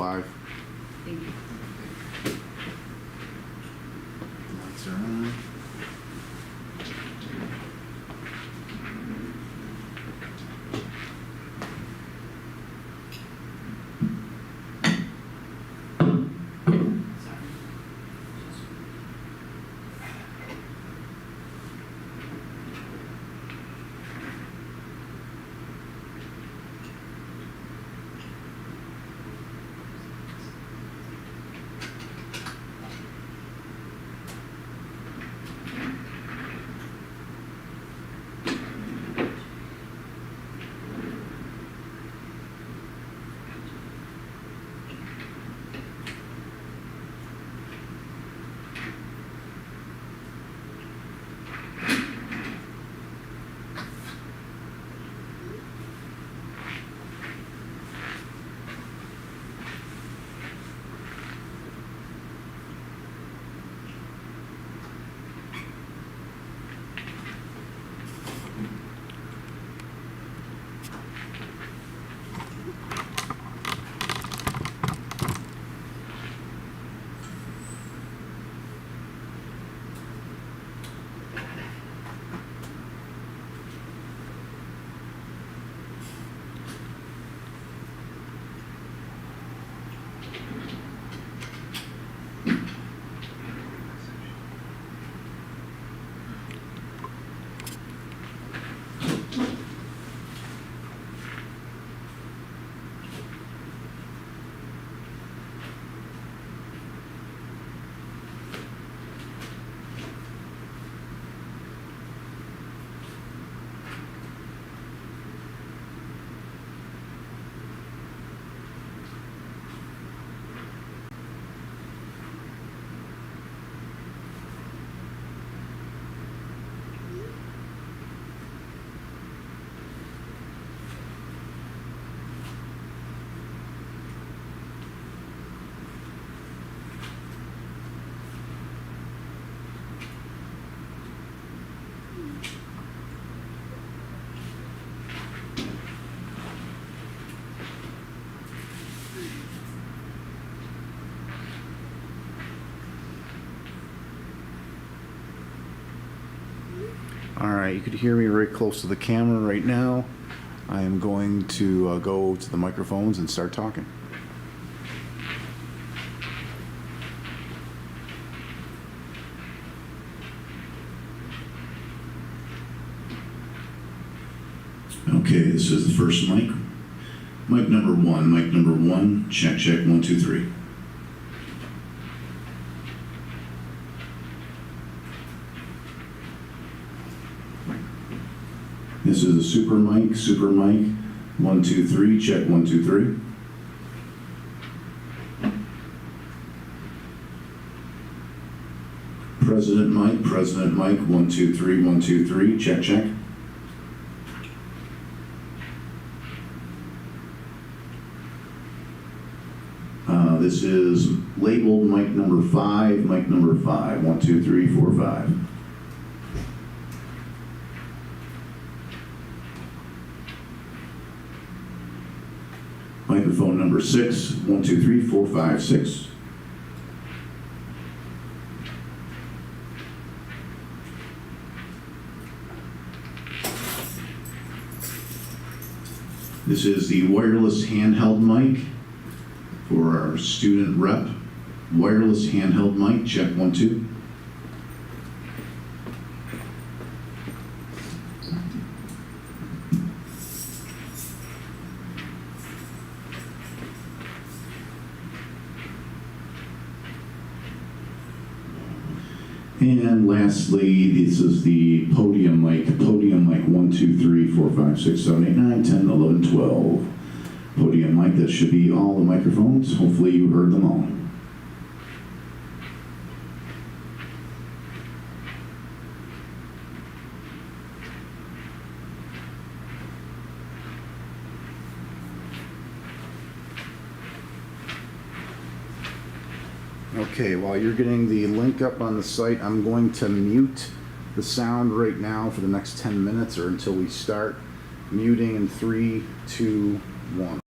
live. Thank you. Lights are on. All right, you could hear me very close to the camera right now. I am going to go to the microphones and start talking. Okay, this is the first mic. Mic number one, check, check, 1, 2, 3. This is a super mic, 1, 2, 3, check, 1, 2, 3. President mic, 1, 2, 3, 1, 2, 3, check, check. This is labeled mic number 5, 1, 2, 3, 4, 5. Microphone number 6, 1, 2, 3, 4, 5, 6. This is the wireless handheld mic for our student rep. Wireless handheld mic, check, 1, 2. And lastly, this is the podium mic, 1, 2, 3, 4, 5, 6, 7, 8, 9, 10, 11, 12. Podium mic, that should be all the microphones. Hopefully you heard them all. Okay, while you're getting the link up on the site, I'm going to mute the sound right now for the next 10 minutes or until we start. Muting in 3, 2, 1.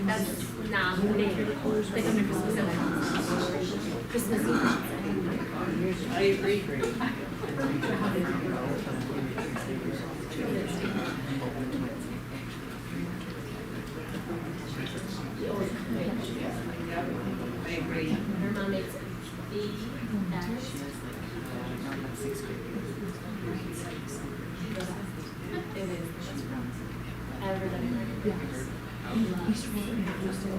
That's not the day. They come to Christmas Eve. Christmas Eve. I agree. I agree. Her mom makes B dash. It is. Ever done it? Yes. East Road introduced it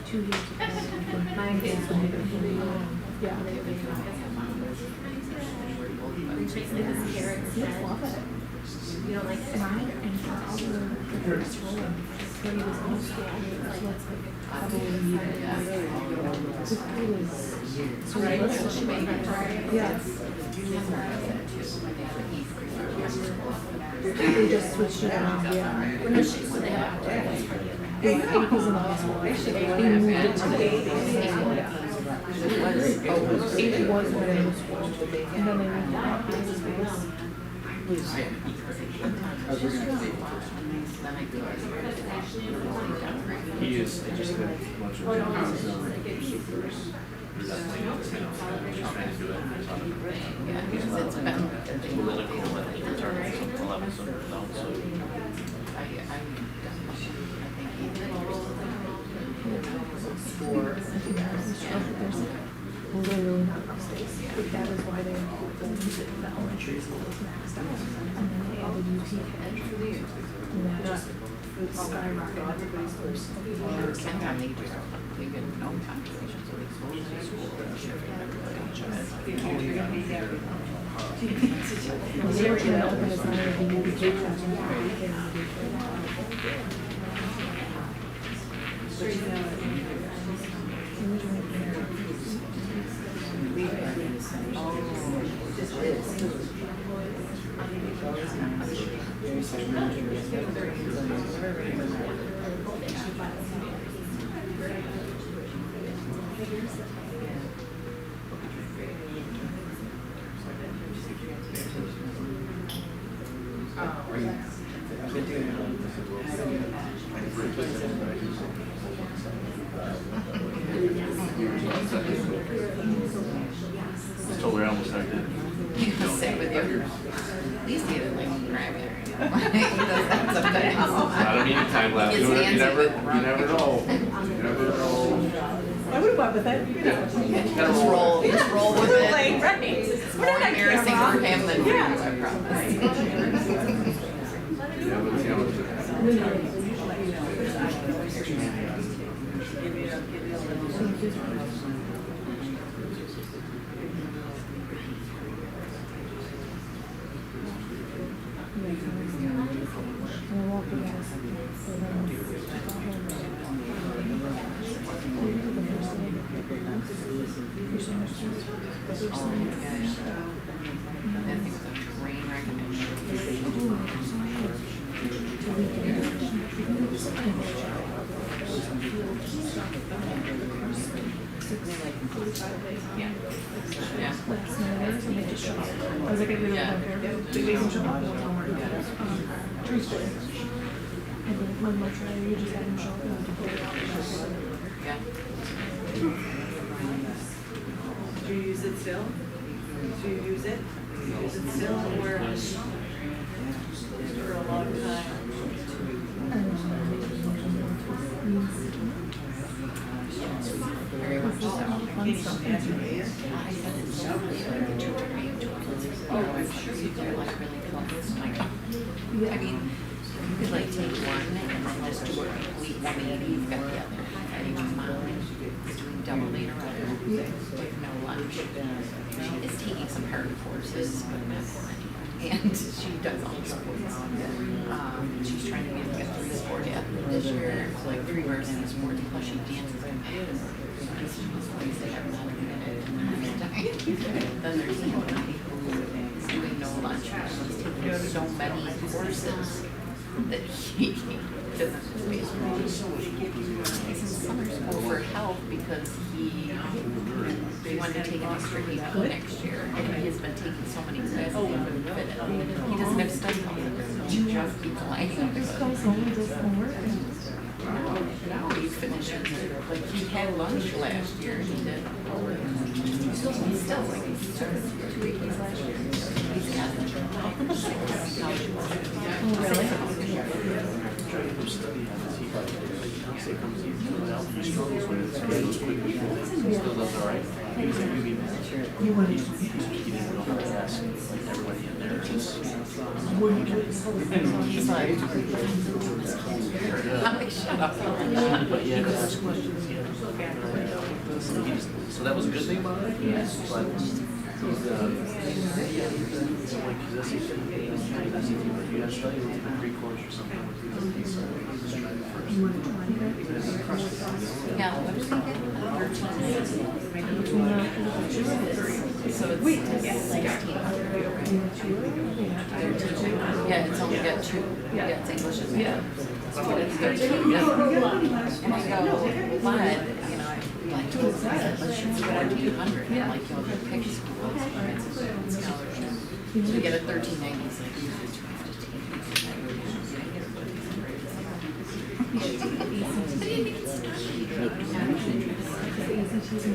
2 years ago. My kids. Yeah. We chase like this carrot instead. Love it. You don't like it? Mine and for our the first roll, when he was in school, so it's like probably just so yes. They just switched it around, yeah. When the shakes they have. He was in the hospital. They moved it to the It was when it was school. And then they moved it up because his face was He is just a bunch of Yeah, because it's been political and he returned some 1100 down, so I think there's literally not enough space. But that is why they the elementary school was maxed out. And then they added UT Head. And that just skyrocketed everybody's first. sometimes they just they get no calculations of exposure to school and shifting everybody to it. When they were trying to open this under the UT classroom, they came out I told her I almost started to sit with you. At least he didn't like grab it. He does that sometimes. I don't need a time lapse. It's You fancy. never know. You never know. I would have gone with it, you know. Just roll with it. Like, right. It's We're more not embarrassing camera. for him than for you, Yeah. I promise. Yeah, but you know, and I walked the gas. So then I got home. The first day, there's so much stress. The first day. I think it's a rain recognition. Yeah. Last minute, and they just shut up. I was like, I really don't care. They didn't shut up. Don't worry about it. True story. And then one much rather you just had him show up and to play out. Yeah. Do you use it still? Do you use it? Use it still or for a long time? Very much so. Fun stuff. I said it's so late, like the two I'm sure you could like really close. Like, I mean, you could like take one and then just do a complete 180. You've got the other. I think my mom is doing double later with no lunch. She is taking some hard courses, but not for any. And she does all the sports. She's trying to get 3 sport athlete this year, like 3 varsity sports, plus she dances and dance. They have not admitted. Then there's somebody who's doing no lunch. She's taking so many courses that she doesn't basically. Some summer school for health. himself because they wanted to take an extra AP next year. And he has been taking so many classes, he couldn't fit it. He doesn't have study hall. He just keeps lining up. Now he finishes, like he had lunch last year, he did. He's still like, he took 2 APs last year. He's got them. He struggles with it, so he goes quickly. Still does all right. He was a UB manager. He didn't know how to ask like everybody in there. He's like, shut up. But yeah, to ask questions, you know. So that was a good thing about it. Yes. But he's like his SAT, but you gotta study with him pre-course or something. He's just trying to first. Yeah, what did he get? 13. So it's 16. Yeah, it's only got 2. Yeah, it's English and math. But it's 13. Yeah. And I go, but, you know, I like to let's shoot for 1,400. I'm like, you'll have to pick schools. It's a scholarship. So you get a 1390. It's like,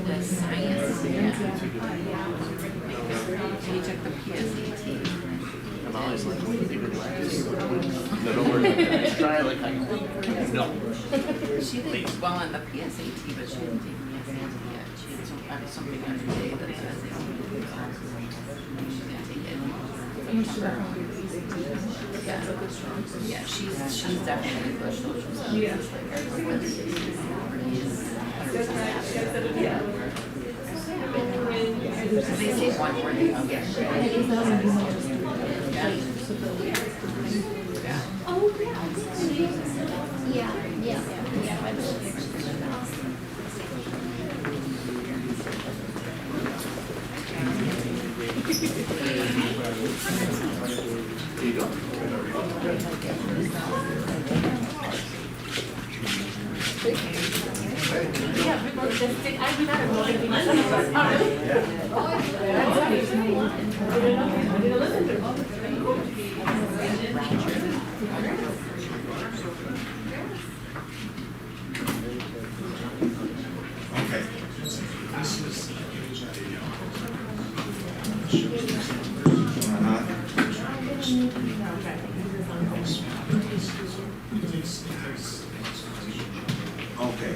the science, yeah. He took the PSAT. I'm always like, what do you think of that? No, don't worry about that. Just try it like I no. She did well on the PSAT, but she didn't take the SAT yet. She had something every day that says she didn't take it. Yeah, she's definitely English social studies. They say one word the other. Yeah. Oh, yeah. Yeah. Here you go. Okay.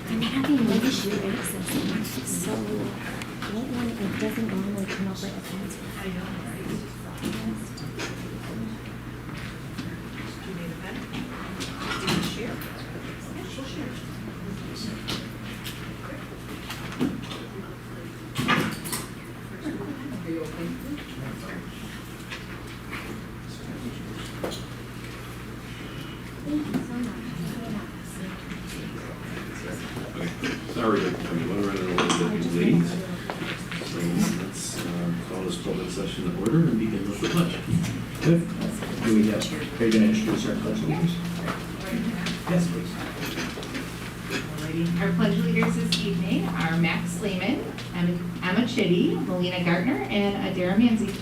I'm having no issue accessing, so what one, it doesn't normally come up right at the answer. Do you need a pen? Do you share? Yeah, she'll share. Are you okay? Sorry, I'm running a little bit late. So let's call this public session to order and begin with the pledge. Good. Do we have, are you going to introduce our pledge leaders? Yes, please. Our pledge leaders this evening are Max Lehman, Emma Chitty, Melina Gartner, and Adara Manzi.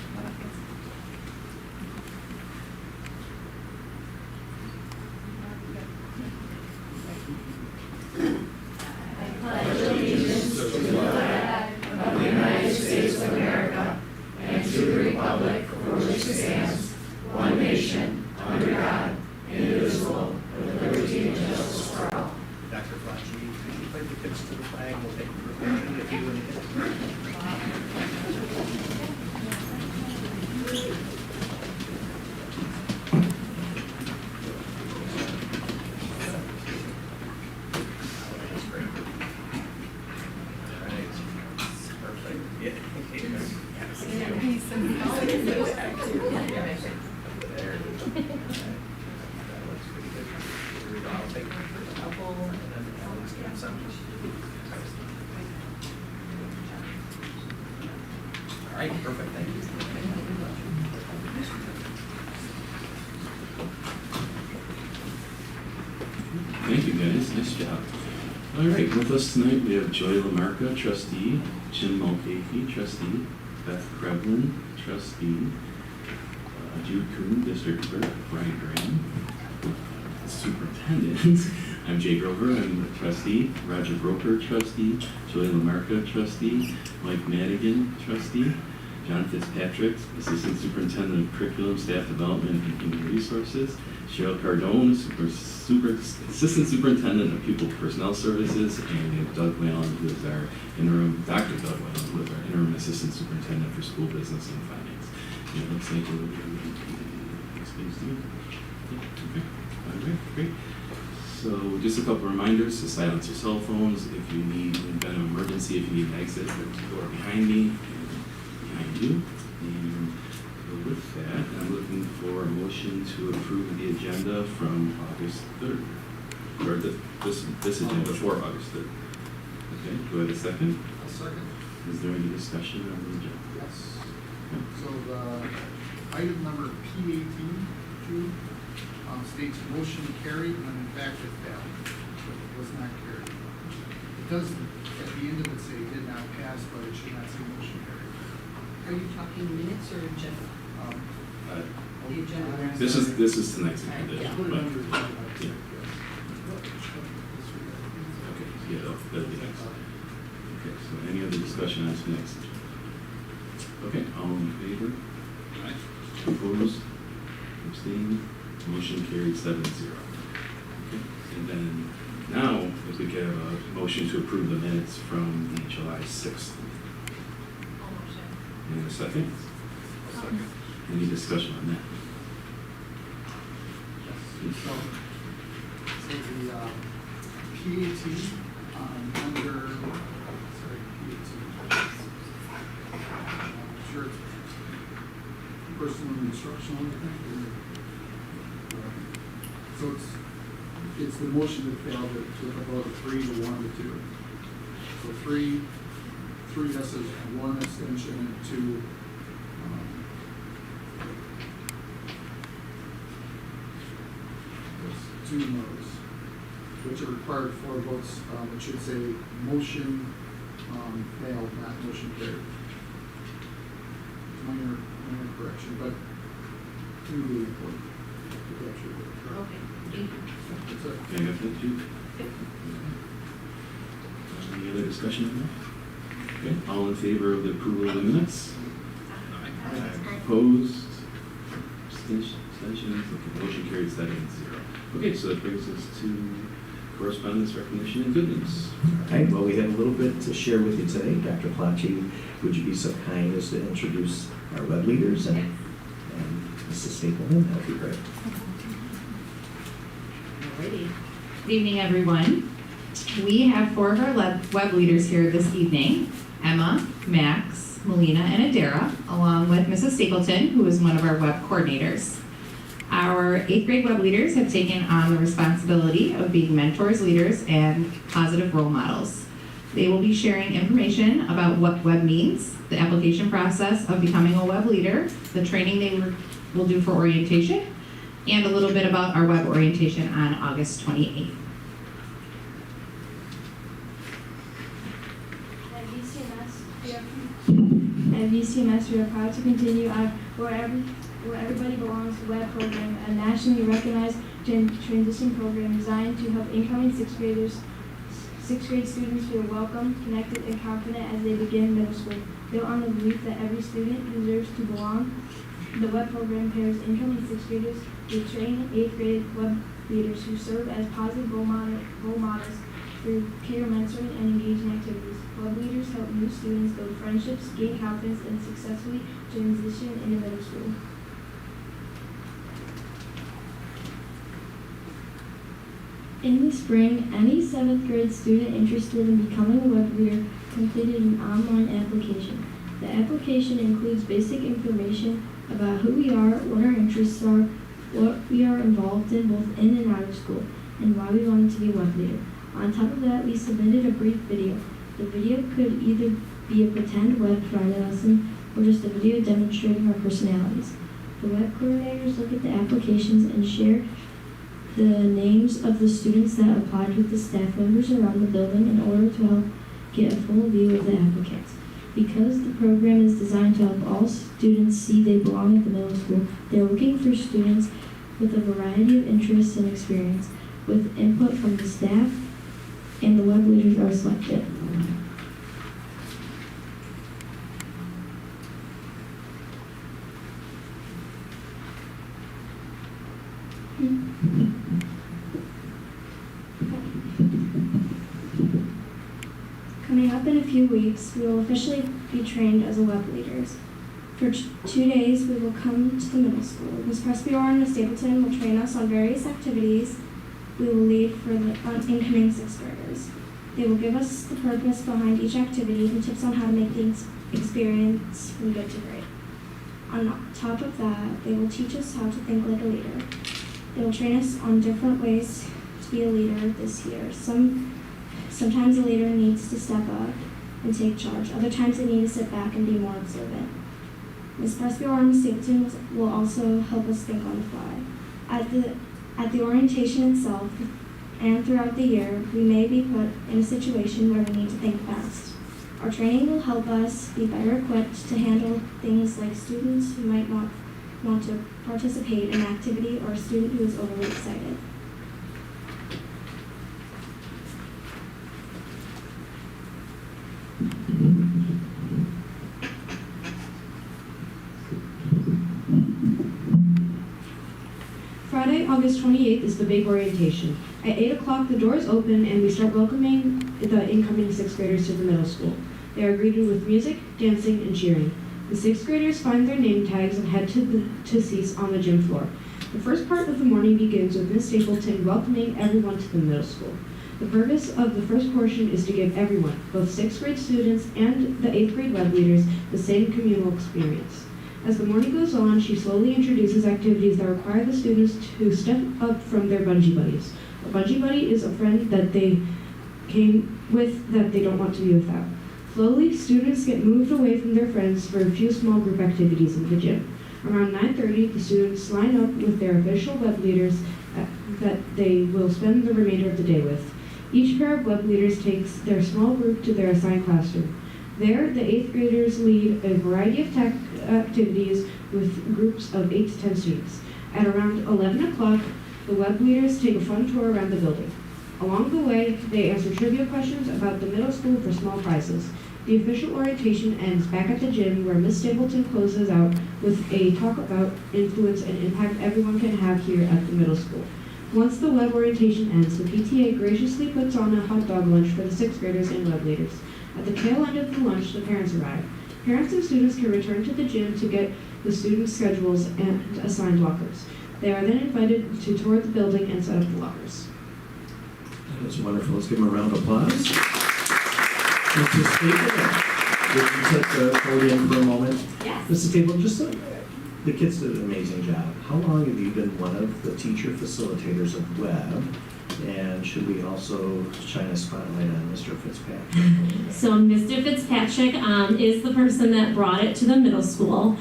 Dr. Flash, will you play the kids to the flag? We'll take the if you would. I'll take a couple, and then I'll just get some. right, perfect, thank you. Thank you, guys. Nice job. All right, with us tonight, we have Joy Lamarca, trustee, Jim Mulcahy, trustee, Beth Krevlin, trustee, Jude Kuhn, district clerk, Brian Graham, superintendent. I'm Jay Grover, I'm a trustee, Roger Broker, trustee, Joy Lamarca, trustee, Mike Madigan, trustee, John Fitzpatrick, assistant superintendent of curriculum, staff development, and human resources, Cheryl Cardone, assistant superintendent of pupil personnel services, and we have Doug Whalen, who is our interim, Dr. Doug Whalen, who is our interim assistant superintendent for school business and finance. And it looks like we're experienced to you. Okay, all right, great. So just a couple reminders to silence your cell phones if you need, in event of emergency, if you need an exit, there's a door behind me and behind you. And with that, I'm looking for a motion to approve the agenda from August 3rd, or this agenda for August 3rd. Okay, do I have a second? A second. Is there any discussion on the agenda? Yes. So the item number P18 states motion carried when in fact it failed. It was not carried. It does at the end of it say did not pass, but it should not say motion carried. Are you talking minutes or agenda? The agenda. This is tonight's agenda. Yeah. Put it but- under. yeah. Okay, yeah, that'll be next. Okay, so any other discussion on tonight's agenda? Okay, all in favor? Aye. Opposed? Abstained? Motion carried 7-0. Okay, and then now, if we could have a motion to approve the minutes from the July 6th. And a second? Second. Any discussion on that? So the PAT under, sorry, PAT. Sure it's personal and instructional, I think. So it's the motion that failed with about a 3 to 1 to 2. So three yeses, 1 abstention, and 2 2 no's, which are required 4 votes. It should say motion failed, not motion carried. Minor correction, but really important to capture that. Okay, thank you. That's it. Okay, I got that too. Any other discussion on that? Okay, all in favor of the approval of the minutes? Opposed? Abstentions? Okay, motion carried 7-0. Okay, so that brings us to correspondence, recognition, and good news. All right, well, we have a little bit to share with you today. Dr. Placci, would you be so kind as to introduce our web leaders and Mrs. Stapleton? That would be great. Alrighty. Good evening, everyone. We have 4 of our web leaders here this evening: Emma, Max, Melina, and Adara, along with Mrs. Stapleton, who is one of our web coordinators. Our 8th grade web leaders have taken on the responsibility of being mentors, leaders, and positive role models. They will be sharing information about what web means, the application process of becoming a web leader, the training they will do for orientation, and a little bit about our web orientation on August 28th. At VCMS, we are proud to continue our Where Everybody Belongs web program, a nationally recognized transition program designed to help incoming 6th grade students feel welcome, connected, and confident as they begin middle school. Built on the belief that every student deserves to belong, the web program pairs incoming 6th graders with trained 8th grade web leaders who serve as positive role models through peer mentoring and engaging activities. Web leaders help new students build friendships, gain confidence, and successfully transition into middle school. In the spring, any 7th grade student interested in becoming a web leader completed an online application. The application includes basic information about who we are, what our interests are, what we are involved in both in and out of school, and why we wanted to be a web leader. On top of that, we submitted a brief video. The video could either be a pretend web Friday lesson or just a video demonstrating our personalities. The web coordinators look at the applications and share the names of the students that applied with the staff members around the building in order to help get a full view of the applicants. Because the program is designed to help all students see they belong at the middle school, they're looking for students with a variety of interests and experience. With input from the staff and the web leaders are selected. Coming up in a few weeks, we will officially be trained as a web leaders. For 2 days, we will come to the middle school. Ms. Presbyore and Ms. Stapleton will train us on various activities we will lead for the incoming sixth graders. They will give us the purpose behind each activity and tips on how to make the experience from good to great. On top of that, they will teach us how to think like a leader. They will train us on different ways to be a leader this year. Sometimes a leader needs to step up and take charge. Other times they need to sit back and be more observant. Ms. Presbyore and Ms. Stapleton will also help us think on the fly. At the orientation itself and throughout the year, we may be put in a situation where we need to think fast. Our training will help us be better equipped to handle things like students who might not want to participate in an activity or a student who is overly excited. Friday, August 28th is the big orientation. At 8 o'clock, the doors open and we start welcoming the incoming sixth graders to the middle school. They are greeted with music, dancing, and cheering. The sixth graders find their name tags and head to seats on the gym floor. The first part of the morning begins with Ms. Stapleton welcoming everyone to the middle school. The purpose of the first portion is to give everyone, both sixth grade students and the eighth grade web leaders, the same communal experience. As the morning goes on, she slowly introduces activities that require the students to step up from their bungee buddies. A bungee buddy is a friend that they came with that they don't want to be without. Slowly, students get moved away from their friends for a few small group activities in the gym. Around 9:30, the students line up with their official web leaders that they will spend the remainder of the day with. Each pair of web leaders takes their small group to their assigned classroom. There, the eighth graders lead a variety of tech activities with groups of 8 to 10 students. At around 11 o'clock, the web leaders take a fun tour around the building. Along the way, they answer trivia questions about the middle school for small prizes. The official orientation ends back at the gym where Ms. Stapleton closes out with a talk about influence and impact everyone can have here at the middle school. Once the web orientation ends, the PTA graciously puts on a hot dog lunch for the sixth graders and web leaders. At the tail end of the lunch, the parents arrive. Parents and students can return to the gym to get the students' schedules and assigned lockers. They are then invited to tour the building and set up the lockers. That is wonderful. Let's give them a round of applause. Mrs. Stapleton, would you take the podium for a moment? Yes. Mrs. Stapleton, just the kids did an amazing job. How long have you been one of the teacher facilitators of WEB? And should we also shine a spotlight on Mr. Fitzpatrick? So Mr. Fitzpatrick is the person that brought it to the middle school.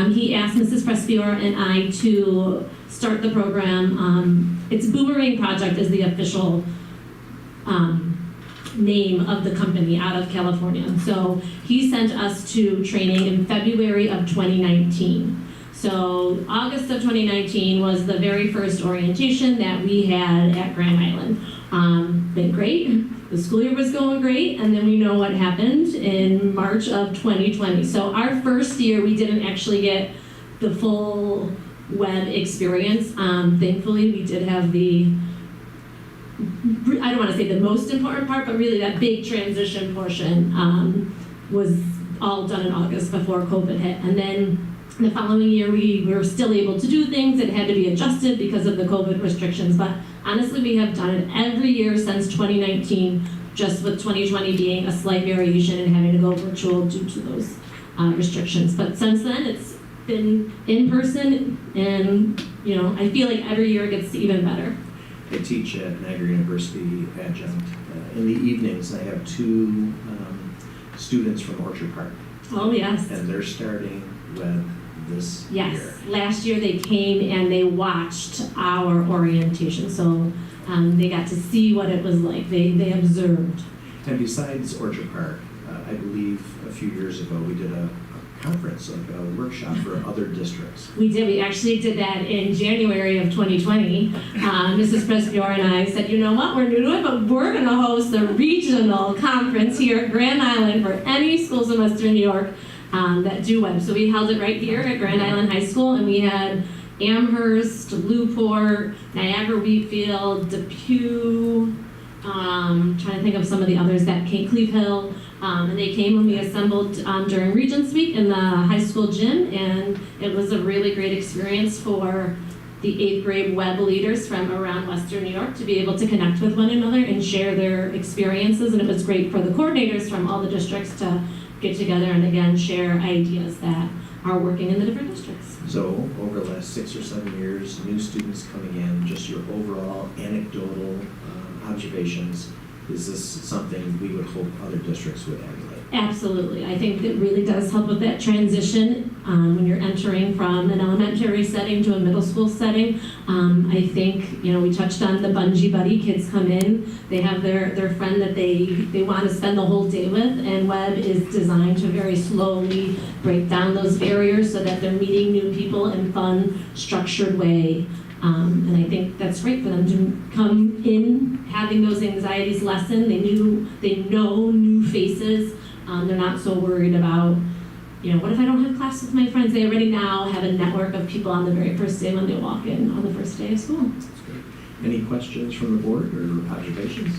He asked Mrs. Presbyore and I to start the program. It's Boomerang Project is the official name of the company out of California. So he sent us to training in February of 2019. So August of 2019 was the very first orientation that we had at Grand Island. Been great. The school year was going great, and then we know what happened in March of 2020. So our first year, we didn't actually get the full web experience. Thankfully, we did have the, I don't want to say the most important part, but really that big transition portion was all done in August before COVID hit. And then the following year, we were still able to do things. It had to be adjusted because of the COVID restrictions. But honestly, we have done it every year since 2019, just with 2020 being a slight variation and having to go virtual due to those restrictions. But since then, it's been in person, and I feel like every year it gets even better. I teach at Niagara University adjunct. In the evenings, I have 2 students from Orchard Park. Oh, yes. And they're starting web this year. Yes, last year they came and they watched our orientation, so they got to see what it was like. They observed. And besides Orchard Park, I believe a few years ago we did a conference, like a workshop for other districts. We did. We actually did that in January of 2020. Mrs. Presbior and I said, you know what, we're new to it, but we're going to host a regional conference here at Grand Island for any schools in Western New York that do web. So we held it right here at Grand Island High School, and we had Amherst, Newport, Niagara Wheatfield, Depew, trying to think of some of the others that came, Cleve Hill, and they came when we assembled during Regents Week in the high school gym, and it was a really great experience for the 8th grade web leaders from around Western New York to be able to connect with one another and share their experiences, and it was great for the coordinators from all the districts to get together and again share ideas that are working in the different districts. So over the last 6 or 7 years, new students coming in, just your overall anecdotal observations, is this something we would hope other districts would emulate? Absolutely. I think it really does help with that transition when you're entering from an elementary setting to a middle school setting. I think, we touched on the bungee buddy. Kids come in, they have their friend that they want to spend the whole day with, and web is designed to very slowly break down those barriers so that they're meeting new people in fun, structured way. And I think that's great for them to come in having those anxieties lessen. They know new faces. They're not so worried about, what if I don't have class with my friends? They already now have a network of people on the very first day when they walk in on the first day of school. That's good. Any questions from the board or observations?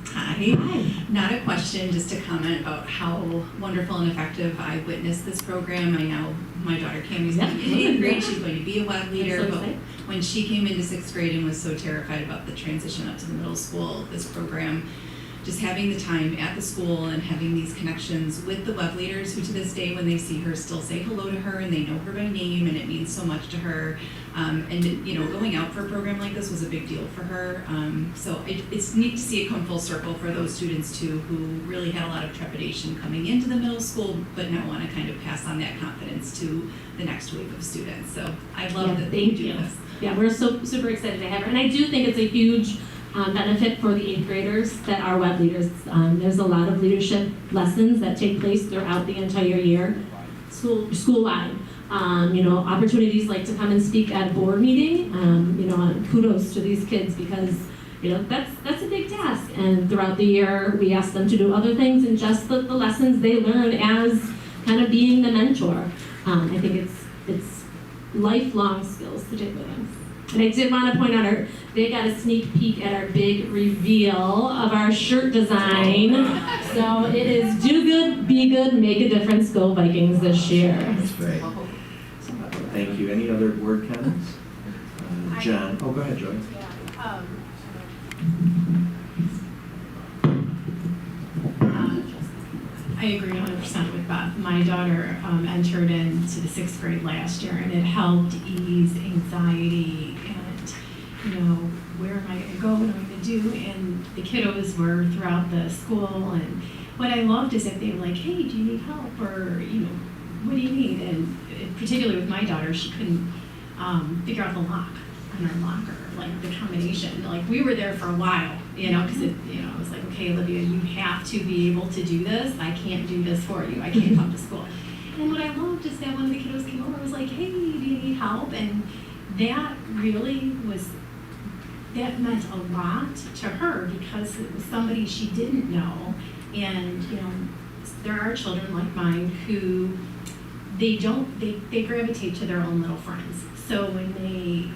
Hi. Not a question, just a comment about how wonderful and effective I witnessed this program. I know my daughter Cammie's going to be in 8th grade. She's going to be a web leader. But when she came into 6th grade and was so terrified about the transition up to the middle school, this program, just having the time at the school and having these connections with the web leaders who to this day when they see her still say hello to her and they know her by name and it means so much to her. Going out for a program like this was a big deal for her. So it's neat to see it come full circle for those students too who really had a lot of trepidation coming into the middle school but now want to kind of pass on that confidence to the next wave of students. So I love that they do this. Yeah, we're so super excited to have her. And I do think it's a huge benefit for the 8th graders that are web leaders. There's a lot of leadership lessons that take place throughout the entire year, school-wide. Opportunities like to come and speak at a board meeting. Kudos to these kids because that's a big task. And throughout the year, we ask them to do other things and just the lessons they learn as kind of being the mentor. I think it's lifelong skills to take with them. And I did want to point out they got a sneak peek at our big reveal of our shirt design. So it is do good, be good, make a difference, go Vikings this year. That's great. Thank you. Any other board comments? John, go ahead, Joy. I agree 100% with Beth. My daughter entered into the 6th grade last year, and it helped ease anxiety and, where am I going to go, what am I going to do? And the kiddos were throughout the school, and what I loved is that they were like, hey, do you need help? Or, what do you need? And particularly with my daughter, she couldn't figure out the lock on our locker, like the combination. Like we were there for a while, because I was like, okay, Olivia, you have to be able to do this. I can't do this for you. I can't come to school. And what I loved is that one of the kiddos came over and was like, hey, do you need help? And that really that meant a lot to her because it was somebody she didn't know. And, there are children like mine who they gravitate to their own little friends. So when they,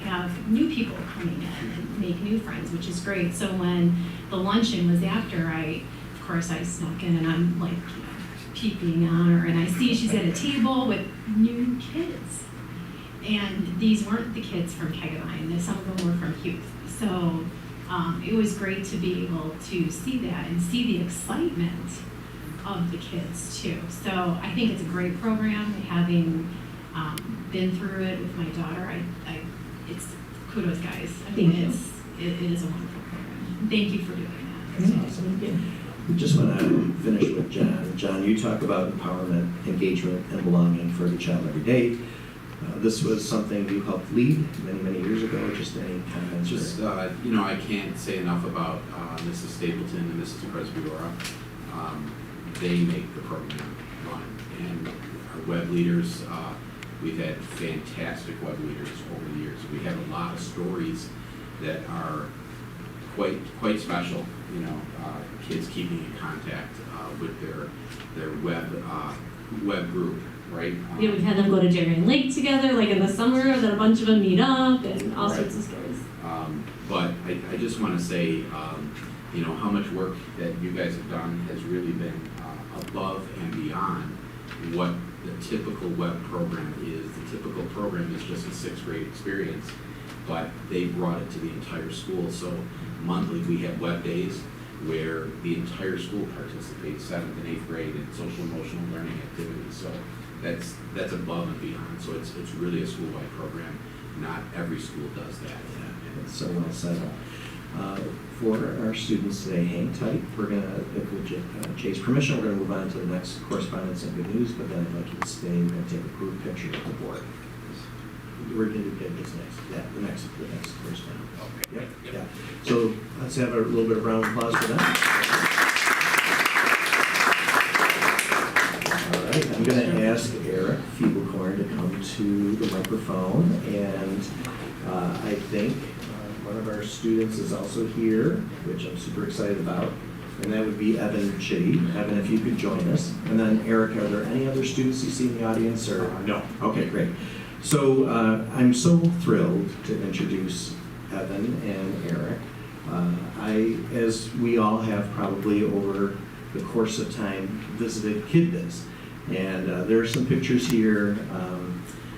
have new people coming in and make new friends, which is great. So when the luncheon was after, I snuck in and I'm like, peeping on her and I see she's at a table with new kids. And these weren't the kids from Kegadine, some of them were from Youth. So it was great to be able to see that and see the excitement of the kids too. So I think it's a great program. Having been through it with my daughter, it's kudos, guys. I mean, it is a wonderful program. Thank you for doing that. That's awesome. Just want to finish with John. John, you talk about empowerment, engagement, and belonging for every child every day. This was something you helped lead many, many years ago. Just any comments? Just, I can't say enough about Mrs. Stapleton and Mrs. Presbyora. They make the program run. And our web leaders, we've had fantastic web leaders over the years. We have a lot of stories that are quite special. Kids keeping in contact with their web group, right? Yeah, we've had them go to Darien Lake together, like in the summer, then a bunch of them meet up and all sorts of stories. But I just want to say, how much work that you guys have done has really been above and beyond what the typical web program is. The typical program is just a 6th grade experience, but they brought it to the entire school. So monthly we have web days where the entire school participates, 7th and 8th grade, in social emotional learning activities. So that's above and beyond. So it's really a school-wide program. Not every school does that. Yeah, it's so well said. For our students today, hang tight. We're going to, with Jay's permission, we're going to move on to the next correspondence and good news, but then I'd like you to stay. We're going to take a group picture of the board. We're going to do this next. Yeah, the next correspondence. Okay. Yep. Yeah. So let's have a little bit of round of applause for that. All right, I'm going to ask Eric Feeblecorn to come to the microphone, and I think one of our students is also here, which I'm super excited about, and that would be Evan Chitty. Evan, if you could join us. And then Eric, are there any other students you see in the audience? Or no? Okay, great. So I'm so thrilled to introduce Evan and Eric. As we all have probably over the course of time, visited KidBiz. And there are some pictures here.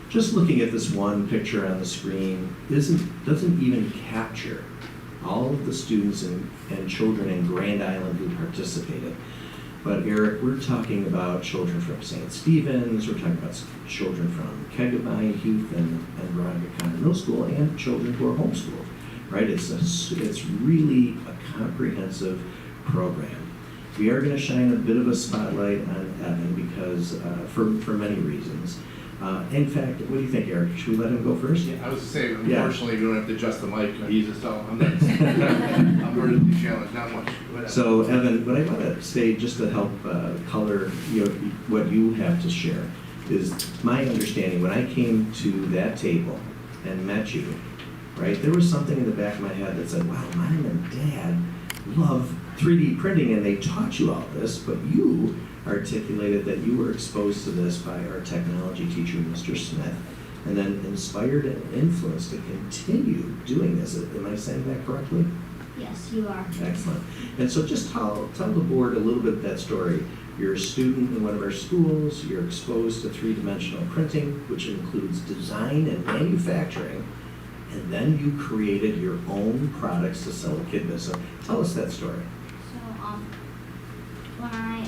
Just looking at this one picture on the screen doesn't even capture all of the students and children in Grand Island who participated. But Eric, we're talking about children from St. Stephen's, we're talking about children from Kegabai Youth and Veronica Connor Middle School, and children who are homeschooled, right? It's really a comprehensive program. We are going to shine a bit of a spotlight on Evan because for many reasons. In fact, what do you think, Eric? Should we let him go first? Yeah, I was to say, unfortunately, we don't have to adjust the mic. He's just I'm not. I'm vertically challenged, not much. Whatever. So, Evan, what I want to say, just to help color what you have to share, is my understanding. When I came to that table and met you, right, there was something in the back of my head that said, "Wow, Mom and Dad love 3D printing, and they taught you all this," but you articulated that you were exposed to this by our technology teacher, Mr. Smith, and then inspired and influenced to continue doing this. Am I saying that correctly? Yes, you are. Excellent. And so just tell the board a little bit of that story. You're a student in one of our schools, you're exposed to 3-dimensional printing, which includes design and manufacturing, and then you created your own products to sell at KidBiz. So tell us that story. So, when I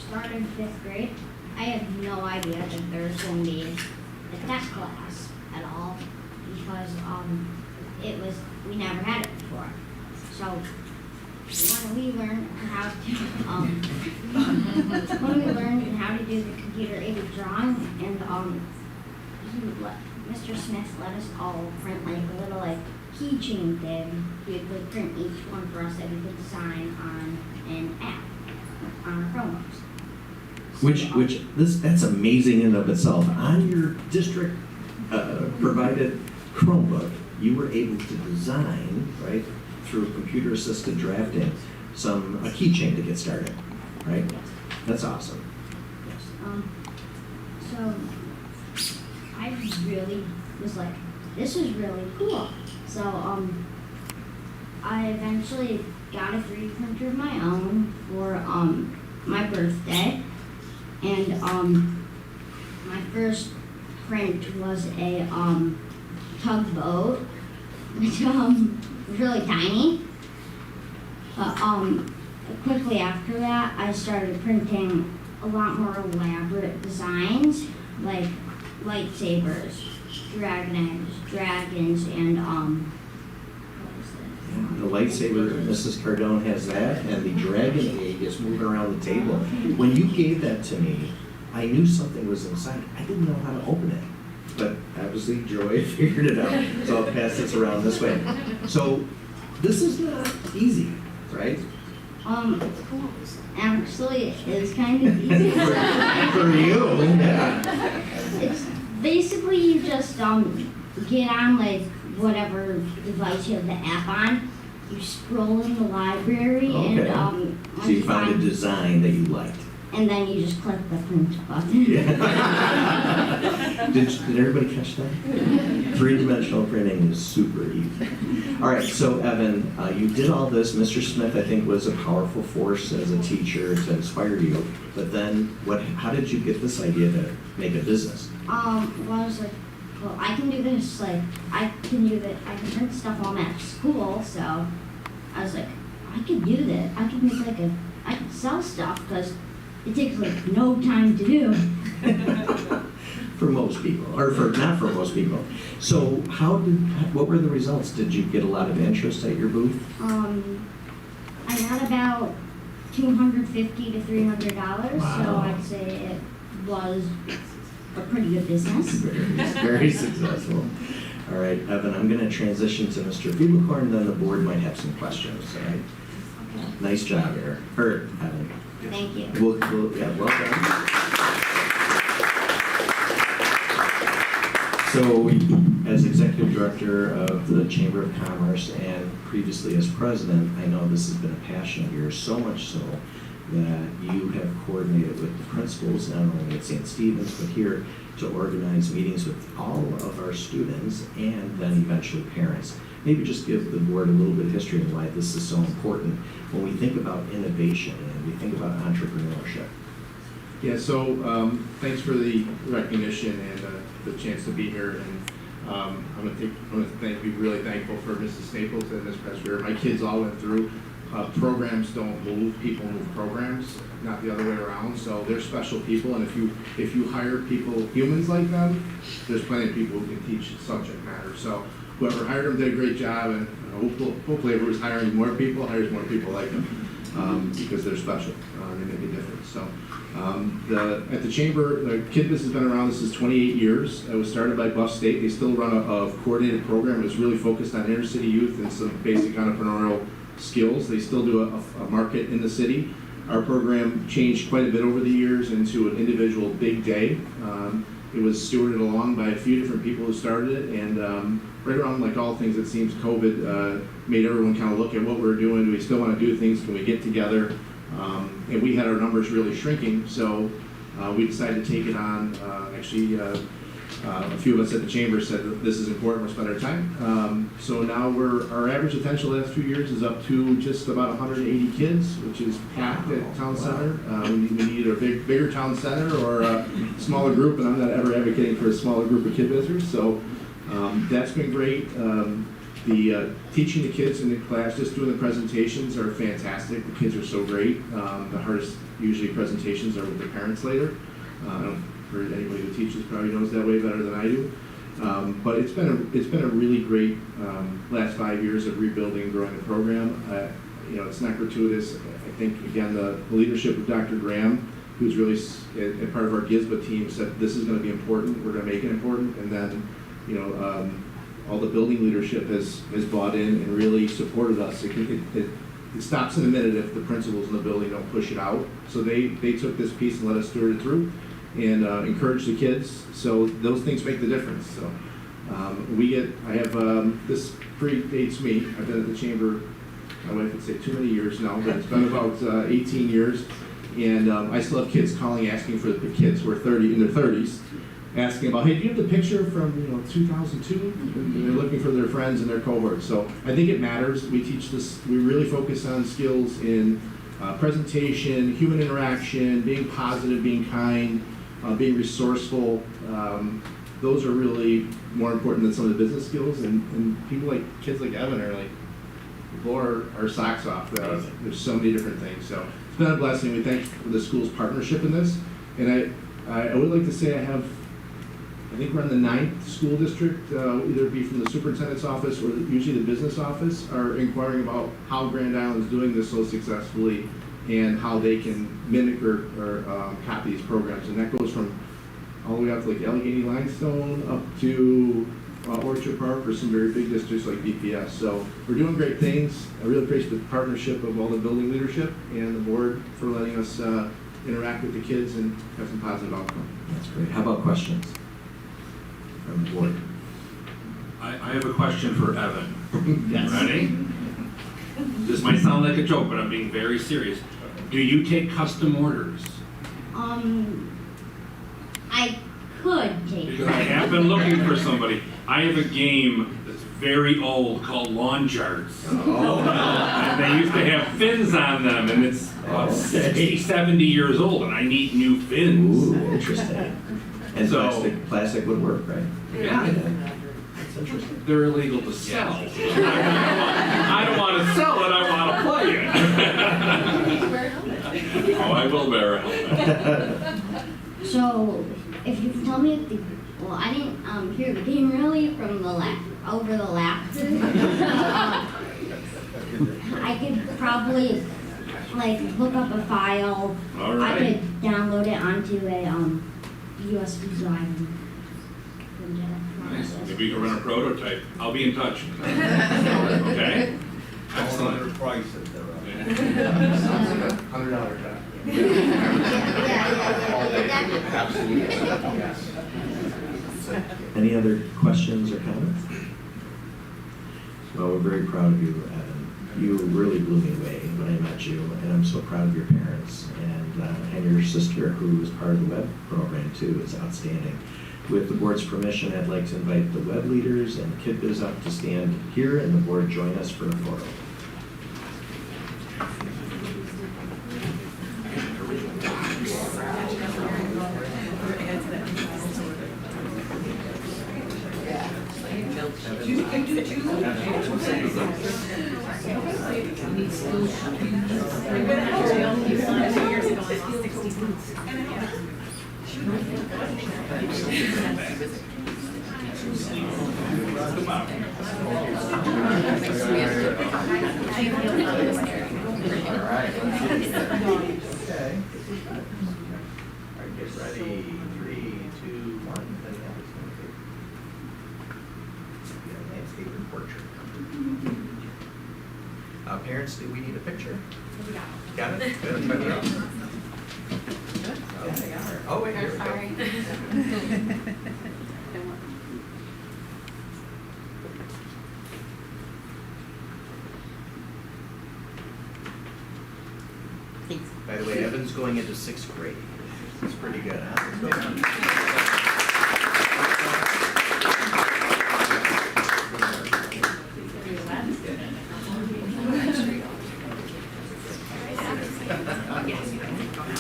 started 5th grade, I had no idea that there was going to be a tech class at all because we never had it before. So when we learned how to do the computer-aided drawing, and Mr. Smith let us all print like a little keychain thing. He would print each one for us that we could design on an app on our Chromebooks. That's amazing in and of itself. On your district provided Chromebook, you were able to design, right, through computer-assisted drafting, a keychain to get started, right? That's awesome. Yes. So I really was like, this is really cool. So I eventually got a 3D printer of my own for my birthday. And my first print was a tugboat, which was really tiny. But quickly after that, I started printing a lot more elaborate designs, like lightsabers, dragon eggs, dragons, and the lightsaber, Mrs. Cardone has that, and the dragon egg is moving around the table. When you gave that to me, I knew something was inside. I didn't know how to open it. But obviously Joy figured it out, so I'll pass this around this way. So this is not easy, right? Actually, it's kind of easy. For you, yeah. It's basically you just get on like whatever device you have the app on. You scroll in the library Okay. and So you found a design that you liked. and then you just click the print button. Did everybody catch that? Three-dimensional printing is super easy. All right, so Evan, you did all this. Mr. Smith, I think, was a powerful force as a teacher to inspire you. But then, how did you get this idea to make a business? Well, I was like, well, I can do this. Like, I can print stuff while I'm at school. So I was like, I could do that. I could make I could sell stuff because it takes like no time to do. For most people, or not for most people. So what were the results? Did you get a lot of interest at your booth? I got about $250 to $300, Wow. so I'd say it was a pretty good business. Very successful. All right, Evan, I'm going to transition to Mr. Fiedelkorn, and then the board might have some questions, all right? Okay. Nice job, Eric. Evan. Thank you. Yeah, well done. So, as executive director of the Chamber of Commerce and previously as president, I know this has been a passion of yours, so much so that you have coordinated with the principals, not only at St. Stephen's, but here to organize meetings with all of our students and then eventually parents. Maybe just give the board a little bit of history on why this is so important when we think about innovation and we think about entrepreneurship. Yeah, so thanks for the recognition and the chance to be here. And I'm going to be really thankful for Mrs. Stapleton this past year. My kids all went through programs don't move, people move programs, not the other way around. So they're special people, and if you hire people, humans like them, there's plenty of people who can teach subject matter. So whoever hired them did a great job, and hopefully whoever's hiring more people hires more people like them because they're special. They make a difference. So at the Chamber, the Kid Biz has been around. This is 28 years. It was started by Buff State. They still run a coordinated program. It's really focused on inner city youth and some basic entrepreneurial skills. They still do a market in the city. Our program changed quite a bit over the years into an individual big day. It was stewarded along by a few different people who started it, and right around, like all things, it seems COVID made everyone kind of look at what we're doing. Do we still want to do things? Can we get together? And we had our numbers really shrinking, so we decided to take it on. A few of us at the Chamber said that this is important, we'll spend our time. So now our average attention the last few years is up to just about 180 kids, which is packed at Town Center. We need a bigger Town Center or a smaller group, and I'm not ever advocating for a smaller group of kid visitors, so that's been great. Teaching the kids in the class, just doing the presentations are fantastic. The kids are so great. The hardest usually presentations are with the parents later. For anybody who teaches probably knows that way better than I do. But it's been a really great last 5 years of rebuilding and growing the program. It's not gratuitous. I think again the leadership of Dr. Graham, who's really a part of our GISBA team, said this is going to be important. We're going to make it important, and then all the building leadership has bought in and really supported us. It stops in a minute if the principals in the building don't push it out. So they took this piece and let us steward it through and encourage the kids. So those things make the difference. So this predates me. I've been at the Chamber, my wife would say too many years now, but it's been about 18 years. And I still have kids calling asking for the kids who are in their 30s, asking about, hey, do you have the picture from 2002? And they're looking for their friends and their cohorts. So I think it matters. We teach this. We really focus on skills in presentation, human interaction, being positive, being kind, being resourceful. Those are really more important than some of the business skills. And people like kids like Evan are like blow our socks off. There's so many different things. So it's been a blessing. We thank the school's partnership in this. And I would like to say I have I think we're in the 9th school district, either it be from the superintendent's office or usually the business office, are inquiring about how Grand Island's doing this so successfully and how they can mimic or copy these programs. And that goes from all the way up to like Allegheny Limestone up to Orchard Park or some very big districts like BPS. So we're doing great things. I really appreciate the partnership of all the building leadership and the board for letting us interact with the kids and have some positive outcome. That's great. How about questions from the board? I have a question for Evan. Yes. Ready? This might sound like a joke, but I'm being very serious. Do you take custom orders? I could take Because I have been looking for somebody. I have a game that's very old called Lawn Charts. And they used to have fins on them, and it's about 60, 70 years old, and I need new fins. Ooh, interesting. And So- plastic would work, right? Yeah. That's interesting. They're illegal to sell. I don't want to sell it, I want to play it. Oh, I will wear a helmet. So, if you can tell me if the, well, I didn't hear the game really from the over the laptop. I could probably like look up a file. All right. I could download it onto a USB drive. And print it out. Nice. Maybe you can run a prototype. I'll be in touch. Okay? Excellent. price if they're $100 job. Absolutely. Yes. Any other questions or comments? Well, we're very proud of you, Evan. You really blew me away when I met you, and I'm so proud of your parents and your sister, who is part of the web program too, is outstanding. With the board's permission, I'd like to invite the web leaders and KidBiz up to stand here, and the board join us for a photo. Get ready. 3, 2, 1. Landscape and portrait. Parents, do we need a picture? Got it? Good. Oh, wait, here we go. Thanks. By the way, Evan's going into 6th grade. It's pretty good, huh?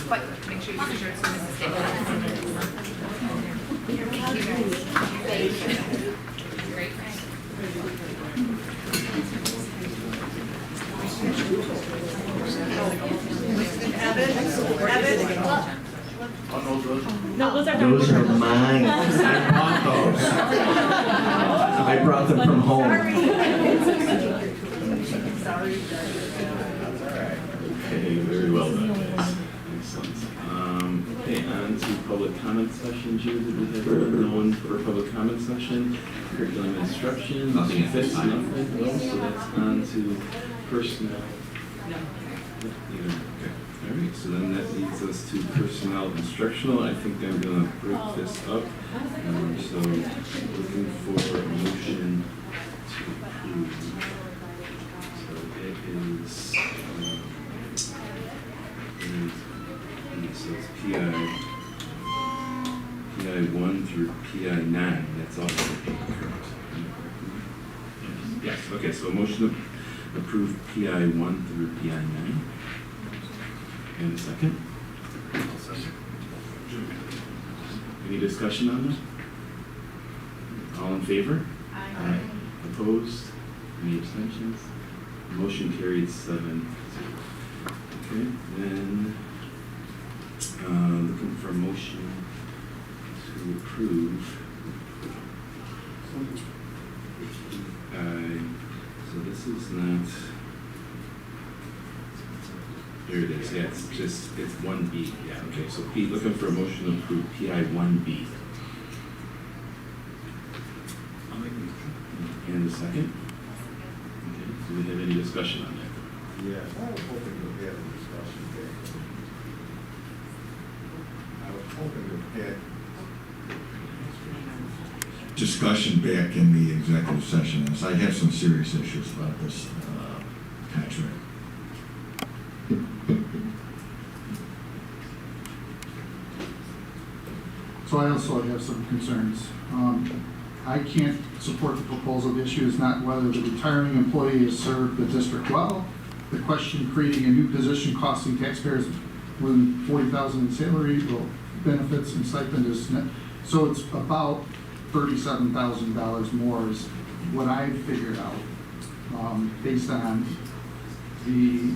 But make sure you put your Mrs. Great. No, those are Those are mine. I bought those. I brought them from home. Sorry. Okay, very well done, guys. Excellent. Okay, on to public comment session. Jude, did we have no one for a public comment session? Curriculum and instruction, nothing fits, nothing. Well, so that's on to personnel. Neither. Okay. All right, so then that leads us to personnel instructional. I think I'm going to break this up. So looking for a motion to approve. So so it's PI 1 through PI 9. That's all correct. Yes. Okay. So a motion to approve PI 1 through PI 9. And a second. Any discussion on that? All in favor? Aye. Opposed? Any abstentions? Motion carried 7-0. Okay, then looking for a motion to approve So this is not, there it is, yeah, it's 1B, yeah, okay, so P, looking for a motion to approve PI 1B. I'll make a motion. And a second? Okay, do we have any discussion on that? Yes, I was hoping to have a discussion there. I was hoping to get discussion back in the executive session, as I have some serious issues about this contract. So I also have some concerns. I can't support the proposal. The issue is not whether the retiring employee has served the district well. The question, creating a new position costing taxpayers more than $40,000 in salary, well, benefits and stipend is net. So it's about $37,000 more is what I figured out, based on the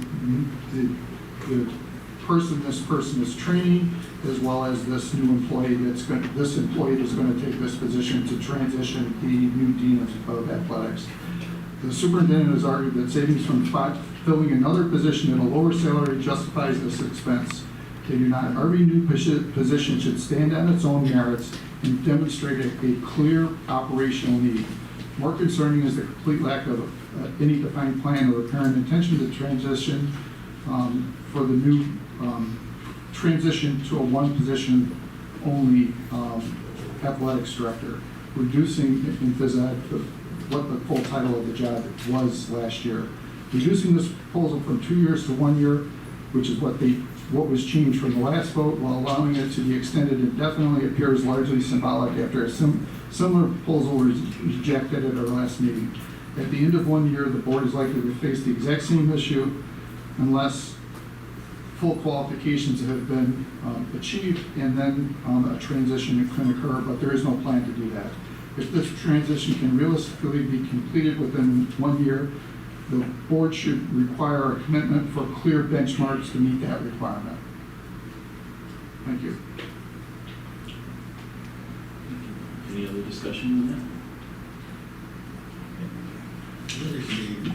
person this person is training, as well as this new employee that's going, this employee that's going to take this position to transition the new dean of athletics. The superintendent has argued that savings from filling another position at a lower salary justifies this expense. They do not. Every new position should stand on its own merits and demonstrate a clear operational need. More concerning is the complete lack of any defined plan or apparent intention to transition for the new transition to a one position only athletics director, reducing in phys ed what the full title of the job was last year. Reducing this proposal from 2 years to 1 year, which is what was changed from the last vote, while allowing it to be extended indefinitely, appears largely symbolic after a similar proposal was rejected at our last meeting. At the end of 1 year, the board is likely to face the exact same issue unless full qualifications have been achieved, and then a transition can occur, but there is no plan to do that. If this transition can realistically be completed within 1 year, the board should require a commitment for clear benchmarks to meet that requirement. Thank you. Any other discussion on that? You received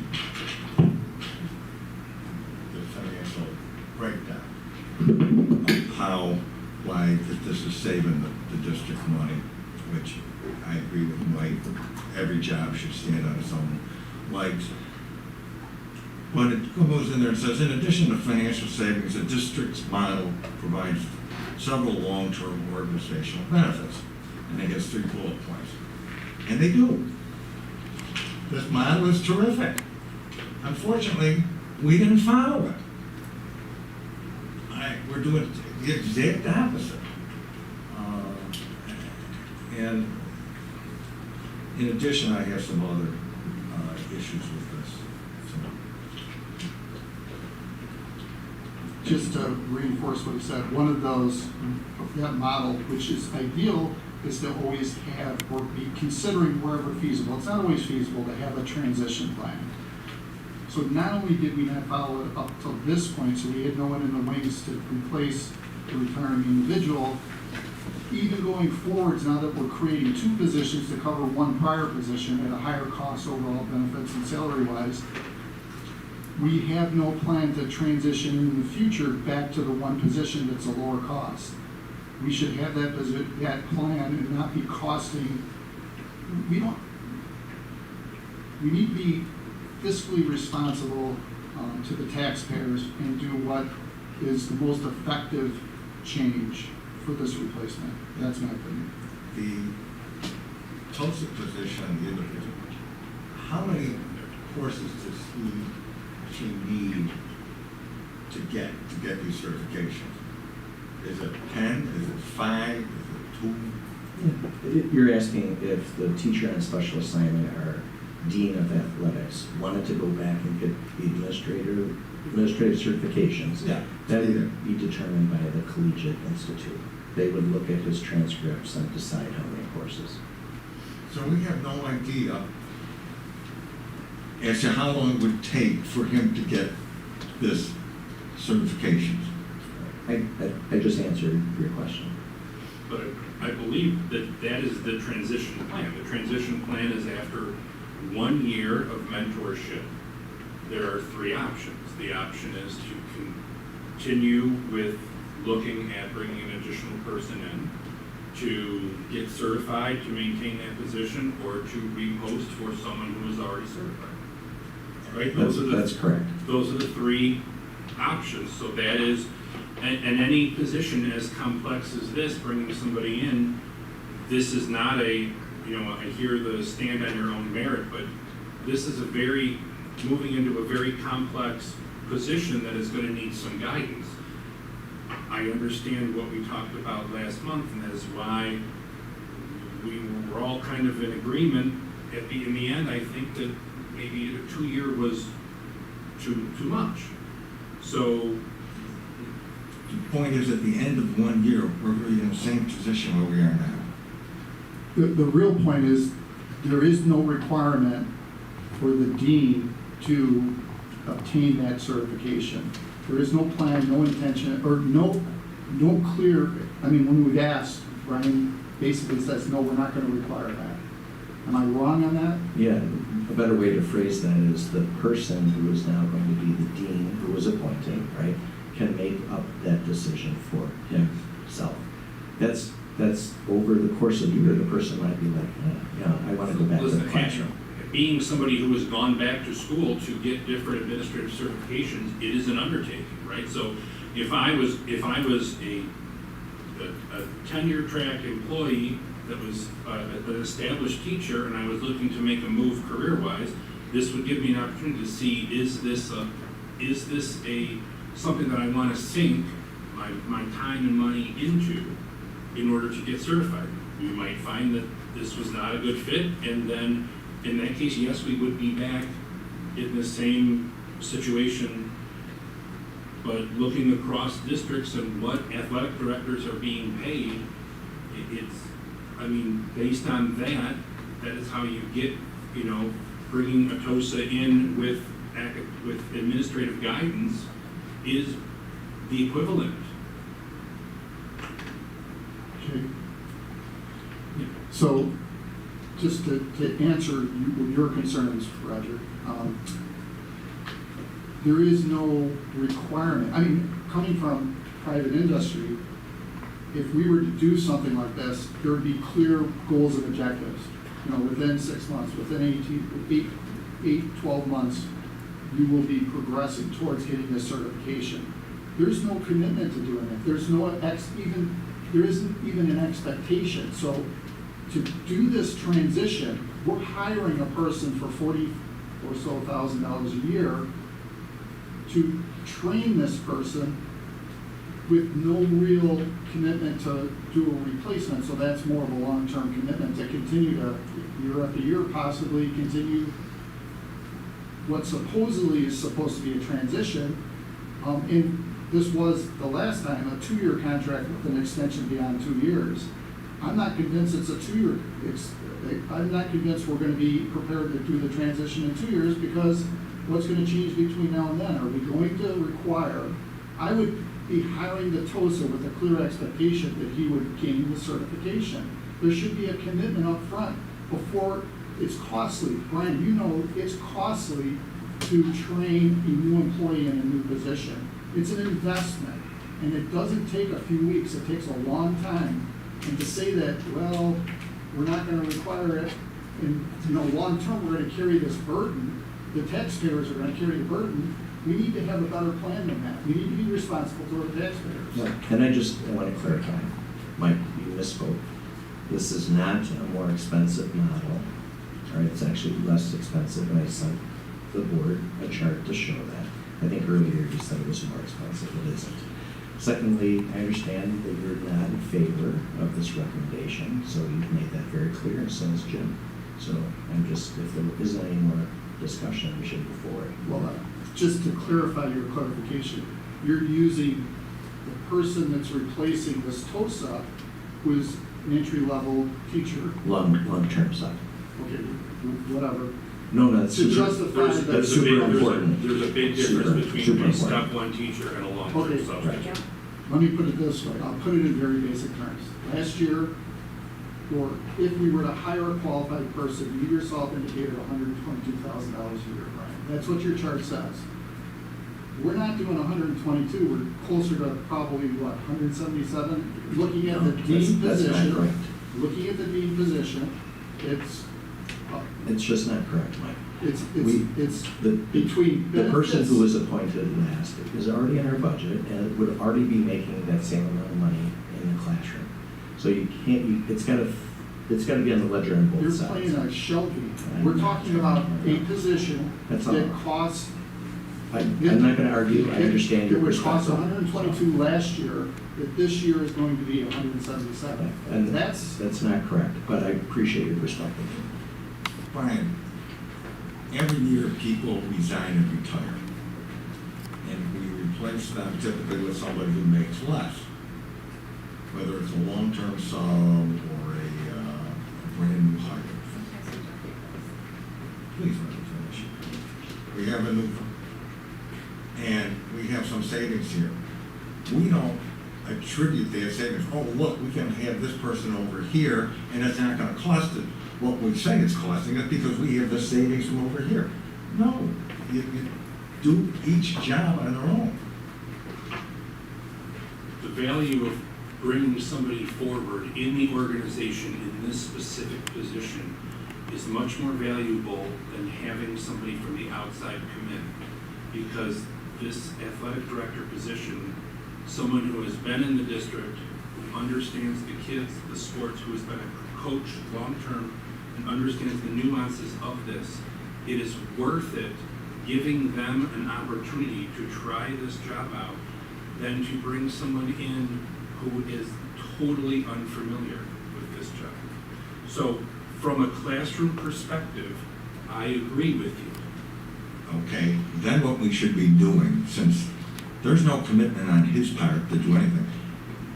the financial breakdown of how, why this is saving the district money, which I agree with Mike. Every job should stand on its own legs. But it goes in there and says, in addition to financial savings, the district's model provides several long-term organizational benefits. And it gets 3 bullet points. And they do. This model is terrific. Unfortunately, we didn't follow it. We're doing the exact opposite. And in addition, I have some other issues with this. Just to reinforce what he said, one of those, that model, which is ideal, is to always have or be considering wherever feasible. It's not always feasible to have a transition plan. So not only did we not follow it up till this point, so we had no one in the wings to replace the retiring individual, even going forwards, now that we're creating 2 positions to cover one prior position at a higher cost overall benefits and salary-wise, we have no plan to transition in the future back to the one position that's a lower cost. We should have that plan and not be costing. We need to be fiscally responsible to the taxpayers and do what is the most effective change for this replacement. That's my opinion. The total position on the individual, how many courses does she need to get these certifications? Is it 10? Is it 5? Is it 2? You're asking if the teacher on special assignment or dean of athletics wanted to go back and get the administrative certifications. Yeah. That would be determined by the collegiate institute. They would look at his transcripts and decide how many courses. So we have no idea as to how long it would take for him to get this certifications. I just answered your question. but I believe that that is the transition plan. The transition plan is after 1 year of mentorship. There are 3 options. The option is to continue with looking at bringing an additional person in, to get certified to maintain that position, or to repost for someone who is already certified. Right? That's correct. Those are the 3 options. So that is, and any position as complex as this, bringing somebody in, this is not a, I hear the stand on your own merit, but this is moving into a very complex position that is going to need some guidance. I understand what we talked about last month, and that is why we were all kind of in agreement. In the end, I think that maybe a 2-year was too much. So The point is, at the end of 1 year, we're really in the same position where we are now. The real point is, there is no requirement for the dean to obtain that certification. There is no plan, no intention, or no clear, when we've asked, Brian basically says, no, we're not gonna require that. Am I wrong on that? Yeah, a better way to phrase that is the person who is now going to be the dean, who is appointed, right, can make up that decision for himself. That's over the course of the year, the person might be like, I want to go back to the classroom. Being somebody who has gone back to school to get different administrative certifications, it is an undertaking, right? So if I was a tenure track employee that was an established teacher, and I was looking to make a move career-wise, this would give me an opportunity to see, is this something that I want to sink my time and money into in order to get certified? We might find that this was not a good fit, and then in that case, yes, we would be back in the same situation. But looking across districts and what athletic directors are being paid, based on that is how you get, bringing ATOSA in with administrative guidance is the equivalent. Okay. So, just to answer your concerns, Roger, there is no requirement. Coming from private industry, if we were to do something like this, there would be clear goals and objectives. Within 6 months, within 12 months, you will be progressing towards getting this certification. There's no commitment to doing it. There isn't even an expectation. So to do this transition, we're hiring a person for $40,000 or so a year to train this person with no real commitment to do a replacement. So that's more of a long-term commitment to continue to, year after year, possibly continue what supposedly is supposed to be a transition. And this was the last time, a 2-year contract with an extension beyond 2 years. I'm not convinced it's a 2-year. I'm not convinced we're going to be prepared to do the transition in 2 years, because what's going to change between now and then? Are we going to require? I would be hiring the TOSA with a clear expectation that he would gain the certification. There should be a commitment up front before. It's costly. Brian, it's costly to train a new employee in a new position. It's an investment, and it doesn't take a few weeks. It takes a long time. And to say that, well, we're not going to require it, and long term we're going to carry this burden, the taxpayers are going to carry the burden, we need to have a better plan than that. We need to be responsible to our taxpayers. Yeah. And I want to clarify, Mike, you misspoke. This is not a more expensive model. All right, it's actually less expensive, and I sent the board a chart to show that. I think earlier you said it was more expensive. It isn't. Secondly, I understand that you're not in favor of this recommendation, so you've made that very clear, and so has Jim. So if there isn't any more discussion, we should move forward. Well, just to clarify your clarification, you're using the person that's replacing this TOSA, who is an entry-level teacher. Long-term stuff. Okay, whatever. No, that's to super, justify that. There's a big difference between a step 1 teacher and a long-term substitute. let me put it this way, I'll put it in very basic terms. Last year, or if we were to hire a qualified person, you yourself indicated $122,000 a year, Brian. That's what your chart says. We're not doing 122, we're closer to probably, what, 177? Looking at the dean That's not position, correct. looking at the dean position, It's just not correct, Mike. it's The between the person benefits. who was appointed last is already in our budget and would already be making that same amount of money in the classroom. So you can't, it's gotta be on the ledger on both You're sides. playing a shell game. We're talking about a position That's all. that costs. I'm not gonna argue, I understand your It would cost perspective. 122 last year, that this year is going to be 177. And That's not correct, but I appreciate your perspective. Brian, every year people resign and retire. And we replace them typically with somebody who makes less. Whether it's a long-term sub or a brand new hire. Please let me finish. We have a new, and we have some savings here. We don't attribute their savings, oh, look, we can have this person over here, and it's not gonna cost it what we say it's costing us because we have the savings from over here. No, you do each job on their own. The value of bringing somebody forward in the organization in this specific position is much more valuable than having somebody from the outside come in. Because this athletic director position, someone who has been in the district, who understands the kids, the sports, who has been a coach long-term, and understands the nuances of this, it is worth it giving them an opportunity to try this job out than to bring someone in who is totally unfamiliar with this job. So from a classroom perspective, I agree with you. Okay, then what we should be doing, since there's no commitment on his part to do anything,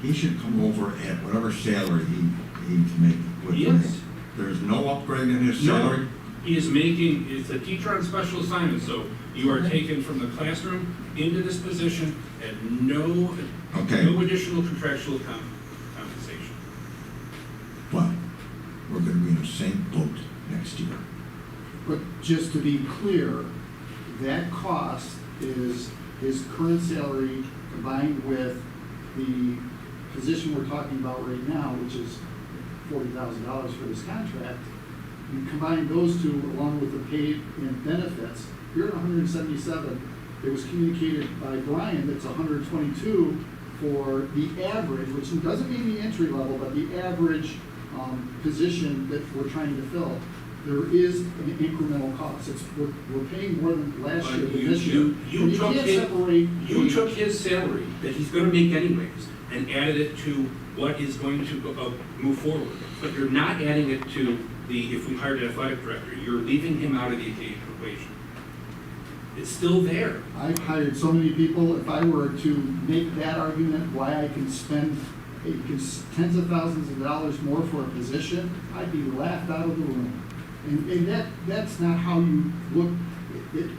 he should come over at whatever salary he's making. with Yes. me. There's no upgrade in his salary? No, he is making, it's a teacher on special assignment, so you are taken from the classroom into this position at no additional contractual compensation. But we're gonna be in the same boat next year. But just to be clear, that cost is his current salary combined with the position we're talking about right now, which is $40,000 for this contract. You combine those two along with the paid and benefits, you're at 177. It was communicated by Brian that's 122 for the average, which doesn't mean the entry level, but the average position that we're trying to fill. There is an incremental cost. We're paying more than last year, but this year. You can't separate. You took his salary that he's gonna make anyways and added it to what is going to move forward. But you're not adding it to if we hired an athletic director, you're leaving him out of the equation. It's still there. I've hired so many people, if I were to make that argument, why I can spend tens of thousands of dollars more for a position, I'd be laughed out of the room. And that's not how you look.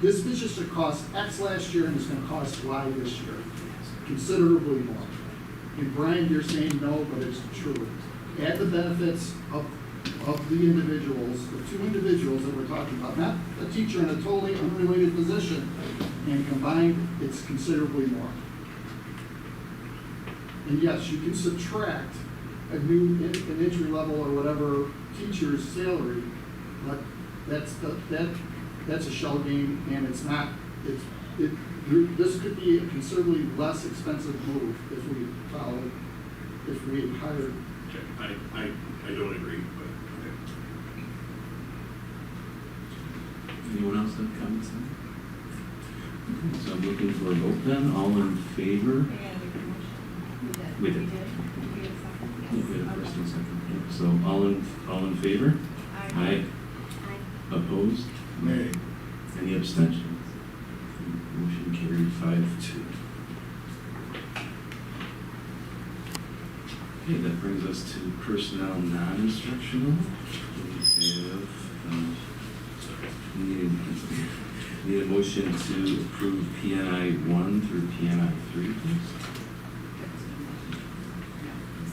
This position cost X last year and it's gonna cost Y this year, considerably more. And Brian, you're saying no, but it's true. Add the benefits of the individuals, the two individuals that we're talking about, not a teacher in a totally unrelated position, and combined, it's considerably more. And yes, you can subtract an entry level or whatever teacher's salary, but that's a shell game, and it's not. This could be a considerably less expensive move if we hired. Okay, I don't agree, but okay. Anyone else have comments on that? Okay, so I'm looking for a vote then. All in favor? We did. We had a first and second. Yep. So all in favor? Aye. Opposed? Nay. Any abstentions? Motion carried 5-2. Okay, that brings us to personnel non-instructional. We have, need a motion to approve PNI 1 through PNI 3, please.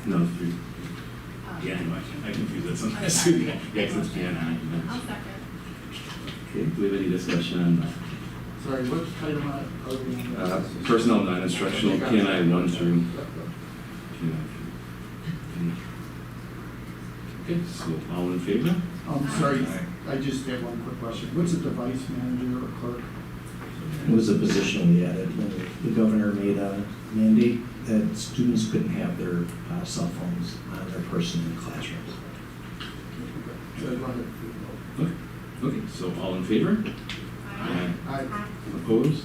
No, three. Yeah, I know, I confuse it sometimes. Yeah, 'cause it's PNI. I'll second. Okay, do we have any discussion on that? Sorry, what item are we on? Personnel non-instructional, PNI 1 through PNI 3. Okay, so all in favor? Sorry, I just had one quick question. What's a device manager or clerk? It was a position we added when the governor made a mandate that students couldn't have their cell phones on their person in classrooms. Okay, so all in favor? Aye. Opposed?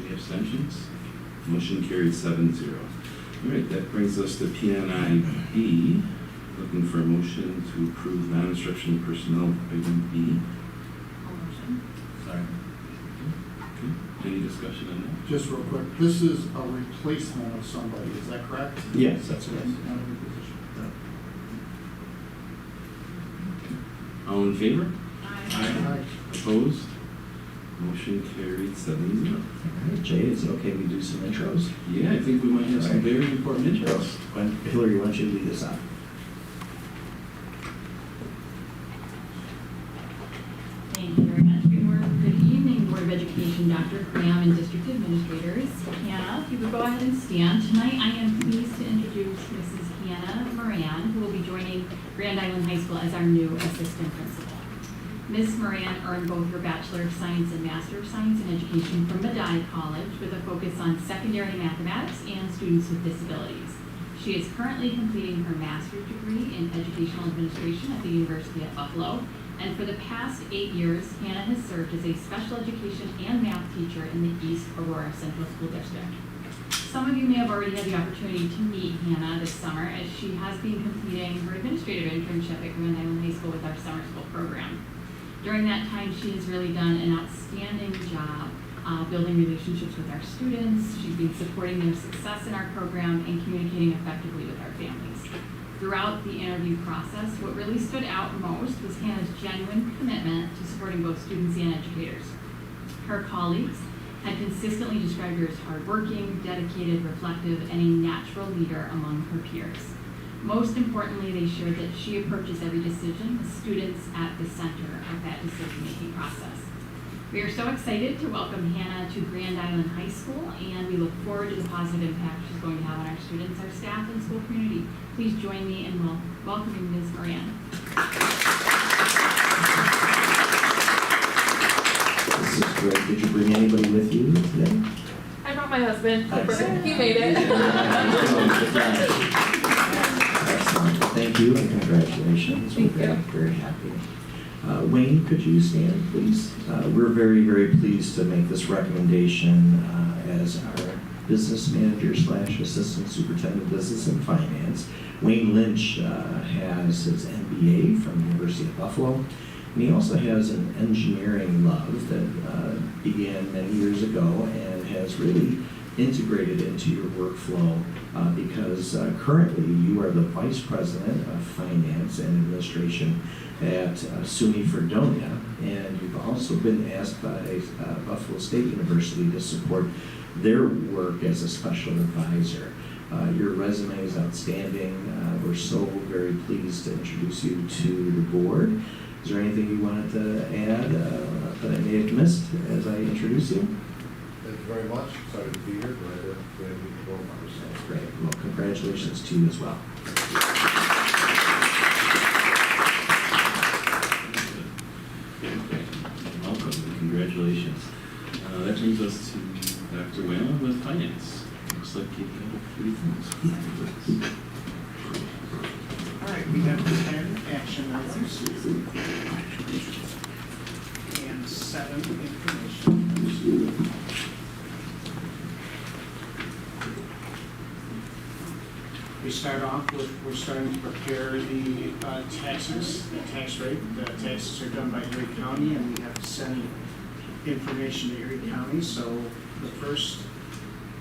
Any abstentions? Motion carried 7-0. All right, that brings us to PNI B. Looking for a motion to approve non-instructional personnel item B. Sorry. Okay, any discussion on that? Just real quick, this is a replacement of somebody, is that correct? Yes, that's right. Not a new position. All in favor? Aye. Opposed? Motion carried 7-0. All right, Jay, is it okay we do some intros? Yeah, I think we might have some Right. very important intros. Hillary, why don't you lead us out? Thank you very much. Good evening, Board of Education, Dr. Graham, and District Administrators. Hannah, if you would go ahead and stand. Tonight, I am pleased to introduce Mrs. Hannah Moran, who will be joining Grand Island High School as our new Assistant Principal. Ms. Moran earned both her Bachelor of Science and Master of Science in Education from Medaille College with a focus on secondary mathematics and students with disabilities. She is currently completing her master's degree in Educational Administration at the University at Buffalo. And for the past 8 years, Hannah has served as a special education and math teacher in the East Aurora Central School District. Some of you may have already had the opportunity to meet Hannah this summer as she has been completing her administrative internship at Grand Island High School with our summer school program. During that time, she has really done an outstanding job building relationships with our students. She's been supporting their success in our program and communicating effectively with our families. Throughout the interview process, what really stood out most was Hannah's genuine commitment to supporting both students and educators. Her colleagues had consistently described her as hardworking, dedicated, reflective, and a natural leader among her peers. Most importantly, they shared that she approaches every decision with students at the center of that decision-making process. We are so excited to welcome Hannah to Grand Island High School, and we look forward to the positive impact she's going to have on our students, our staff, and school community. Please join me in welcoming Ms. Moran. This is great. Did you bring anybody with you today? I brought my husband. Excellent. He made it. Excellent. Thank you and congratulations. Thank We're you. very happy. Wayne, could you stand, please? We're very, very pleased to make this recommendation as our business manager / assistant superintendent of business and finance. Wayne Lynch has his MBA from the University of Buffalo, and he also has an engineering love that began many years ago and has really integrated into your workflow because currently you are the Vice President of Finance and Administration at SUNY Fredonia, and you've also been asked by Buffalo State University to support their work as a special advisor. Your resume is outstanding. We're so very pleased to introduce you to the board. Is there anything you wanted to add that I may have missed as I introduce you? Thank you very much. Excited to be here. Glad to meet the board members. That's great. Well, congratulations to you as well. Welcome and congratulations. That brings us to Dr. Whalen with finance. Looks like you've got a few things. All right, we have 10 action items and 7 information. We start off with, we're starting to prepare the taxes, the tax rate. The taxes are done by Erie County, and we have to send information to Erie County. So the first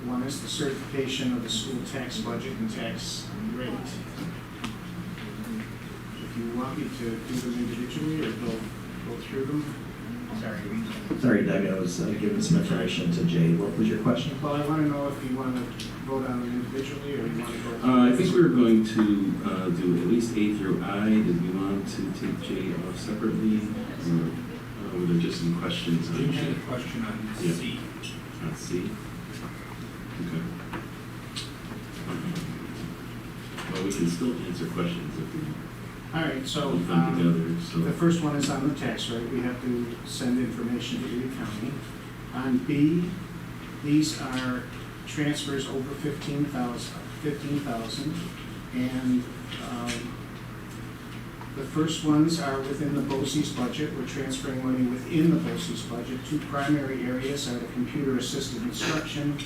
one is the certification of the school tax budget and tax rate. If you want me to do them individually or go through them. Sorry, Doug, I was giving some information to Jay. What was your question? Well, I want to know if you want to vote on them individually, or you want to go. I think we were going to do at least A through I. Did we want to take J off separately? Or were there just some questions on Jim J? had a question on Yeah. C. On C? Okay. Well, we can still answer questions if we All right, so put them together. So the first one is on the tax rate. We have to send information to Erie County. On B, these are transfers over 15,000, and the first ones are within the BOCES budget. We're transferring money within the BOCES budget. Two primary areas are the computer-assisted instruction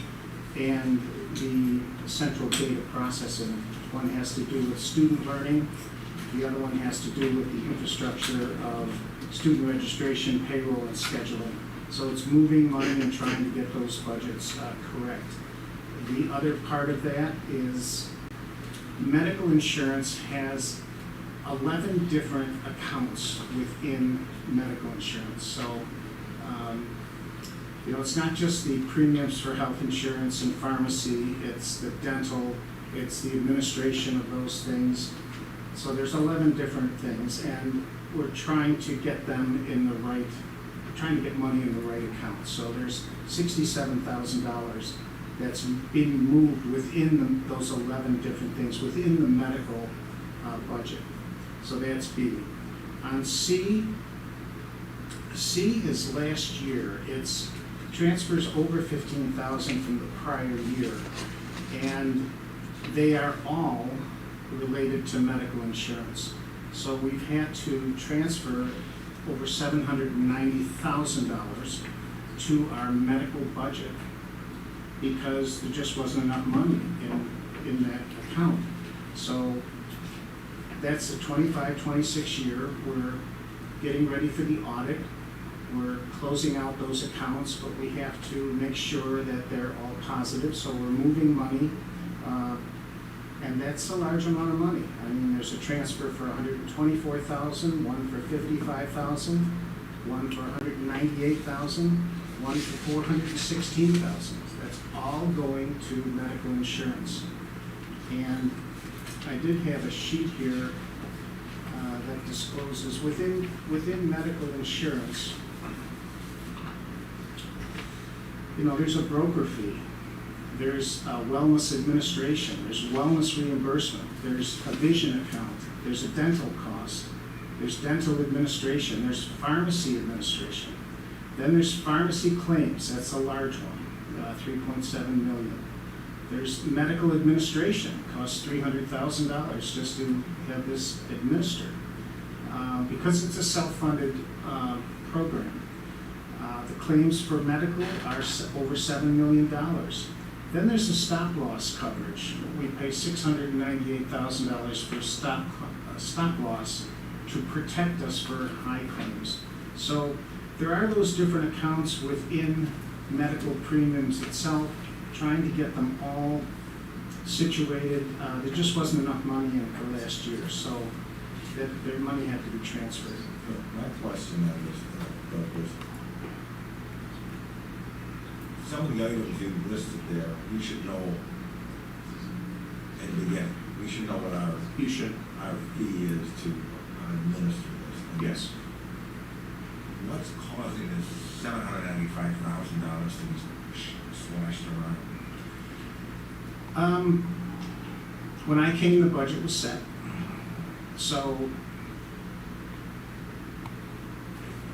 and the central data processing. One has to do with student learning. The other one has to do with the infrastructure of student registration, payroll, and scheduling. So it's moving money and trying to get those budgets correct. The other part of that is medical insurance has 11 different accounts within medical insurance. So, it's not just the premiums for health insurance and pharmacy, it's the dental, it's the administration of those things. So there's 11 different things, and we're trying to get them in the right, trying to get money in the right account. So there's $67,000 that's being moved within those 11 different things within the medical budget. So that's B. On C, C is last year. It's transfers over 15,000 from the prior year, and they are all related to medical insurance. So we've had to transfer over $790,000 to our medical budget because there just wasn't enough money in that account. So that's the 25-26 year. We're getting ready for the audit. We're closing out those accounts, but we have to make sure that they're all positive. So we're moving money, and that's a large amount of money. I mean, there's a transfer for $124,000, one for $55,000, one for $198,000, one for $416,000. That's all going to medical insurance. And I did have a sheet here that discloses within medical insurance, there's a broker fee, there's wellness administration, there's wellness reimbursement, there's a vision account, there's a dental cost, there's dental administration, there's pharmacy administration, then there's pharmacy claims, that's a large one, 3.7 million. There's medical administration, costs $300,000 just to have this administered. Because it's a self-funded program, the claims for medical are over $7 million. Then there's the stop loss coverage. We pay $698,000 for stop loss to protect us for high claims. So there are those different accounts within medical premiums itself, trying to get them all situated. There just wasn't enough money in for last year, so their money had to be transferred. My question on this, was some of the items you listed there, we should know in the beginning. We should know what our fee is to administer this. Yes. What's causing this $795,000 to be sloshed around? When I came, the budget was set. So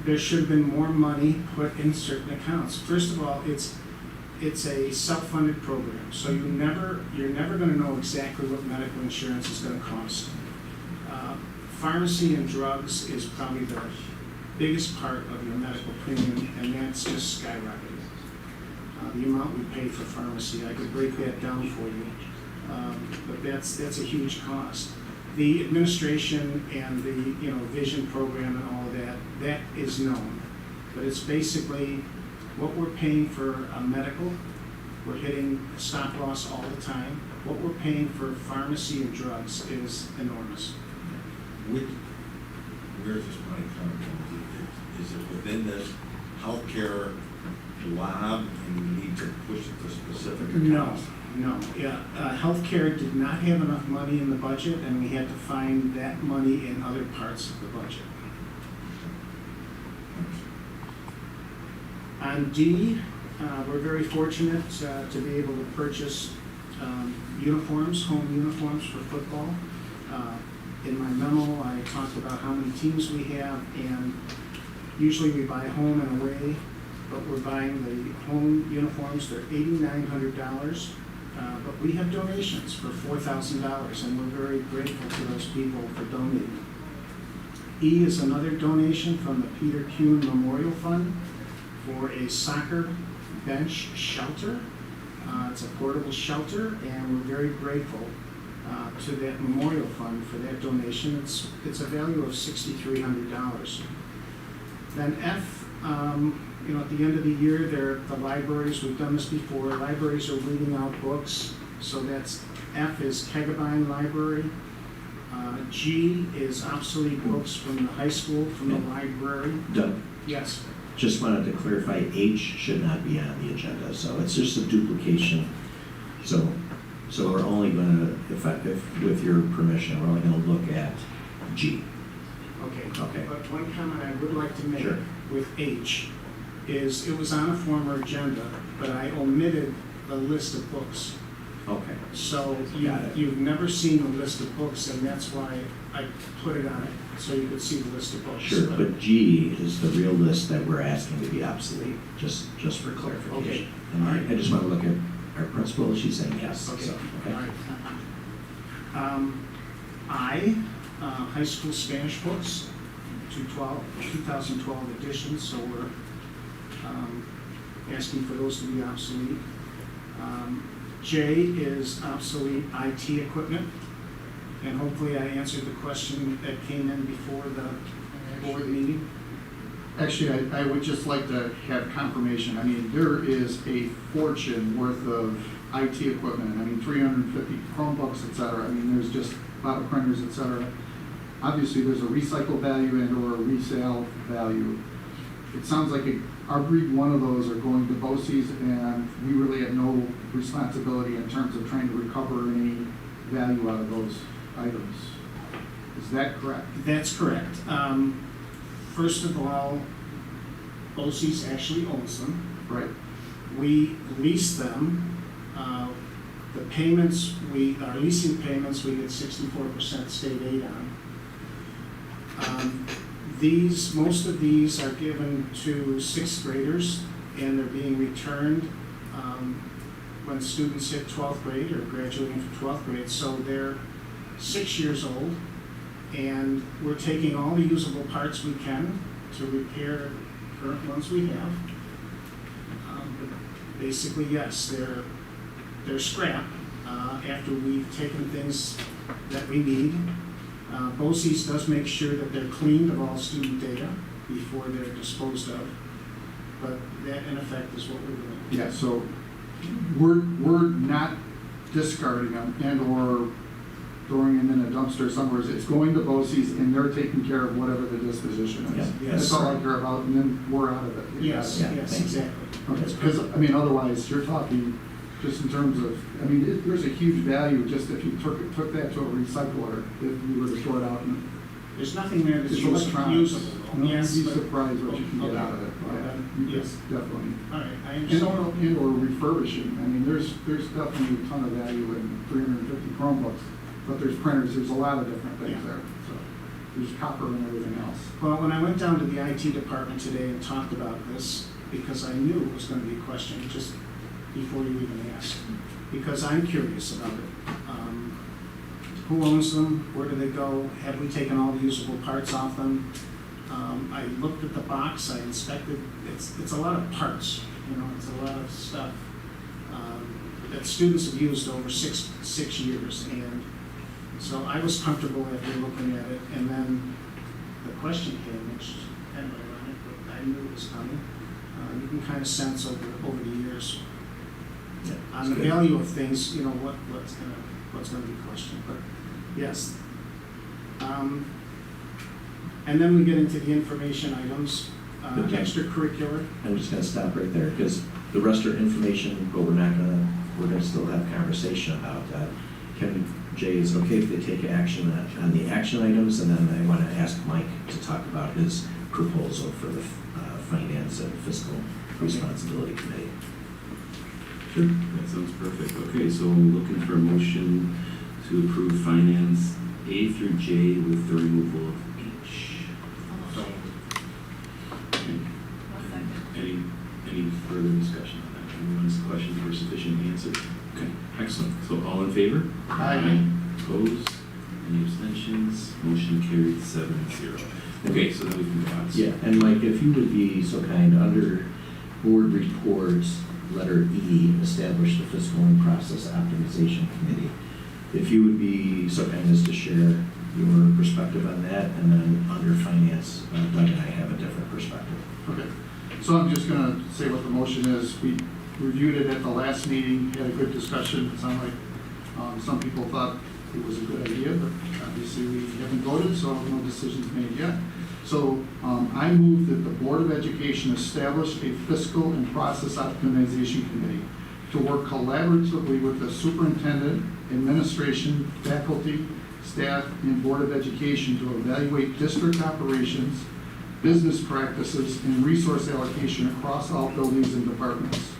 there should have been more money put in certain accounts. First of all, it's a self-funded program, so you're never going to know exactly what medical insurance is going to cost. Pharmacy and drugs is probably the biggest part of your medical premium, and that's just skyrocketed. The amount we pay for pharmacy, I could break that down for you, but that's a huge cost. The administration and the vision program and all of that is known, but it's basically what we're paying for medical. We're hitting stop loss all the time. What we're paying for pharmacy and drugs is enormous. Where's this money coming from? is it within this healthcare blob and we need to push it to specific accounts? No, yeah, healthcare did not have enough money in the budget, and we had to find that money in other parts of the budget. On D, we're very fortunate to be able to purchase uniforms, home uniforms for football. In my memo, I talked about how many teams we have, and usually we buy home and away, but we're buying the home uniforms. They're $8,900, but we have donations for $4,000, and we're very grateful to those people for donating. E is another donation from the Peter Kuhn Memorial Fund for a soccer bench shelter. It's a portable shelter, and we're very grateful to that memorial fund for that donation. It's a value of $6,300. Then F, at the end of the year, the libraries, we've done this before, libraries are reading out books. So that's F is Kegabyne Library. G is obsolete books from the high school, from the library. Doug? Yes. Just wanted to clarify, H should not be on the agenda, so it's just a duplication. So we're only gonna, if with your permission, we're only gonna look at G. Okay. But one comment I would like to make Sure. with H is it was on a former agenda, but I omitted the list of books. Okay. So Got it. you've never seen the list of books, and that's why I put it on it, so you could see the list of books. Sure, but G is the real list that we're asking to be obsolete, just for clarification. Okay. And I just want to look at our principal, she's saying yes. Okay. So, okay. All right. High school Spanish books, 2012 editions, so we're asking for those to be obsolete. J is obsolete IT equipment, and hopefully I answered the question that came in before the board meeting. Actually, I would just like to have confirmation. I mean, there is a fortune worth of IT equipment. I mean, 350 Chromebooks, et cetera. I mean, there's just a lot of printers, et cetera. Obviously, there's a recycle value and or a resale value. It sounds like every one of those are going to BOCES, and we really have no responsibility in terms of trying to recover any value out of those items. Is that correct? That's correct. First of all, BOCES actually owns them. Right. We lease them. The payments, our leasing payments, we get 64% state aid on. Most of these are given to sixth graders, and they're being returned when students hit 12th grade or graduating from 12th grade. So they're 6 years old, and we're taking all the usable parts we can to repair current ones we have. But basically, yes, they're scrap after we've taken things that we need. BOCES does make sure that they're cleaned of all student data before they're disposed of, but that in effect is what we're doing. Yeah, so we're not discarding them and or throwing them in a dumpster somewhere. It's going to BOCES and they're taking care of whatever the disposition is. Yeah. That's all I care about, and then we're out of it. Yes, exactly. Because, I mean, otherwise, you're talking just in terms of, I mean, there's a huge value just if you took that to a recycler, if you were to throw it out. And there's nothing there that's it's electronics. usable. No, Yes, you'd be but- surprised what you can get Okay. out of it. Yeah, Yes. definitely. All right, I And understand. or refurbishing. I mean, there's definitely a ton of value in 350 Chromebooks, but there's printers, there's a lot of different things Yeah. there. So there's copper and everything else. Well, when I went down to the IT department today and talked about this, because I knew it was going to be a question just before you even asked, because I'm curious about it. Who owns them? Where do they go? Have we taken all the usable parts off them? I looked at the box, I inspected, it's a lot of parts, it's a lot of stuff that students have used over six years, and so I was comfortable after looking at it, and then the question came, which is kind of ironic, but I knew it was coming. You can kind of sense over the years on the value of things, what's gonna be questioned, but yes. And then we get into the information items. Okay. extracurricular. I'm just gonna stop right there, because the rest are information, but we're gonna still have conversation about that. Jay, is it okay if they take action on the action items, and then I wanna ask Mike to talk about his proposal for the Finance and Fiscal Responsibility Committee. Sure, that sounds perfect. Okay, so looking for a motion to approve finance A through J with the removal of H. Okay. Any further discussion on that? Anyone's questions were sufficient answers? Okay, excellent. So all in favor? Aye. Opposed? Any abstentions? Motion carried 7-0. Okay, so then we can go on. Yeah, and Mike, if you would be so kind, under board reports, letter E, establish the Fiscal and Process Optimization Committee. If you would be so kind as to share your perspective on that, and then under finance, Doug and I have a different perspective. Okay, so I'm just gonna say what the motion is. We reviewed it at the last meeting, had a good discussion. It sounded like some people thought it was a good idea, but obviously we haven't voted, so no decisions made yet. So I move that the Board of Education establish a Fiscal and Process Optimization Committee to work collaboratively with the superintendent, administration, faculty, staff, and Board of Education to evaluate district operations, business practices, and resource allocation across all buildings and departments.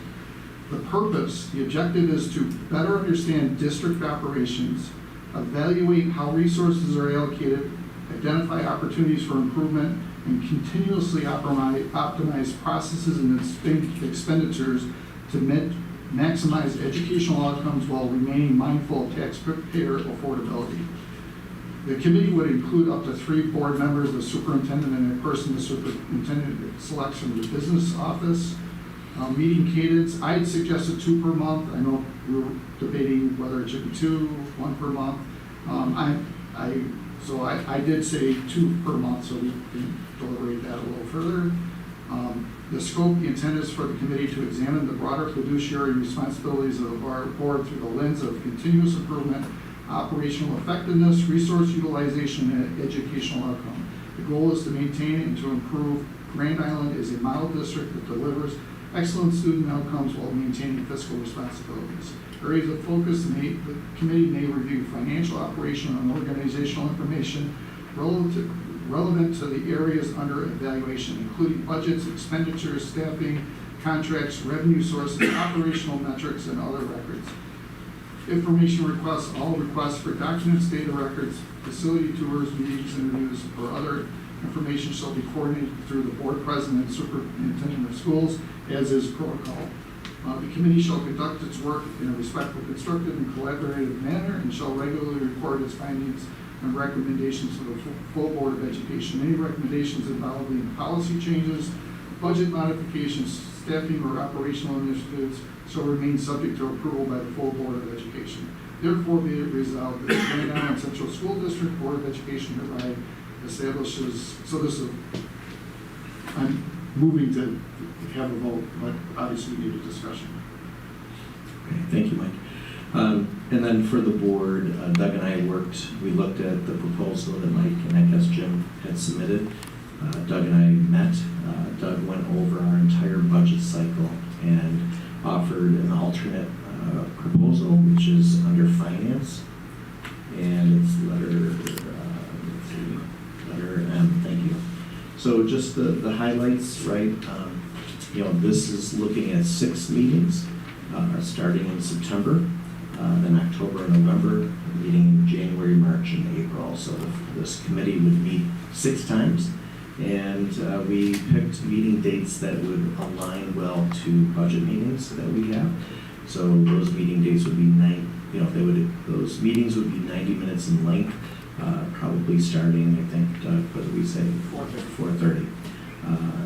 The purpose, the objective is to better understand district operations, evaluate how resources are allocated, identify opportunities for improvement, and continuously optimize processes and expenditures to maximize educational outcomes while remaining mindful of taxpayer affordability. The committee would include up to 3 board members, the superintendent, and a person the superintendent selects from the business office. Meeting cadence, I had suggested 2 per month. I know we were debating whether it should be 2, 1 per month. So I did say 2 per month, so we can deliberate that a little further. The scope, the intent is for the committee to examine the broader fiduciary responsibilities of our board through the lens of continuous improvement, operational effectiveness, resource utilization, and educational outcome. The goal is to maintain and to improve Grand Island is a model district that delivers excellent student outcomes while maintaining fiscal responsibilities. Areas of focus, the committee may review financial, operational, and organizational information relevant to the areas under evaluation, including budgets, expenditures, staffing, contracts, revenue sources, operational metrics, and other records. Information requests, all requests for documents, data records, facility tours, meetings, interviews, or other information shall be coordinated through the board president and superintendent of schools, as is protocol. The committee shall conduct its work in a respectful, constructive, and collaborative manner, and shall regularly report its findings and recommendations to the full Board of Education. Any recommendations involving policy changes, budget modifications, staffing, or operational initiatives shall remain subject to approval by the full Board of Education. Therefore, be it resolved that the Grand Island Central School District Board of Education hereby establishes, so this is, I'm moving to have a vote, but obviously we need a discussion. Okay, thank you, Mike. And then for the board, Doug and I we looked at the proposal that Mike and I guess Jim had submitted. Doug and I met. Doug went over our entire budget cycle and offered an alternate proposal, which is under finance, and it's letter M. Thank you. So just the highlights, right? This is looking at 6 meetings, starting in September, then October and November, meeting in January, March, and April. So this committee would meet 6 times, and we picked meeting dates that would align well to budget meetings that we have. So those meeting dates would be those meetings would be 90 minutes in length, probably starting, I think, what did we say? 4:30.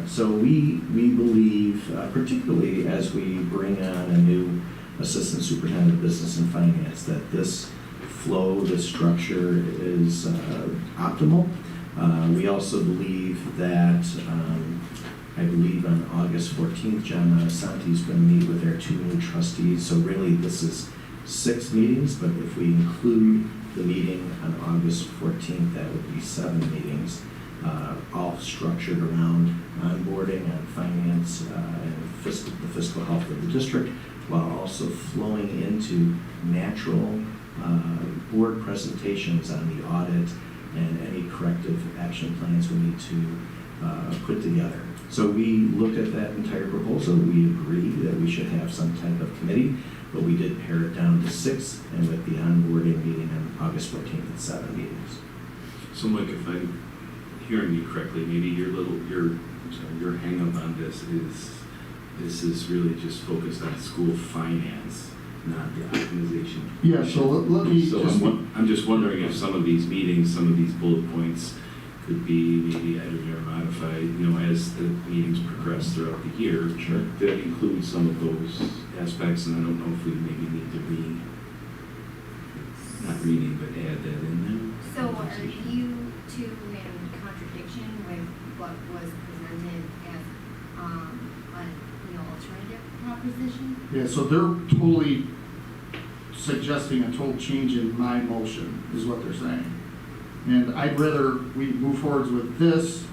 So we believe, particularly as we bring on a new assistant superintendent of business and finance, that this flow, this structure is optimal. We also believe that, I believe on August 14th, John Santi is going to meet with their 2 new trustees. So really this is 6 meetings, but if we include the meeting on August 14th, that would be 7 meetings. all structured around onboarding and finance and the fiscal health of the district, while also flowing into natural board presentations on the audit and any corrective action plans we need to put together. So we looked at that entire proposal. We agree that we should have some type of committee, but we did pare it down to 6, and with the onboarding meeting on August 14th at 7 meetings. So Mike, if I'm hearing you correctly, maybe your hang up on this is really just focused on school finance, not the optimization. Yeah, so let me So just... I'm just wondering if some of these meetings, some of these bullet points could be maybe edited or modified, as the meetings progress throughout the year. Sure. To include some of those aspects, and I don't know if we maybe need to not rename, but add that in there. So are you two in contradiction with what was presented as an alternative proposition? Yeah, so they're totally suggesting a total change in my motion, is what they're saying. And I'd rather we move forwards with this,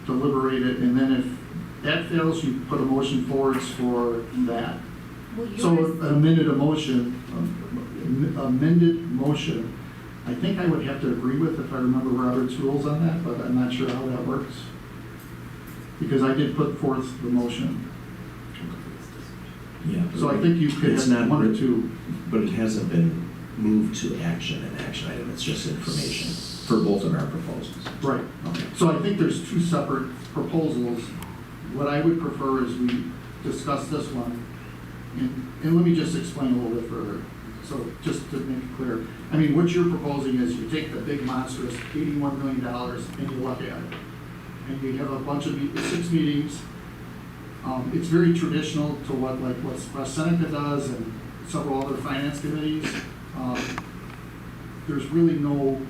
deliberate it, and then if that fails, you put a motion forwards for that. Well, So yours- an amended motion, I think I would have to agree with if I remember Robert's rules on that, but I'm not sure how that works. Because I did put forth the motion. Yeah. So I think you could It's have not one or writ- two. But it hasn't been moved to action, an action item. It's just information for both of our proposals. Right. Okay. So I think there's two separate proposals. What I would prefer is we discuss this one, and let me just explain a little bit further. So just to make it clear, I mean, what you're proposing is you take the big monstrous $81 million and you look at it. And you have a bunch of 6 meetings. It's very traditional to what West Seneca does and several other finance committees. There's really no,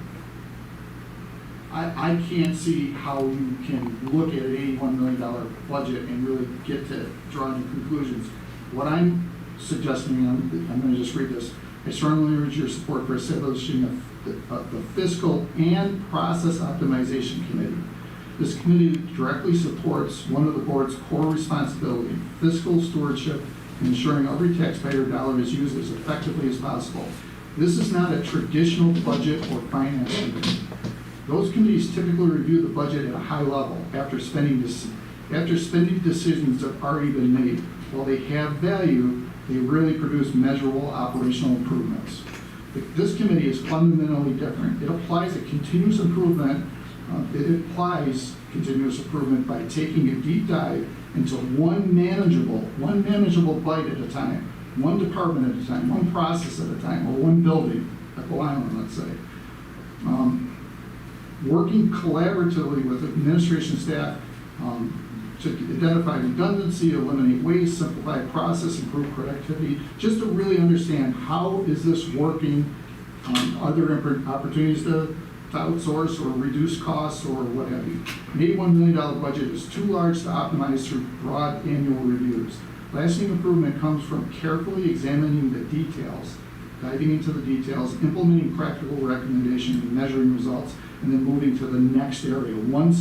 I can't see how you can look at an $81 million budget and really get to draw any conclusions. What I'm suggesting, I'm going to just read this. I strongly urge your support for establishing the Fiscal and Process Optimization Committee. This committee directly supports one of the board's core responsibilities, fiscal stewardship, and ensuring every taxpayer dollar is used as effectively as possible. This is not a traditional budget or finance committee. Those committees typically review the budget at a high level after spending decisions that have already been made. While they have value, they rarely produce measurable operational improvements. This committee is fundamentally different. It applies a continuous improvement. It applies continuous improvement by taking a deep dive into one manageable bite at a time, one department at a time, one process at a time, or one building, Echo Island, let's say. Working collaboratively with administration staff to identify redundancy, eliminate waste, simplify process, improve productivity, just to really understand how is this working, are there opportunities to outsource or reduce costs or what have you. An $81 million budget is too large to optimize through broad annual reviews. Lasting improvement comes from carefully examining the details, diving into the details, implementing practical recommendations and measuring results, and then moving to the next area. One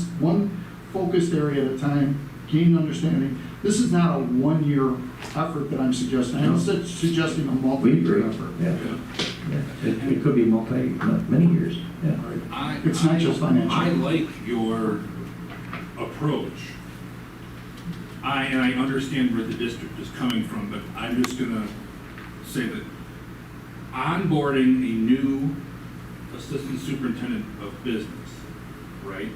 focused area at a time, gain understanding. This is not a one-year effort that I'm suggesting. I'm suggesting a multi-year effort. Yeah. It could be many years. Yeah. It's not just financial. I like your approach. I understand where the district is coming from, but I'm just gonna say that onboarding a new assistant superintendent of business, right?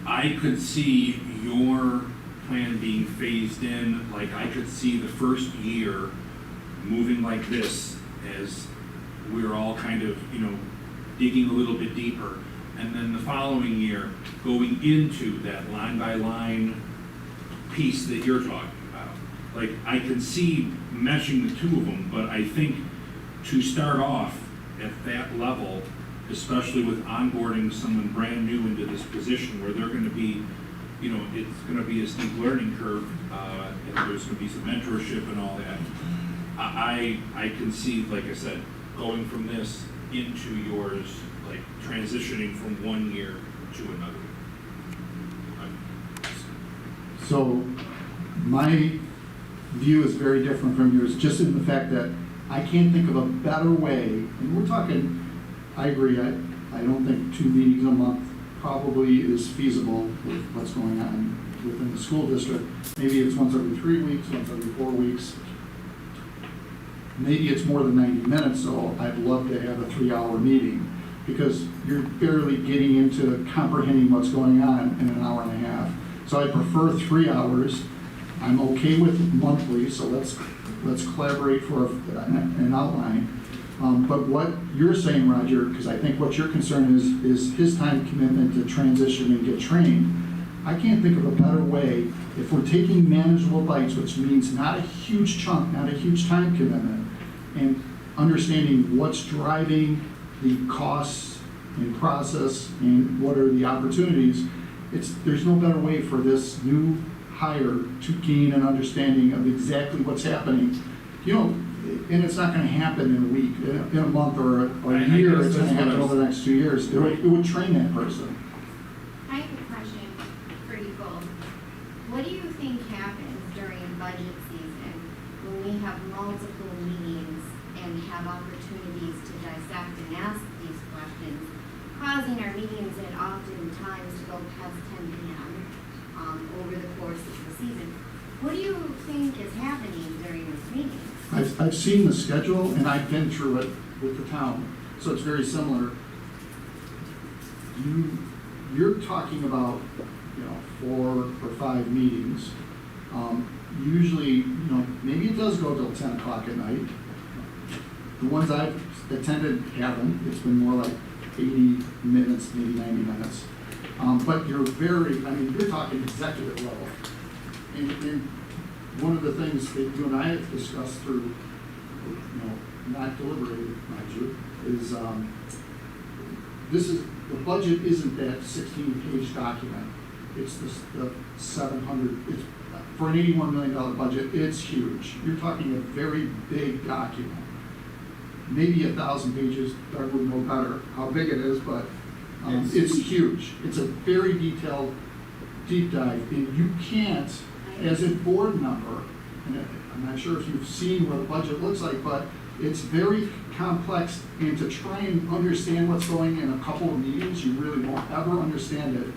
I could see your plan being phased in, like I could see the first year moving like this as we're all kind of, digging a little bit deeper. And then the following year, going into that line by line piece that you're talking about. Like, I can see meshing the two of them, but I think to start off at that level, especially with onboarding someone brand new into this position where they're going to be, it's going to be a steep learning curve, and there's going to be some mentorship and all that. I can see, like I said, going from this into yours, like transitioning from one year to another. So my view is very different from yours, just in the fact that I can't think of a better way, and we're talking, I agree, I don't think 2 meetings a month probably is feasible with what's going on within the school district. Maybe it's once every 3 weeks, once every 4 weeks. Maybe it's more than 90 minutes, so I'd love to have a 3-hour meeting, because you're barely getting into comprehending what's going on in an hour and a half. So I prefer 3 hours. I'm okay with monthly, so let's collaborate for an outline. But what you're saying, Roger, because I think what your concern is his time commitment to transition and get trained. I can't think of a better way, if we're taking manageable bites, which means not a huge chunk, not a huge time commitment, and understanding what's driving the costs and process and what are the opportunities, there's no better way for this new hire to gain an understanding of exactly what's happening. You know, and it's not going to happen in a week, in a month, or a year. It's going to happen over the next 2 years. It would train that person. I have a question for you both. What do you think happens during budget season when we have multiple meetings and have opportunities to dissect and ask these questions, causing our meetings at oftentimes to go past 10 p.m. Over the course of the season? What do you think is happening during those meetings? I've seen the schedule, and I've been through it with the town, so it's very similar. You're talking about, 4 or 5 meetings. Usually, maybe it does go till 10 o'clock at night. The ones I've attended haven't. It's been more like 80 minutes, maybe 90 minutes. But you're talking executive level. And one of the things that you and I have discussed through, not deliberated, mind you, is the budget isn't that 16-page document. It's the 700, for an $81 million budget, it's huge. You're talking a very big document. Maybe 1,000 pages, I would know better how big it is, but it's huge. It's a very detailed deep dive, and you can't, as a board member, and I'm not sure if you've seen what a budget looks like, but it's very complex, and to try and understand what's going in a couple of meetings, you really won't ever understand it,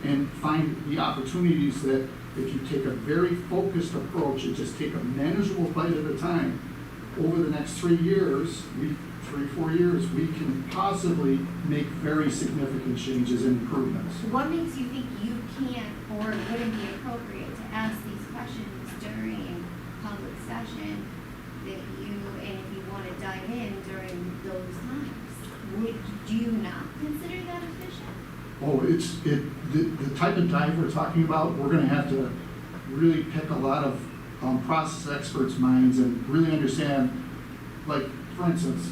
and find the opportunities that if you take a very focused approach and just take a manageable bite at a time, over the next 3 years, 3-4 years, we can possibly make very significant changes and improvements. What makes you think you can't or wouldn't be appropriate to ask these questions during public session that and if you want to dive in during those times? Do you not consider that efficient? Oh, the type of dive we're talking about, we're going to have to really pick a lot of process experts' minds and really understand, like, for instance,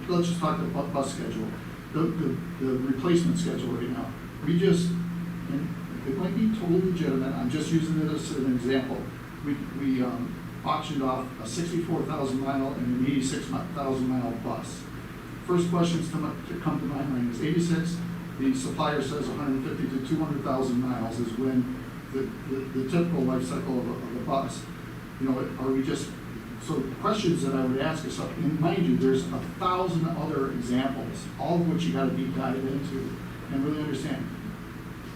let's just talk about bus schedule, the replacement schedule right now. And it might be totally legitimate, I'm just using it as an example. We auctioned off a 64,000 mile and an 86,000 mile bus. First questions to come to my mind is 86, the supplier says 150 to 200,000 miles is when the typical life cycle of a bus. Are we just, so questions that I would ask is, and mind you, there's 1,000 other examples, all of which you got to deep dive into and really understand.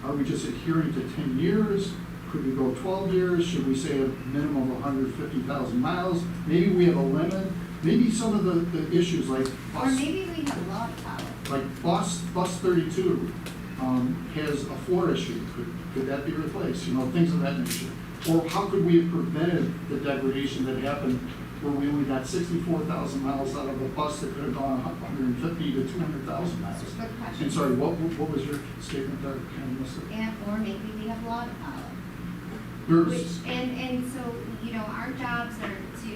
Are we just adhering to 10 years? Could we go 12 years? Should we say a minimum of 150,000 miles? Maybe we have a limit. Maybe some of the issues like bus. Or maybe we have a lot of power. Like bus 32 has a floor issue. Could that be replaced? Things of that nature. Or how could we have prevented the degradation that happened where we only got 64,000 miles out of a bus that could have gone 150 to 200,000 miles? Good question. And sorry, what was your statement there? Or maybe we have a lot of power. And so, our jobs are to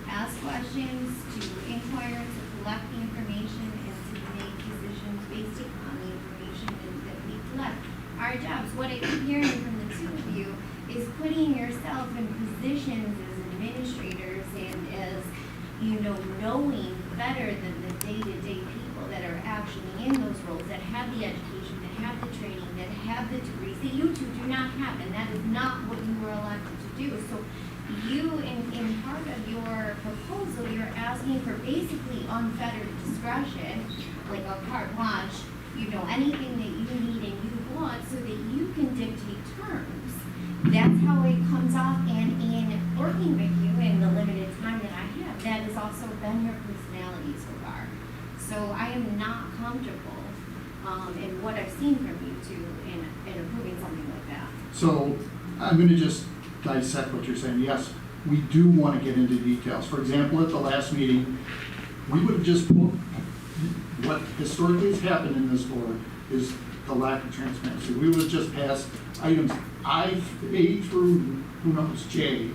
ask questions, to inquire, to collect the information, and to make decisions based upon the information that we collect. Our jobs, what I keep hearing from the two of you, is putting yourself in positions as administrators and as, knowing better than the day-to-day people people that are actually in those roles, that have the education, that have the training, that have the degrees that you two do not have, and that is not what you were elected to do. So you, in part of your proposal, you're asking for basically unfettered discretion, like a carte blanche, you know, anything that you need and you want so that you can dictate terms. That's how it comes off, and in working with you in the limited time that I have, that has also been your personality so far. So I am not comfortable in what I've seen from you two in approving something like that. So I'm going to just dissect what you're saying. Yes, we do want to get into details. For example, at the last meeting, we would have just put what historically has happened in this board is the lack of transparency. We would have just passed items A through, who knows, J,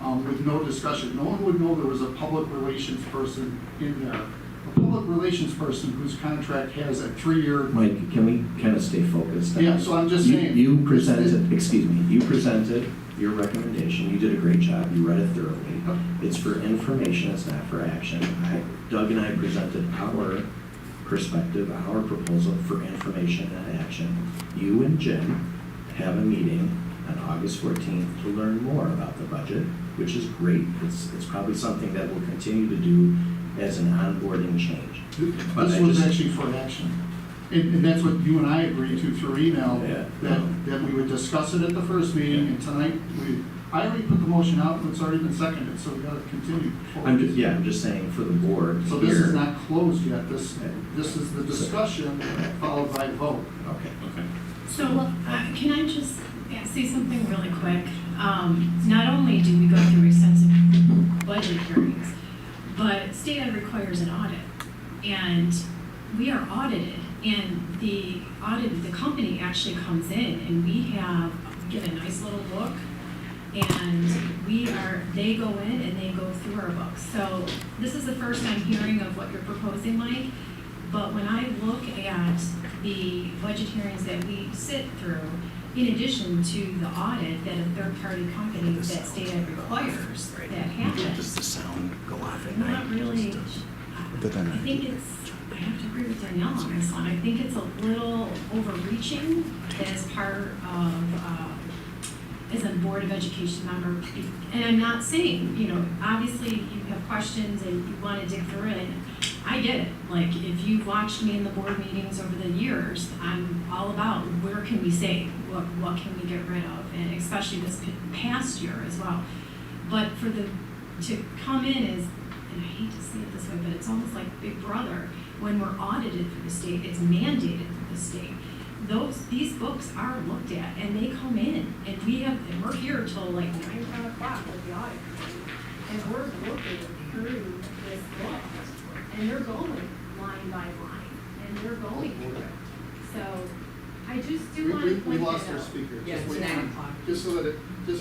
with no discussion. No one would know there was a public relations person in there. A public relations person whose contract has a 3-year. Mike, can we kind of stay focused? Yeah, so I'm just saying. You presented, excuse me, you presented your recommendation. You did a great job. You read it thoroughly. It's for information, it's not for action. Doug and I presented our perspective, our proposal for information and action. You and Jim have a meeting on August 14th to learn more about the budget, which is great. It's probably something that we'll continue to do as an onboarding change. This was actually for action. And that's what you and I agreed to through email, that we would discuss it at the first meeting, and tonight, I already put the motion out, and it's already been seconded, so we gotta continue. I'm just saying for the board. So this is not closed yet, this is the discussion followed by vote. Okay. So, can I just say something really quick? Not only do we go through extensive budget hearings, but state ed requires an audit, and we are audited, and the company actually comes in, and we get a nice little book, and they go in and they go through our books. So this is the first I'm hearing of what you're proposing, Mike, but when I look at the budget hearings that we sit through, in addition to the audit that a third-party company that state ed requires that happens. Does the sound go off at Not night? really. I think I have to agree with Danielle on this one. I think it's a little overreaching as part of, as a Board of Education member. And I'm not saying, obviously you have questions and you want to dig through it. I get it. Like, if you've watched me in the board meetings over the years, I'm all about where can we save, what can we get rid of, and especially this past year as well. But to come in as, and I hate to say it this way, but it's almost like Big Brother. When we're audited for the state, it's mandated for the state. These books are looked at, and they come in, and we're here till like 9, 10 o'clock with the audit, and we're looking through this book, and they're going line by line, and they're going through it. So I just do want to point We that lost our out. speaker. Yeah, Just it's wait 9 on- o'clock. Just so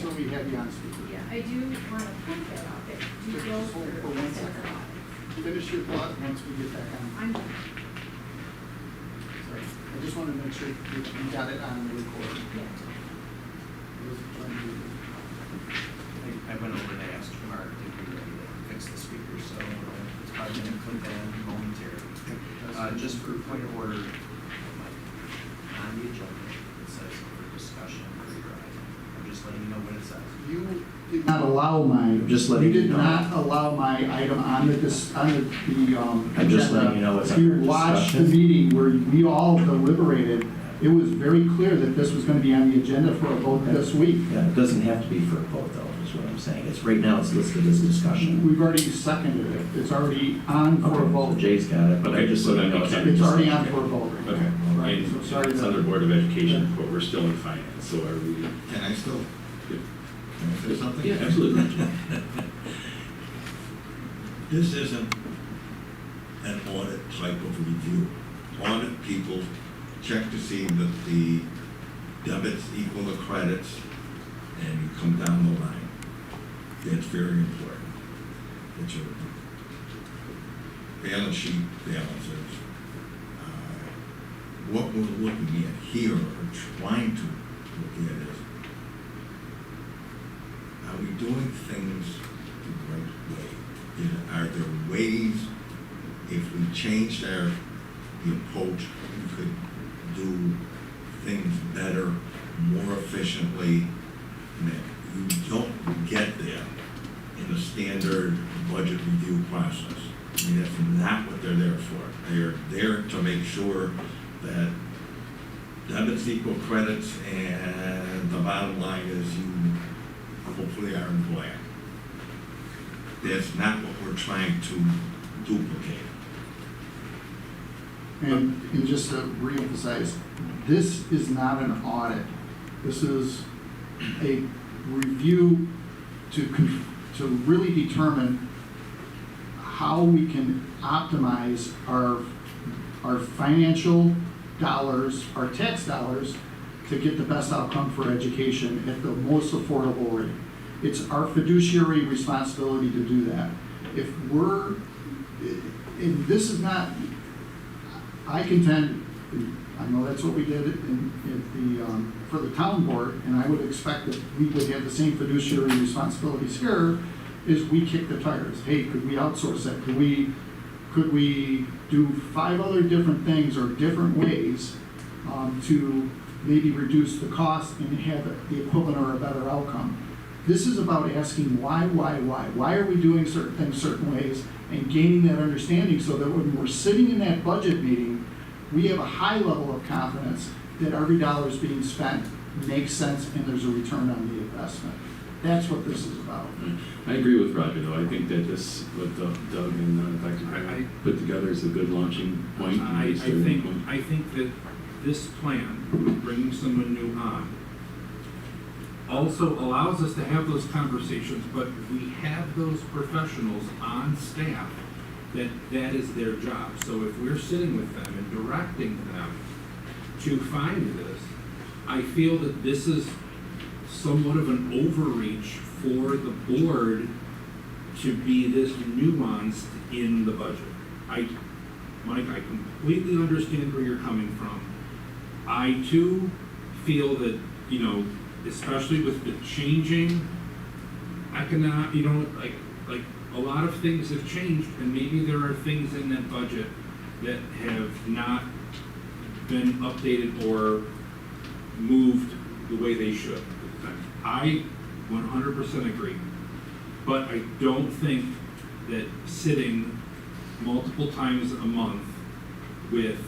we have you on speaker. Yeah, I do want to point that out, that you Just go hold through for 1 this second. audit. Finish your thought once we get back on. I'm done. Sorry. I just want to make sure you got it on the recording. I went over and asked Mark if we were ready to fix the speaker, so it's probably going to click in momentarily. Just for point of order, on the agenda, it says for discussion for your item. I'm just letting you know what it says. You did not allow my. Just letting you know. did not allow my item on the I'm just letting you know it's If you under watched the discussion. meeting where we all deliberated, it was very clear that this was going to be on the agenda for a vote this week. Yeah, it doesn't have to be for a vote though, is what I'm saying. It's right now, it's listed as discussion. We've already seconded it. It's already on for a So vote. Jay's got it, but I Okay, just so let you then know we can- It's already on for a vote. Okay. Right, And so sorry it's that- under Board of Education, but we're still in finance, so are we? Can I still, Good. can I say something? Yeah, absolutely. This isn't an audit type of review. Audit people check to see that the debits equal the credits, and you come down the line. That's very important. That your balance sheet balances. What we're looking at here, or trying to look at is, are we doing things the right way? Are there ways if we changed the approach, we could do things better, more efficiently. I mean, you don't get there in the standard budget review process. I mean, that's not what they're there for. They're there to make sure that debits equal credits, and the bottom line is you hopefully are in black. That's not what we're trying to duplicate. And just to reemphasize, this is not an audit. This is a review to really determine how we can optimize our financial dollars, our tax dollars, to get the best outcome for education at the most affordable rate. It's our fiduciary responsibility to do that. If we're, and this is not, I contend, I know that's what we did for the town board, and I would expect that we would have the same fiduciary responsibilities here, is we kick the tires. Hey, could we outsource that? Could we do 5 other different things or different ways to maybe reduce the cost and have the equivalent or a better outcome? This is about asking why? Why are we doing certain things certain ways, and gaining that understanding so that when we're sitting in that budget meeting, we have a high level of confidence that every dollar is being spent makes sense and there's a return on the investment. That's what this is about. I agree with Roger, though. I think that this, what Doug and Dr. Graham put together is a good launching point. I think that this plan, bringing someone new on, also allows us to have those conversations, but we have those professionals on staff that is their job. So if we're sitting with them and directing them to find this, I feel that this is somewhat of an overreach for the board to be this nuanced in the budget. Mike, I completely understand where you're coming from. I too feel that, especially with the changing economic, like a lot of things have changed, and maybe there are things in that budget that have not been updated or moved the way they should. I 100% agree, but I don't think that sitting multiple times a month with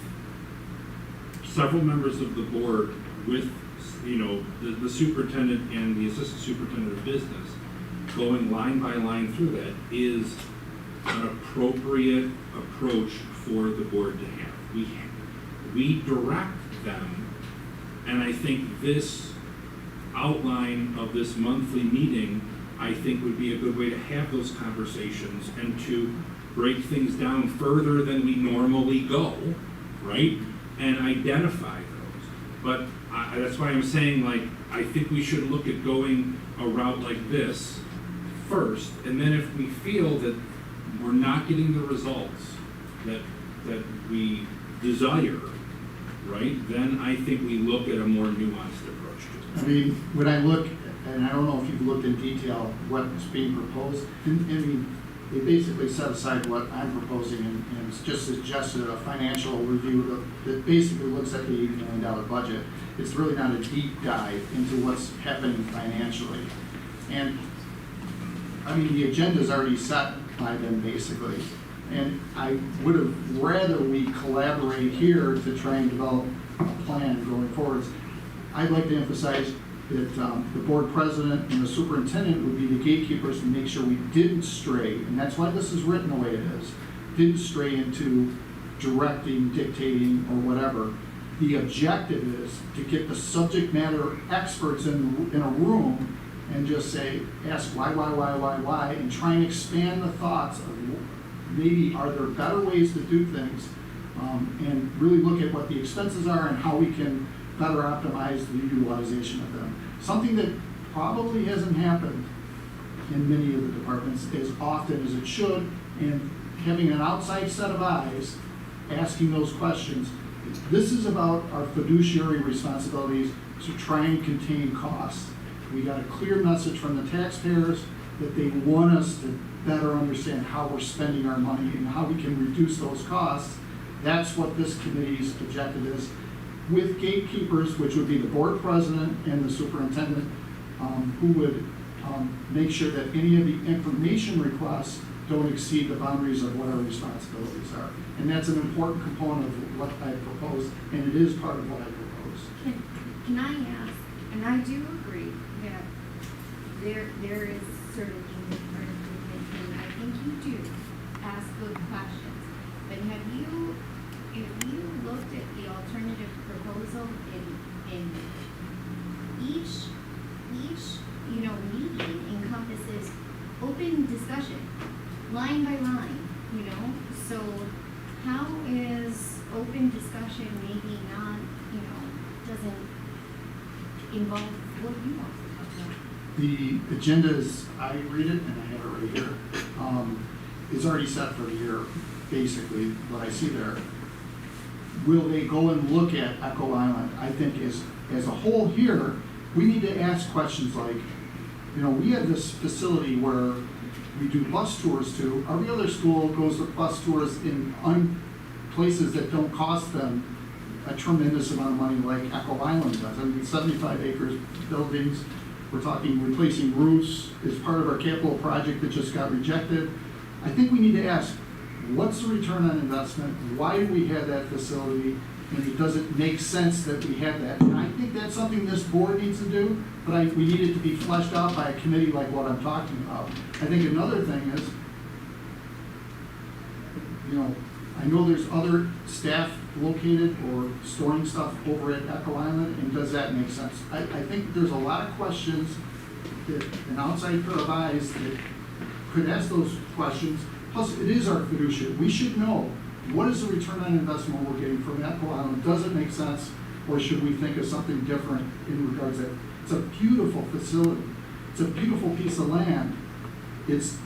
several members of the board, with the superintendent and the assistant superintendent of business, going line by line through that is an appropriate approach for the board to have. We direct them, and I think this outline of this monthly meeting, I think, would be a good way to have those conversations and to break things down further than we normally go, right? And identify those. But that's why I'm saying, I think we should look at going a route like this first, and then if we feel that we're not getting the results that we desire, right, then I think we look at a more nuanced approach to it. I mean, when I look, and I don't know if you've looked in detail what's being proposed, they basically set aside what I'm proposing and it's just suggested a financial review that basically looks at the $80 million budget. It's really not a deep dive into what's happening financially. And the agenda's already set by them basically. And I would have rather we collaborate here to try and develop a plan going forward. I'd like to emphasize that the board president and the superintendent would be the gatekeepers to make sure we didn't stray, and that's why this is written the way it is, didn't stray into directing, dictating, or whatever. The objective is to get the subject matter experts in a room and just ask why, and try and expand the thoughts of maybe are there better ways to do things, and really look at what the expenses are and how we can better optimize the utilization of them. Something that probably hasn't happened in many of the departments as often as it should, and having an outside set of eyes asking those questions. This is about our fiduciary responsibilities to try and contain costs. We got a clear message from the taxpayers that they want us to better understand how we're spending our money and how we can reduce those costs. That's what this committee's objective is, with gatekeepers, which would be the board president and the superintendent, who would make sure that any of the information requests don't exceed the boundaries of what our responsibilities are. And that's an important component of what I propose, and it is part of what I propose. Can I ask, and I do agree that there is certainly need for improvement, and I think you do ask good questions. But have you looked at the alternative proposal in each meeting encompasses open discussion, line by line, So how is open discussion maybe not, doesn't involve what you want to talk about? The agenda is, I read it, and I have it right here, is already set for the year, basically, what I see there. Will they go and look at Echo Island? I think as a whole here, we need to ask questions like, we have this facility where we do bus tours to. Every other school goes to bus tours in places that don't cost them a tremendous amount of money like Echo Island does. I mean, 75 acres buildings. We're talking replacing roofs is part of our capital project that just got rejected. I think we need to ask, what's the return on investment? Why do we have that facility? And does it make sense that we have that? And I think that's something this board needs to do, but we need it to be fleshed out by a committee like what I'm talking about. I think another thing is, I know there's other staff located or storing stuff over at Echo Island, and does that make sense? I think there's a lot of questions that an outside pair of eyes that could ask those questions. Plus, it is our fiduciary. We should know, what is the return on investment we're getting from Echo Island? Does it make sense, or should we think of something different in regards to it? It's a beautiful facility. It's a beautiful piece of land. There's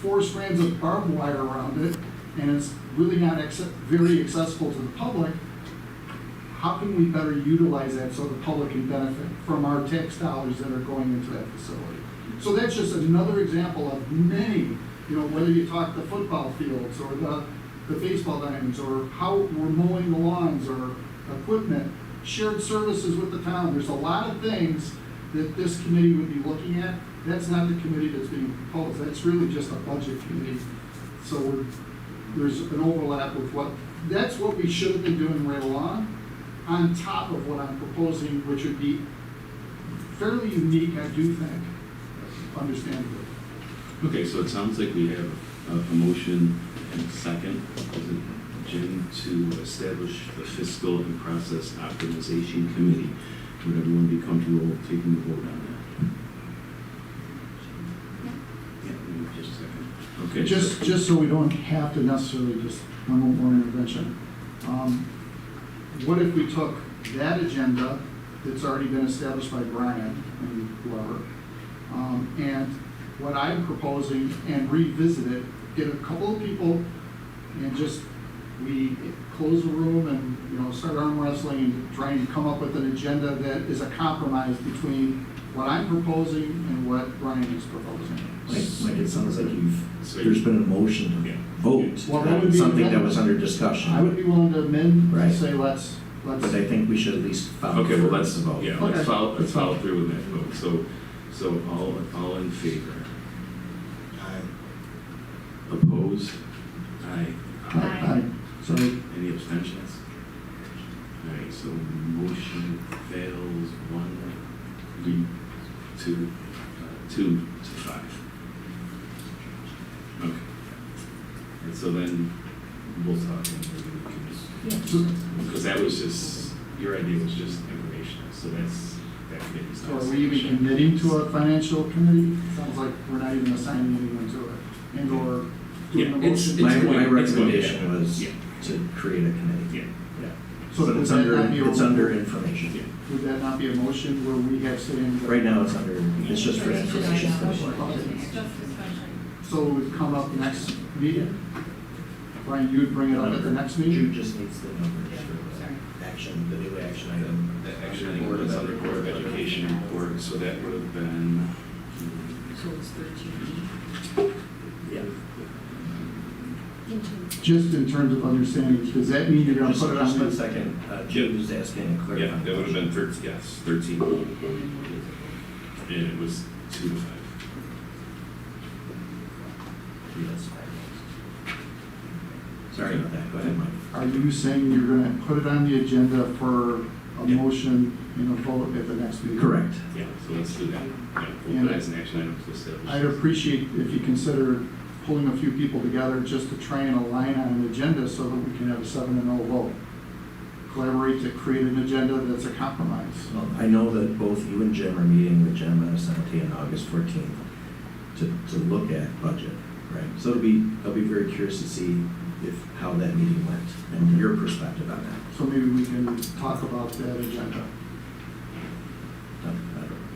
4 strands of barbed wire around it, and it's really not very accessible to the public. How can we better utilize that so the public can benefit from our tax dollars that are going into that facility? So that's just another example of many, whether you talk the football fields or the baseball diamonds, or how we're mowing the lawns, or equipment, shared services with the town. There's a lot of things that this committee would be looking at. That's not the committee that's being proposed. That's really just a budget committee. So there's an overlap with that's what we should have been doing right along, on top of what I'm proposing, which would be fairly unique, I do think, understandably. Okay, so it sounds like we have a motion and a second. Is it, Jim, to establish the Fiscal and Process Optimization Committee? Would everyone be comfortable taking the vote on that? Yeah, maybe just a second. Okay. Just so we don't have to necessarily just one intervention. What if we took that agenda that's already been established by Brian and whoever, and what I'm proposing, and revisit it, get a couple of people, and we close the room and start arm wrestling and try and come up with an agenda that is a compromise between what I'm proposing and what Brian is proposing. Like it sounds like there's been a motion to vote Well, on something that was under discussion. I would be willing to amend Right. and say let's. But I think we should at least follow Okay, through well, with the vote. let's follow through with that vote. So all in favor? Aye. Opposed? Aye. Aye. Sorry. Any abstentions? All right, so motion fails 2 to 5. Okay. And so then we'll talk and maybe we can just, because that was just, your idea was just informational, so that committee's So not. are we even committing to a financial committee? Sounds like we're not even assigning anyone to it, and/or doing a motion. My recommendation was to create a committee. Yeah. So But would it's that not be a- under information. Would that not be a motion where we have saying? Right now, it's just for information. So it would come up next meeting? Brian, you would bring it up at the next meeting? Jude just needs the numbers for the action, the new action item. The action item was under Board of Education report, so that would have been So it's 13E. Yeah. Just in terms of understanding, does that mean you're gonna Just put it on just one the? second, Jim was asking a Yeah, clarifying that would have been question. 13. And it was 2 to 5. Yes. Sorry about that, go ahead, Mike. Are you saying you're gonna put it on the agenda for a motion and a vote at the next meeting? Correct. Yeah, so let's do that. Yeah, we'll And put it as an action item to establish. I'd appreciate if you consider pulling a few people together just to try and align on an agenda so that we can have a 7-0 vote. Collaborate to create an agenda that's a compromise. Well, I know that both you and Jim are meeting with Jen Manasanti on August 14th to look at budget, right? So I'll be very curious to see how that meeting went and your perspective on that. So maybe we can talk about that agenda.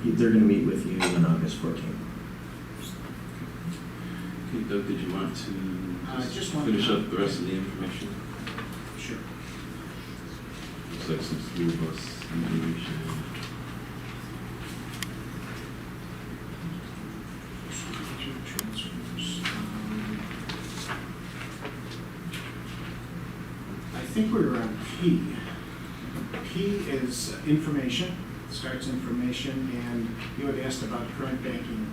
They're gonna meet with you on August 14th. Okay, Doug, did you want to just want finish to- up the rest of the information? Sure. Looks like some school bus information. I think we were on P. P is information, starts information, and you had asked about current banking,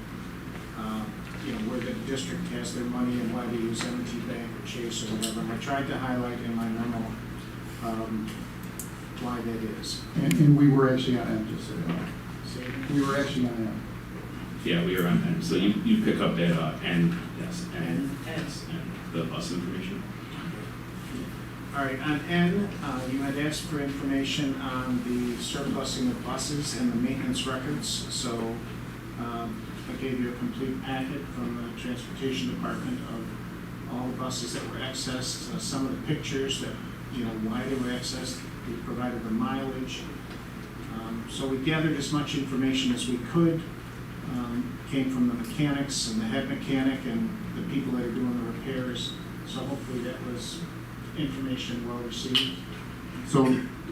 where the district has their money and why they use M&T Bank or Chase or whatever. And I tried to highlight in my memo why that is. And we were actually on M, just so you know. See? We were actually on M. Yeah, we are on N. So you pick up that N, yes, N, S, N, the bus information. All right, on N, you had asked for information on the surplusing of buses and the maintenance records. So I gave you a complete packet from the Transportation Department of all the buses that were accessed, some of the pictures that, why they were accessed. We provided the mileage. So we gathered as much information as we could. Came from the mechanics and the head mechanic and the people that are doing the repairs. So hopefully that was information well received. So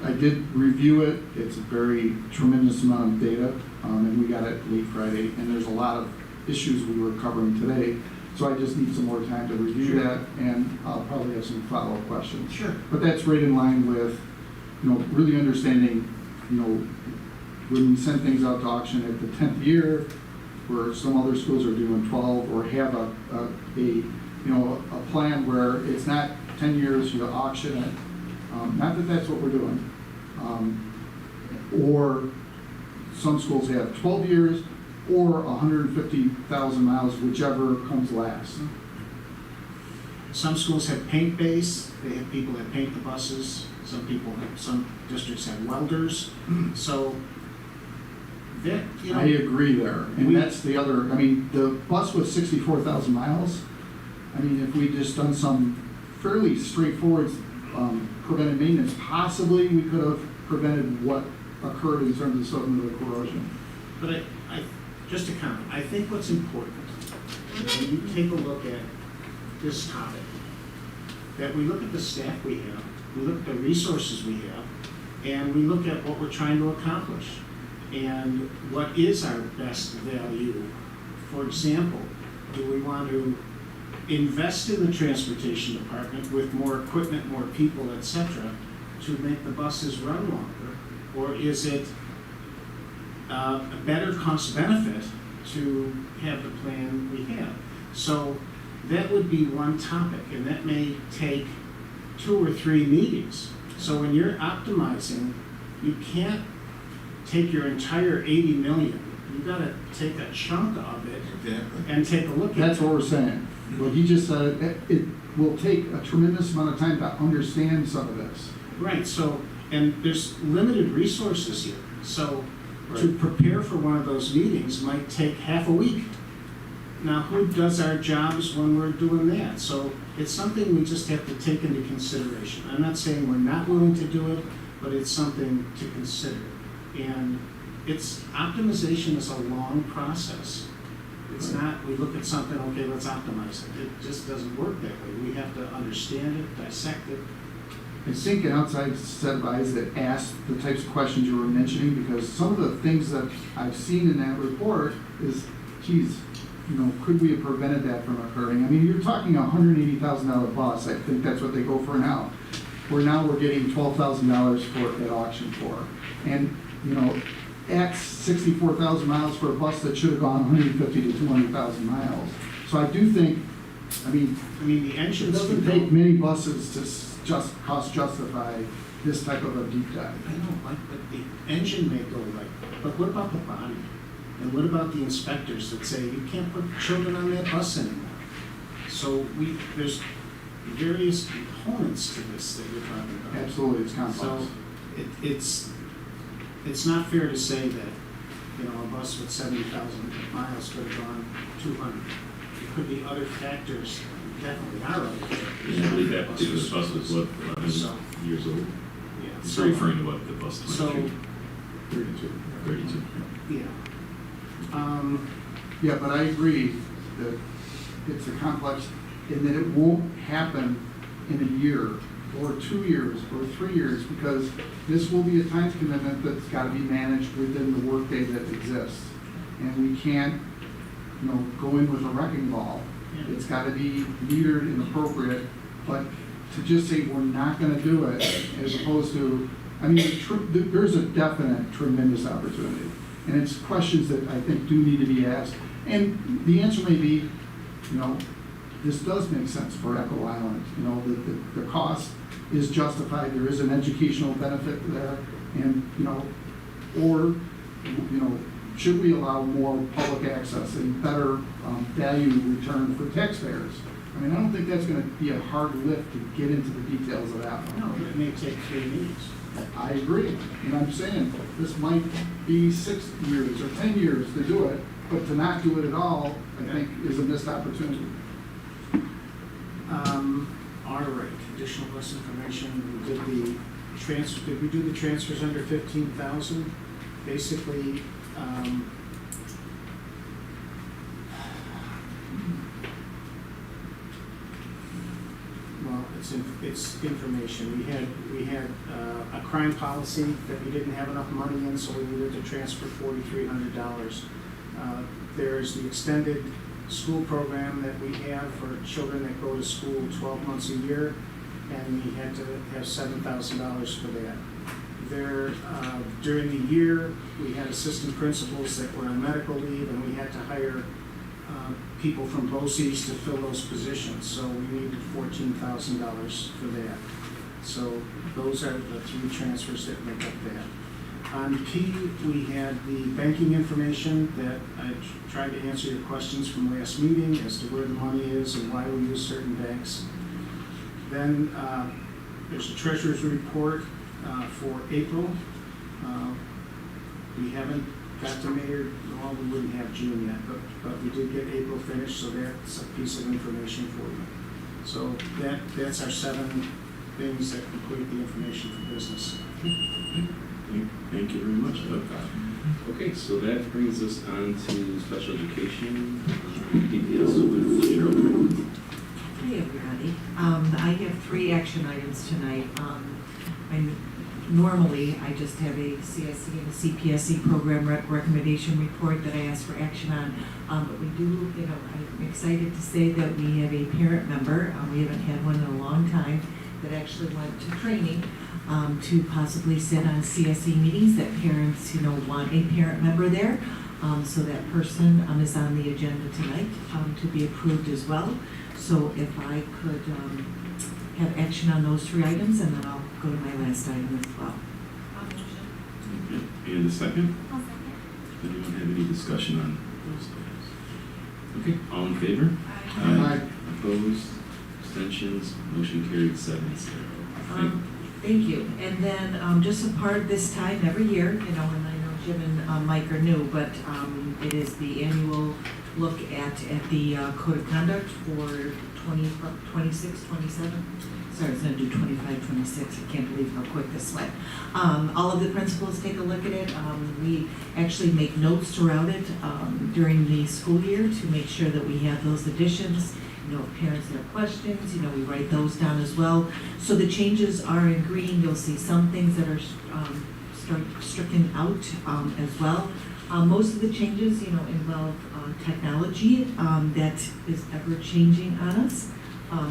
I did review it. It's a very tremendous amount of data, and we got it late Friday, and there's a lot of issues we were covering today. So I just need some more time to review that, and I'll probably have some follow-up questions. Sure. But that's right in line with, really understanding, when we send things out to auction at the 10th year, where some other schools are doing 12, or have a plan where it's not 10 years, you auction it. Not that that's what we're doing. Or some schools have 12 years or 150,000 miles, whichever comes last. Some schools have paint base. They have people that paint the buses. Some districts have welders. So that, I agree there. And that's the other, the bus was 64,000 miles. If we just done some fairly straightforward preventive maintenance, possibly we could have prevented what occurred in terms of submittal corrosion. But just to comment, I think what's important, when you take a look at this topic, that we look at the staff we have, we look at the resources we have, and we look at what we're trying to accomplish and what is our best value. For example, do we want to invest in the transportation department with more equipment, more people, etc., to make the buses run longer? Or is it a better cost benefit to have the plan we have? So that would be one topic, and that may take 2 or 3 meetings. So when you're optimizing, you can't take your entire 80 million. You got to take a chunk of it and take a look at it. That's what we're saying. What he just said, it will take a tremendous amount of time to understand some of this. Right, so, and there's limited resources here. So to prepare for one of those meetings might take half a week. Now, who does our jobs when we're doing that? So it's something we just have to take into consideration. I'm not saying we're not willing to do it, but it's something to consider. And optimization is a long process. It's not, we look at something, okay, let's optimize it. It just doesn't work that way. We have to understand it, dissect it. I think an outside set of eyes that ask the types of questions you were mentioning, because some of the things that I've seen in that report is, geez, could we have prevented that from occurring? I mean, you're talking a $180,000 bus, I think that's what they go for now. Where now we're getting $12,000 for at auction for. And, at 64,000 miles for a bus that should have gone 150 to 200,000 miles. So I do think, the it engines doesn't can take go. many buses to just cost justify this type of a deep dive. I know, but the engine may go right, but what about the body? And what about the inspectors that say you can't put children on that bus anymore? So there's various components to this that you're talking about. Absolutely, it's complex. So it's not fair to say that, a bus with 70,000 miles could have gone 200. It could be other factors, definitely are other factors. Yeah, I believe that particular bus was, 11 So- years old? Yeah. It's So- referring to what, the bus 22? So- 32. Yeah. Yeah, but I agree that it's a complex, and that it won't happen in a year, or 2 years, or 3 years, because this will be a time commitment that's got to be managed within the workday that exists. And we can't, go in with a wrecking ball. It's got to be metered and appropriate, but to just say we're not going to do it, as opposed to, there's a definite tremendous opportunity. And it's questions that I think do need to be asked. And the answer may be, this does make sense for Echo Island. The cost is justified, there is an educational benefit there, and, or, should we allow more public access and better value return for taxpayers? I don't think that's going to be a hard lift to get into the details of that one. No, it may take 3 meetings. I agree, and I'm saying this might be 6 years or 10 years to do it, but to not do it at all, I think, is a missed opportunity. All right, additional bus information, did we do the transfers under 15,000? Basically, well, it's information. We had a crime policy that we didn't have enough money in, so we needed to transfer $4,300. There's the extended school program that we have for children that go to school 12 months a year, and we had to have $7,000 for that. During the year, we had assistant principals that were on medical leave, and we had to hire people from BOCES to fill those positions, so we needed $14,000 for that. So those are the 3 transfers that make up that. On P, we had the banking information that I tried to answer your questions from last meeting as to where the money is and why we use certain banks. Then there's a treasurer's report for April. We haven't got to May, well, we wouldn't have June yet, but we did get April finished, so that's a piece of information for you. So that's our 7 things that complete the information for business. Thank you very much, Doug. Okay, so that brings us on to special education details with Cheryl. Hi, everybody. I have 3 action items tonight. Normally, I just have a CSD and a CPSE program recommendation report that I ask for action on. But we do, I'm excited to say that we have a parent member, we haven't had one in a long time, that actually went to training to possibly sit on CSE meetings, that parents, want a parent member there. So that person is on the agenda tonight to be approved as well. So if I could have action on those 3 items, and then I'll go to my last item as well. Okay, and a second? I'll second. Anyone have any discussion on those items? Okay, all in favor? Aye. Opposed? Abstentions? Motion carried 7-0. Thank you. And then just a part of this time every year, and I know Jim and Mike are new, but it is the annual look at the code of conduct for 26, 27. Sorry, I was going to do 25, 26. I can't believe how quick this went. All of the principals take a look at it. We actually make notes throughout it during the school year to make sure that we have those additions. If parents have questions, we write those down as well. So the changes are in green. You'll see some things that are stricken out as well. Most of the changes, involve technology that is ever changing on us.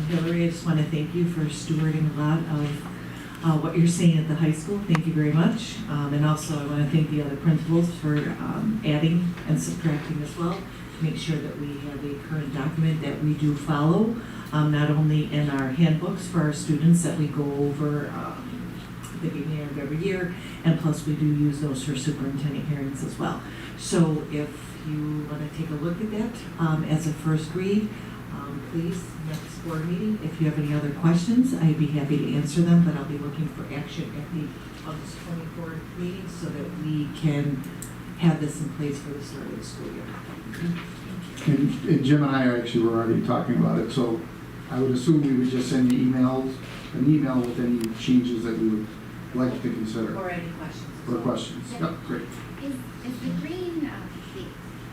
Hillary, I just want to thank you for stewarding a lot of what you're seeing at the high school. Thank you very much. And also I want to thank the other principals for adding and subtracting as well. Make sure that we have a current document that we do follow, not only in our handbooks for our students that we go over at the beginning of every year, and plus we do use those for superintendent hearings as well. So if you want to take a look at that as a first read, please, next board meeting, if you have any other questions, I'd be happy to answer them, but I'll be looking for action at the August 24th meeting so that we can have this in place for the start of the school year. And Jim and I actually were already talking about it, so I would assume we would just send you an email with any changes that we would like to consider. Or any questions. Or questions. Yep, great. Is the green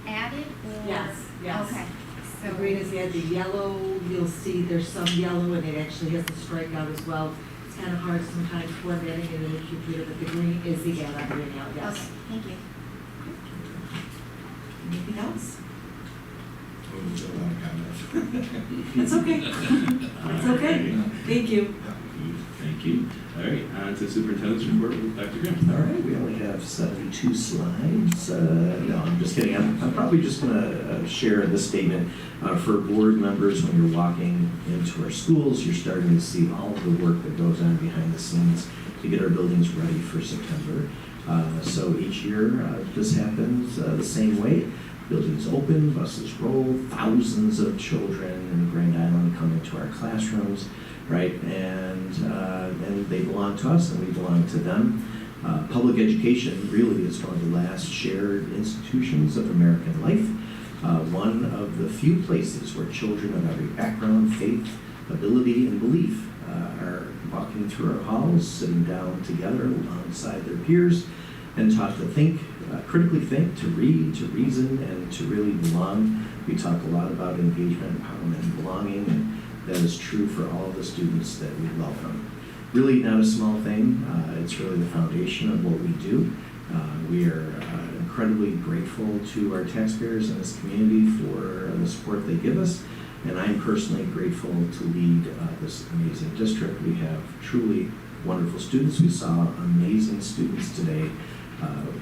added or? Yes. Okay. The green is added, the yellow, you'll see there's some yellow and it actually has the strikeout as well. It's kind of hard sometimes formatting it in the computer, but the green is the add-on green out, yes. Okay, thank you. Anything else? Oh, there's a lot of comments. That's okay. That's okay. Thank you. Thank you. All right, on to superintendent's report with Dr. Graham. All right, we only have 72 slides. No, I'm just kidding. I'm probably just going to share this statement for board members. When you're walking into our schools, you're starting to see all of the work that goes on behind the scenes to get our buildings ready for September. So each year, this happens the same way. Buildings open, buses roll, thousands of children in Grand Island come into our classrooms, right? And they belong to us and we belong to them. Public education really is one of the last shared institutions of American life. One of the few places where children of every background, faith, ability, and belief are walking through our halls, sitting down together alongside their peers, and taught to think, critically think, to read, to reason, and to really belong. We talk a lot about engagement, empowerment, and belonging, and that is true for all of the students that we welcome. Really not a small thing. It's really the foundation of what we do. We are incredibly grateful to our taxpayers in this community for the support they give us, and I'm personally grateful to lead this amazing district. We have truly wonderful students. We saw amazing students today.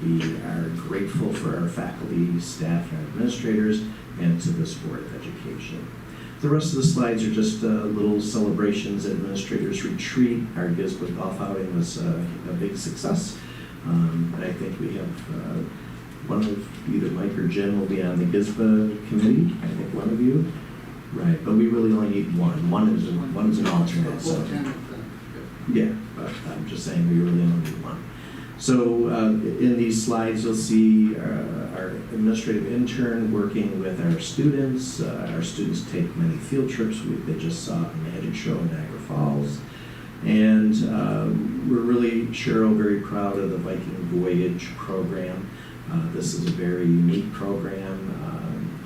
We are grateful for our faculty, staff, and administrators, and to this Board of Education. The rest of the slides are just little celebrations. Administrators Retreat. Our GSBA golf outing was a big success. And I think we have one of either Mike or Jim will be on the GSBA committee. I think one of you. Right, but we really only need one. One is an alternate. So. Yeah, but I'm just saying we really only need one. So in these slides, you'll see our administrative intern working with our students. Our students take many field trips. They just saw a magic show in Niagara Falls. And we're really, Cheryl, very proud of the Viking Voyage program. This is a very unique program.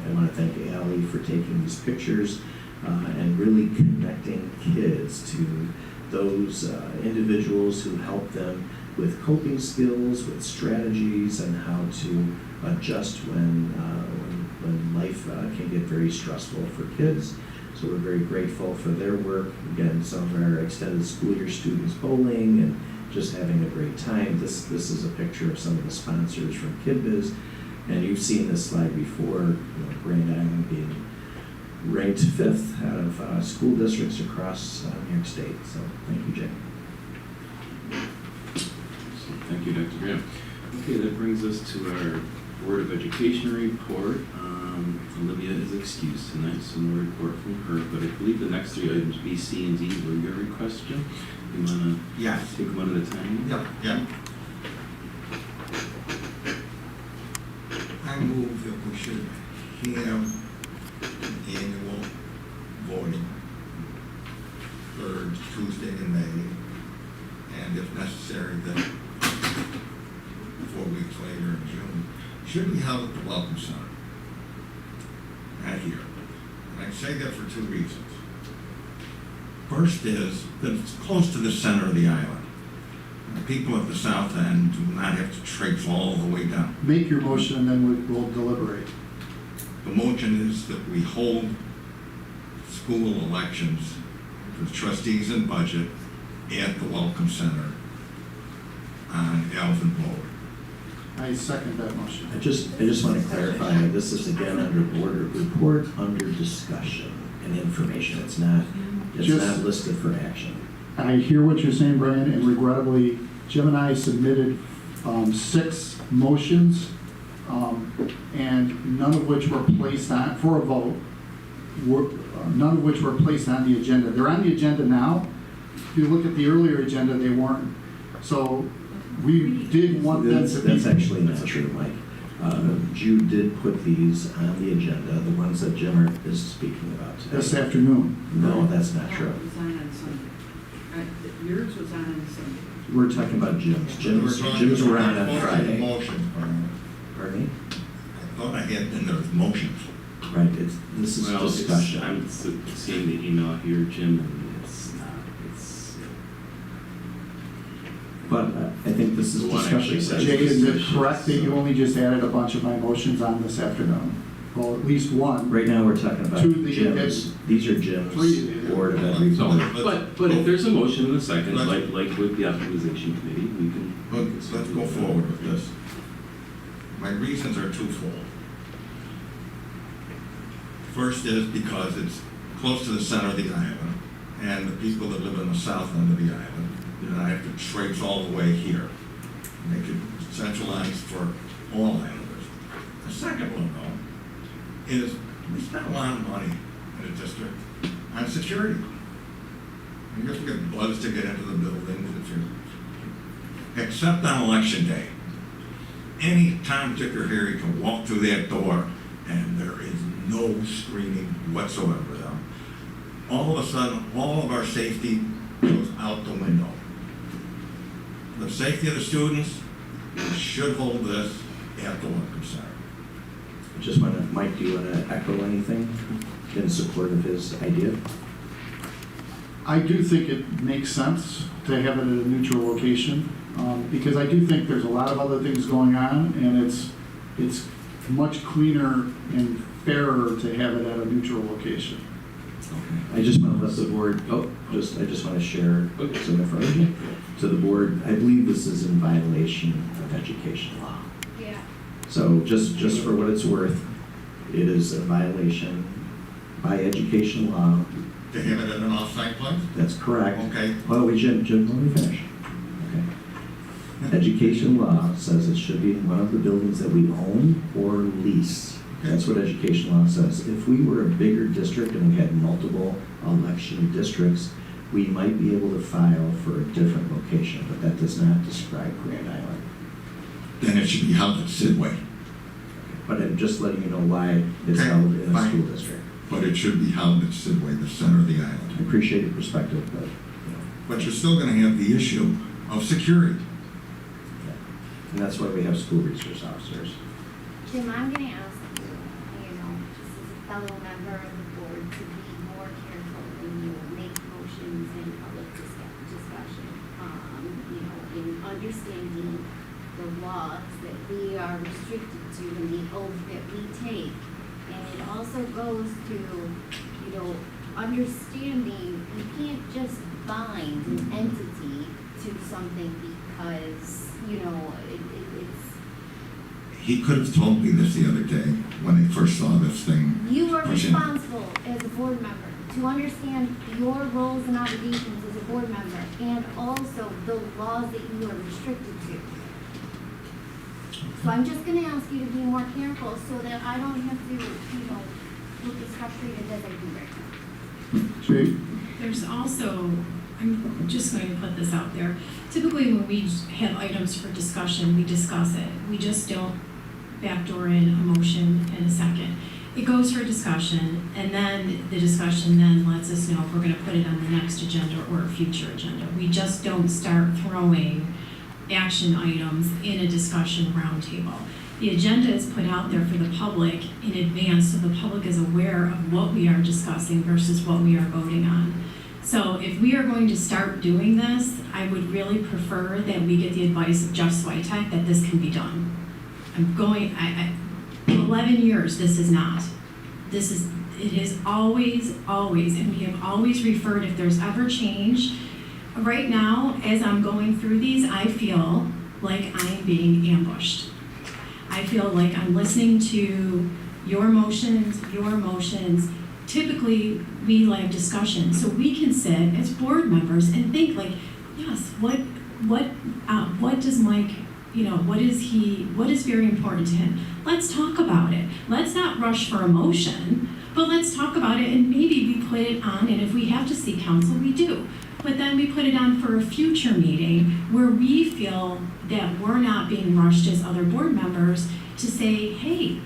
I want to thank Allie for taking these pictures and really connecting kids to those individuals who help them with coping skills, with strategies, and how to adjust when life can get very stressful for kids. So we're very grateful for their work. Again, some of our extended school year students bowling and just having a great time. This is a picture of some of the sponsors from KidBiz. And you've seen this slide before, Grand Island being ranked 5th out of school districts across New York State. So thank you, Jay. Thank you, Dr. Graham. Okay, that brings us to our Board of Education report. Olivia is excused tonight, so no report from her, but I believe the next 3 items, B, C, and D, were your requests, Jim? You want to take one at a time? Yep. I move that we should have annual voting third Tuesday in May, and if necessary, then 4 weeks later in June, should be held at the Welcome Center, not here. And I say that for 2 reasons. First is that it's close to the center of the island. people at the south end do not have to traipse all the way down. Make your motion and then we'll deliberate. The motion is that we hold school elections for the trustees and budget at the Welcome Center on Alvin Road. I second that motion. I just want to clarify, this is again under board report, under discussion and information. It's not listed for action. I hear what you're saying, Brian, and regrettably, Jim and I submitted 6 motions, and none of which were placed on, for a vote, none of which were placed on the agenda. They're on the agenda now. If you look at the earlier agenda, they weren't. So we did want them to be. That's actually not true, Mike. Jude did put these on the agenda, the ones that Jim is speaking about today. This afternoon. No, that's not true. It was on Sunday. Yours was on Sunday. We're talking about Jim's. Jim's were on Friday. Motion, Pardon me? I thought I had in there motions. Right, this is discussion. I'm seeing the email here, Jim, and it's not, But I think this is The one actually discussion. says- Jay, is it correct that you only just added a bunch of my motions on this afternoon? Well, at least one. Right now, we're talking about Two that you Jim's. These are Jim's Three. Board of Ed report. but if there's a motion in a second, like with the optimization committee, we can. Let's go forward with this. My reasons are twofold. First is because it's close to the center of the island, and the people that live in the south end of the island do not have to traipse all the way here. Make it centralized for all islanders. The second one, though, is we spend a lot of money in the district on security. You have to get buzzed to get into the buildings if you're, except on election day. Any Tom, Dick, or Harry can walk through that door and there is no screening whatsoever. All of a sudden, all of our safety goes out the window. The safety of the students, we should hold this at the Welcome Center. Just want to, Mike, do you want to echo anything in support of his idea? I do think it makes sense to have it at a neutral location, because I do think there's a lot of other things going on, and it's much cleaner and fairer to have it at a neutral location. I just want to let the board, I just want to share some information to the board. I believe this is in violation of education law. Yeah. So just for what it's worth, it is a violation by education law. To have it at an off-site place? That's correct. Okay. Oh, wait, Jim, let me finish. Okay. Education law says it should be in one of the buildings that we own or lease. That's what education law says. If we were a bigger district and we had multiple election districts, we might be able to file for a different location, but that does not describe Grand Island. Then it should be held at Sidway. But I'm just letting you know why it's Okay, held in a fine. school district. But it should be held at Sidway, the center of the I island. appreciate your perspective, but, But you're still going to have the issue of security. and that's why we have school resource officers. Jim, I'm gonna ask you, just as a fellow member of the board, to be more careful when you make motions in public discussion. In understanding the laws that we are restricted to and the oath that we take. And it also goes to, understanding you can't just bind an entity to something because, it's He could have told me this the other day when he first saw this thing. you are pushing. responsible as a board member to understand your roles and obligations as a board member and also the laws that you are restricted to. So I'm just gonna ask you to be more careful so that I don't have to, look as frustrated as I do right now. Jay? There's also, I'm just going to put this out there. Typically, when we have items for discussion, we discuss it. We just don't backdoor in a motion in a second. It goes for discussion, and then the discussion then lets us know if we're going to put it on the next agenda or a future agenda. We just don't start throwing action items in a discussion roundtable. The agenda is put out there for the public in advance so the public is aware of what we are discussing versus what we are voting on. So if we are going to start doing this, I would really prefer that we get the advice of Jeff Switek that this can be done. I 11 years, this is not. It is always, and we have always referred if there's ever change. Right now, as I'm going through these, I feel like I am being ambushed. I feel like I'm listening to your motions. Typically, we have discussion, so we can sit as board members and think like, yes, what does Mike, what is very important to him? Let's talk about it. Let's not rush for emotion, but let's talk about it, and maybe we put it on, and if we have to seek counsel, we do. But then we put it on for a future meeting where we feel that we're not being rushed as other board members to say, hey,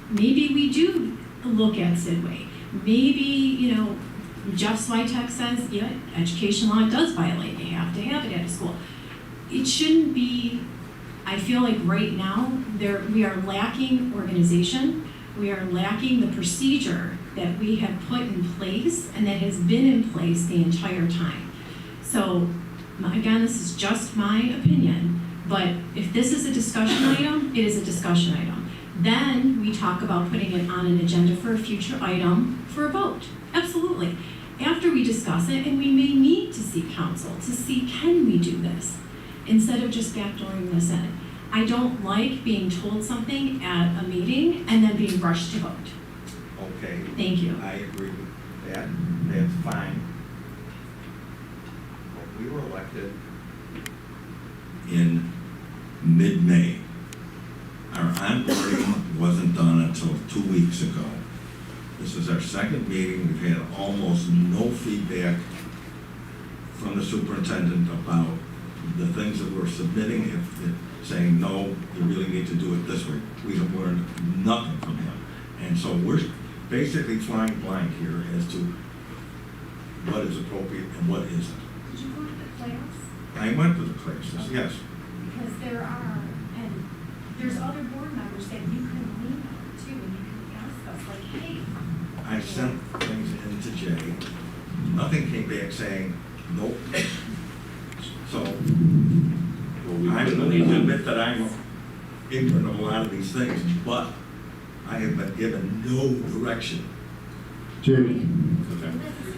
maybe we do look at Sidway. Maybe, Jeff Switek says, yeah, education law does violate, you have to have it at a school. It shouldn't be, I feel like right now, we are lacking organization, we are lacking the procedure that we have put in place and that has been in place the entire time. So, again, this is just my opinion, but if this is a discussion item, it is a discussion item. Then we talk about putting it on an agenda for a future item for a vote. Absolutely. After we discuss it, and we may need to seek counsel to see, can we do this? Instead of just backdooring this in. I don't like being told something at a meeting and then being rushed to vote. Okay. Thank you. I agree with that. That's fine. But we were elected in mid-May. Our onboarding wasn't done until 2 weeks ago. This is our second meeting. We've had almost no feedback from the superintendent about the things that we're submitting, saying, no, you really need to do it this way. We have learned nothing from him. And so we're basically flying blind here as to what is appropriate and what isn't. Did you go to the class? I went to the classes, yes. Because there's other board members that you can lean on too, and you can ask us like, hey. I sent things into Jay. Nothing came back saying, nope. So, I'm willing to admit that I'm ignorant of a lot of these things, but I have been given no direction. Jay,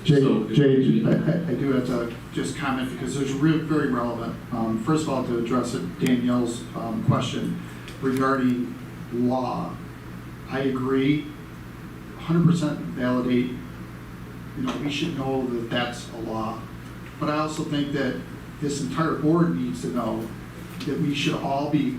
So- I do have to just comment because there's very relevant. First of all, to address Danielle's question regarding law, I agree, 100% validate, we should know that that's a law. But I also think that this entire board needs to know that we should all be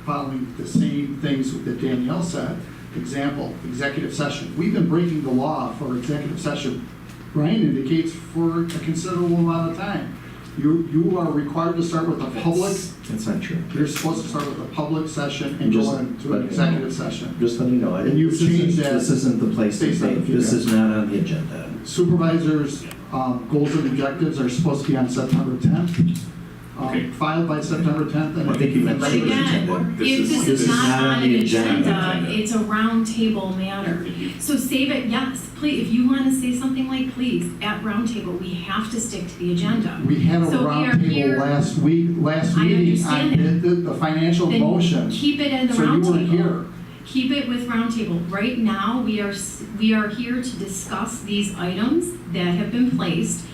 following the same things that Danielle said. Example, executive session. We've been breaking the law for executive session, Brian indicates, for a considerable amount of time. You are required to start with a public. That's not true. You're supposed to start with a public session and go into an executive session. Just let me know. And you've changed that. This isn't the place to based on the say, this is not on the agenda. Supervisors' goals and objectives are supposed to be on September 10th. Okay. Filed by September 10th. And I think you meant But regular again, agenda. if this is not on an agenda, agenda. it's a roundtable matter. So save it, yes, please, if you want to say something like, please, at roundtable, we have to stick to the agenda. We had a So we are here- roundtable last I meeting understand on the financial Then motion. keep it in the So you weren't roundtable. here. Keep it with roundtable. Right now, we are here to discuss these items that have been placed.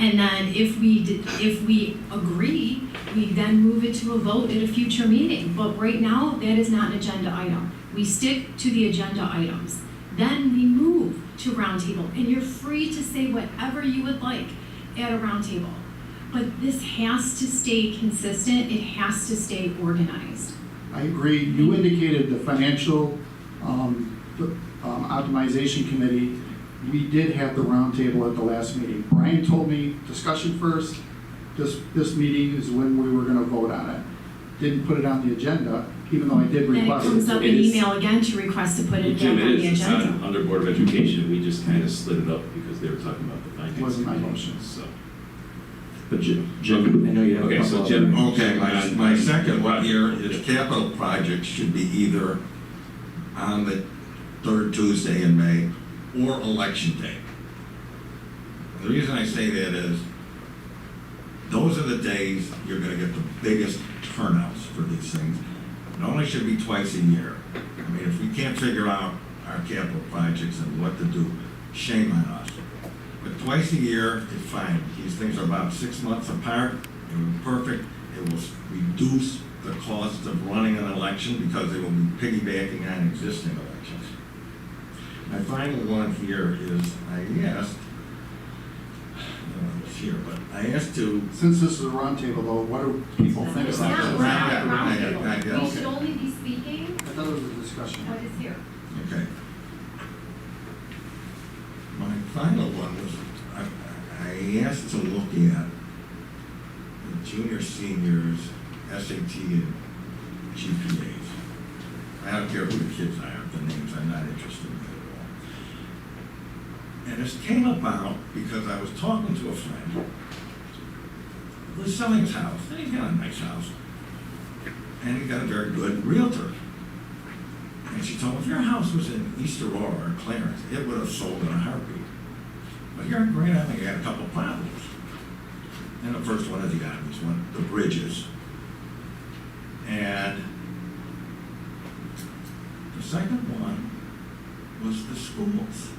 And then if we agree, we then move it to a vote at a future meeting. But right now, that is not an agenda item. We stick to the agenda items. Then we move to roundtable. And you're free to say whatever you would like at a roundtable. But this has to stay consistent. It has to stay organized. I agree. You indicated the financial optimization committee. We did have the roundtable at the last meeting. Brian told me discussion first. This meeting is when we were going to vote on it. Didn't put it on the agenda, even though I did Then it request comes it. up in email again to request to put it back Jim, on it the is, it's agenda. on, under Board of Education, we just kind of slid it up because they were talking about the finance. Wasn't my committee, motion. So. But Jim, I know you have a Okay, so couple Jim. other- Okay, my second one here is capital projects should be either on the third Tuesday in May or election day. The reason I say that is, those are the days you're gonna get the biggest turnouts for these things. It only should be twice a year. I mean, if we can't figure out our capital projects and what to do, shame on us. But twice a year is fine. These things are about 6 months apart. It will be perfect. It will reduce the cost of running an election because it will be piggybacking on existing elections. My final one here is, I asked, I don't know what's here, but I asked to. Since this is a roundtable, though, what do people think It's about not, this? we're not at roundtable. We Okay. should only be speaking I thought it was a discussion. what is here. Okay. My final one was, I asked to look at the junior, seniors, SAT and GPAs. I don't care who the kids are, the names, I'm not interested in that at all. And this came about because I was talking to a friend who was selling his house, and he's got a nice house, and he's got a very good realtor. And she told him, if your house was in East Aurora or Clarence, it would have sold in a heartbeat. But here in Grand Island, you had a couple of problems. And the first one is the obvious one, the bridges. And the second one was the schools.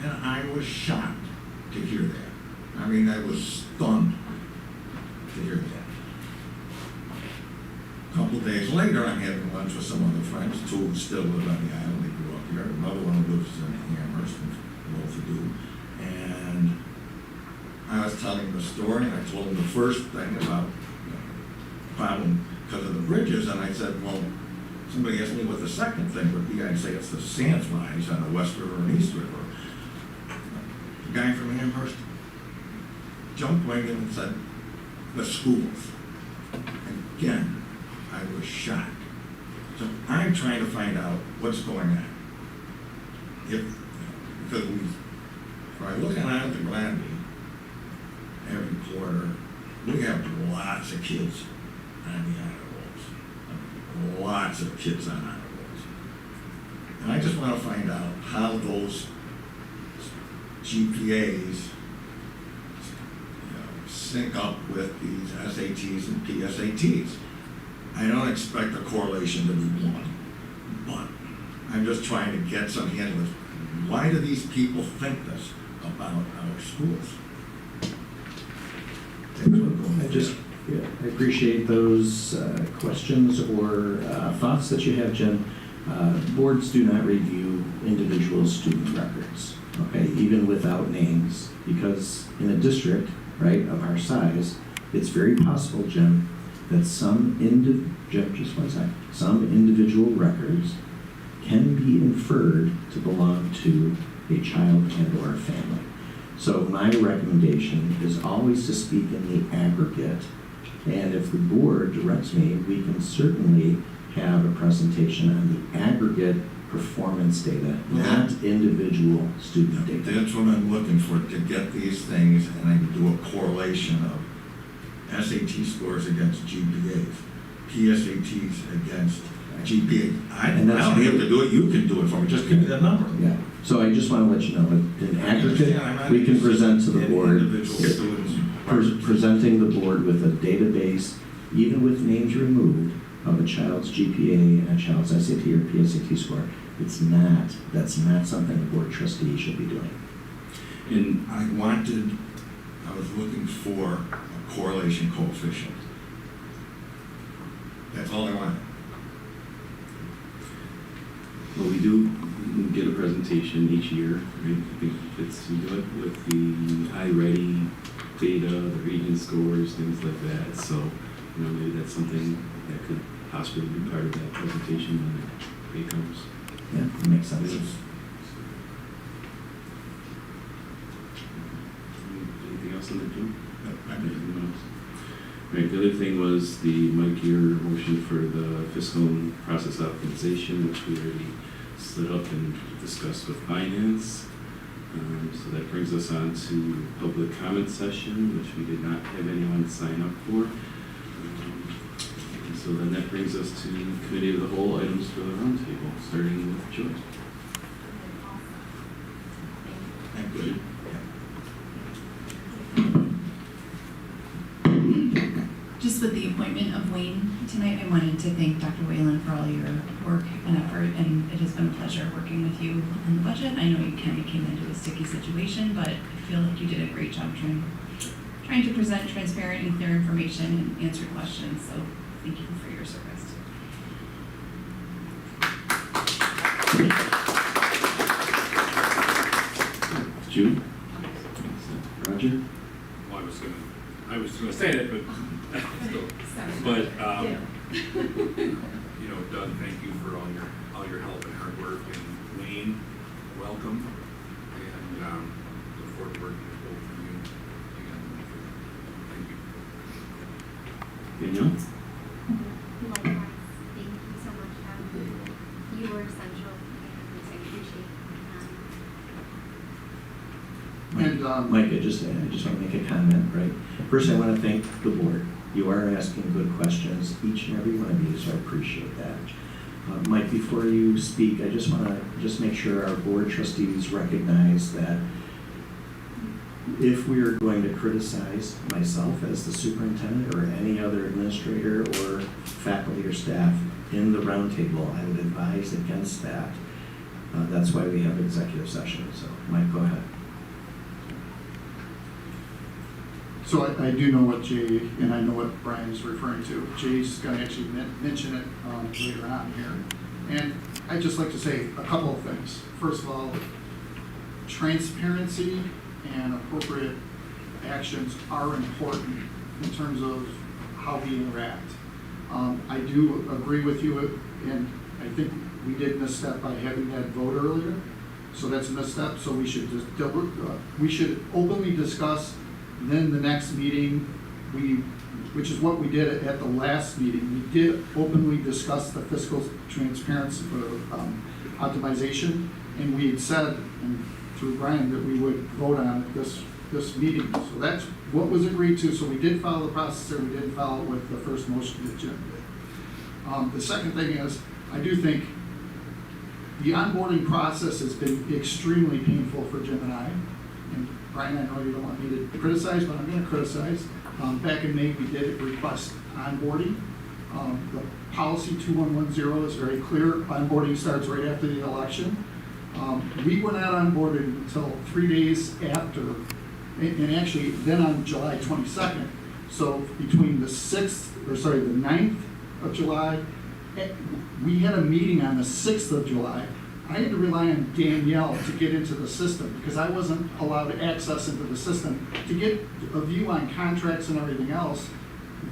And I was shocked to hear that. I mean, I was stunned to hear that. A couple of days later, I'm having lunch with some other friends, two who still live on the island, they grew up here, another one who lives in Amherst, and well-to-do. And I was telling the story, and I told him the first thing about problem because of the bridges, and I said, well, somebody asked me what the second thing would be. I'd say it's the sand lines on the West River and East River. The guy from Amherst jumped right in and said, the schools. Again, I was shocked. So I'm trying to find out what's going on. Because if I look around the Gladby every quarter, we have lots of kids on the honor rolls. Lots of kids on honor rolls. And I just want to find out how those GPAs sync up with these SATs and PSATs. I don't expect the correlation to be one, but I'm just trying to get some handle of why do these people think this about our schools? I appreciate those questions or thoughts that you have, Jim. Boards do not review individual student records, okay, even without names, because in a district, right, of our size, it's very possible, Jim, that some individual records can be inferred to belong to a child and or a family. So my recommendation is always to speak in the aggregate, and if the board directs me, we can certainly have a presentation on the aggregate performance data, not individual student data. That's what I'm looking for, to get these things, and I can do a correlation of SAT scores against GPAs, PSATs against GPA. I don't have to do it, you can do it for me, just give me that number. Yeah, so I just want to let you know that in aggregate, we can present to the board, presenting the board with a database, even with names removed, of a child's GPA and a child's SAT or PSAT score. That's not something the board trustee should be doing. And I was looking for a correlation coefficient. That's all I wanted. Well, we do get a presentation each year, right? I think it's, we do it with the iReady data, the reading scores, things like that. So, you know, maybe that's something that could possibly be part of that presentation when it comes. Yeah, that makes sense. Anything else on that, Jim? Anything else? Right, the other thing was the Mike, your motion for the fiscal process optimization, which we already slid up and discussed with finance. So that brings us on to public comment session, which we did not have anyone sign up for. And so then that brings us to committee of the whole items for the roundtable, starting with Joyce. Thank you. with the appointment of Wayne tonight, I wanted to thank Dr. Whalen for all your work and effort, and it has been a pleasure working with you on the budget. I know you kind of came into a sticky situation, but I feel like you did a great job trying to present transparent and clear information and answer questions, so thank you for your service. Jude? Roger? Well, I was gonna say that, but, you know, Doug, thank you for all your help and hard work, and Wayne, welcome, and, look forward to working with both of you again. Thank you. Danielle? Likewise, thank you so much. You were essential, and I appreciate Mike, I just want to make a comment, right? First, I want to thank the board. You are asking good questions, each and every one of you, so I appreciate that. Mike, before you speak, I just want to make sure our board trustees recognize that if we are going to criticize myself as the superintendent or any other administrator or faculty or staff in the roundtable, I would advise against that. That's why we have executive session. So, Mike, go ahead. So I do know what Jay, and I know what Brian is referring to. Jay's going to actually mention it later on here. And I'd just like to say a couple of things. First of all, transparency and appropriate actions are important in terms of how we interact. I do agree with you, and I think we did misstep by having that vote earlier. So that's a misstep. So we should openly discuss. Then the next meeting, which is what we did at the last meeting, we did openly discuss the fiscal transparency for optimization, and we had said, and through Brian, that we would vote on it this meeting. So that's what was agreed to. So we did follow the process there. We did follow it with the first motion that Jim did. The second thing is, I do think the onboarding process has been extremely painful for Jim and I. And Brian, I know you don't want me to criticize, but I'm going to criticize. Back in May, we did request onboarding. The policy 2110 is very clear. Onboarding starts right after the election. We were not onboarded until 3 days after, and actually then on July 22nd. So between the 9th of July, we had a meeting on the 6th of July. I had to rely on Danielle to get into the system because I wasn't allowed access into the system. To get a view on contracts and everything else,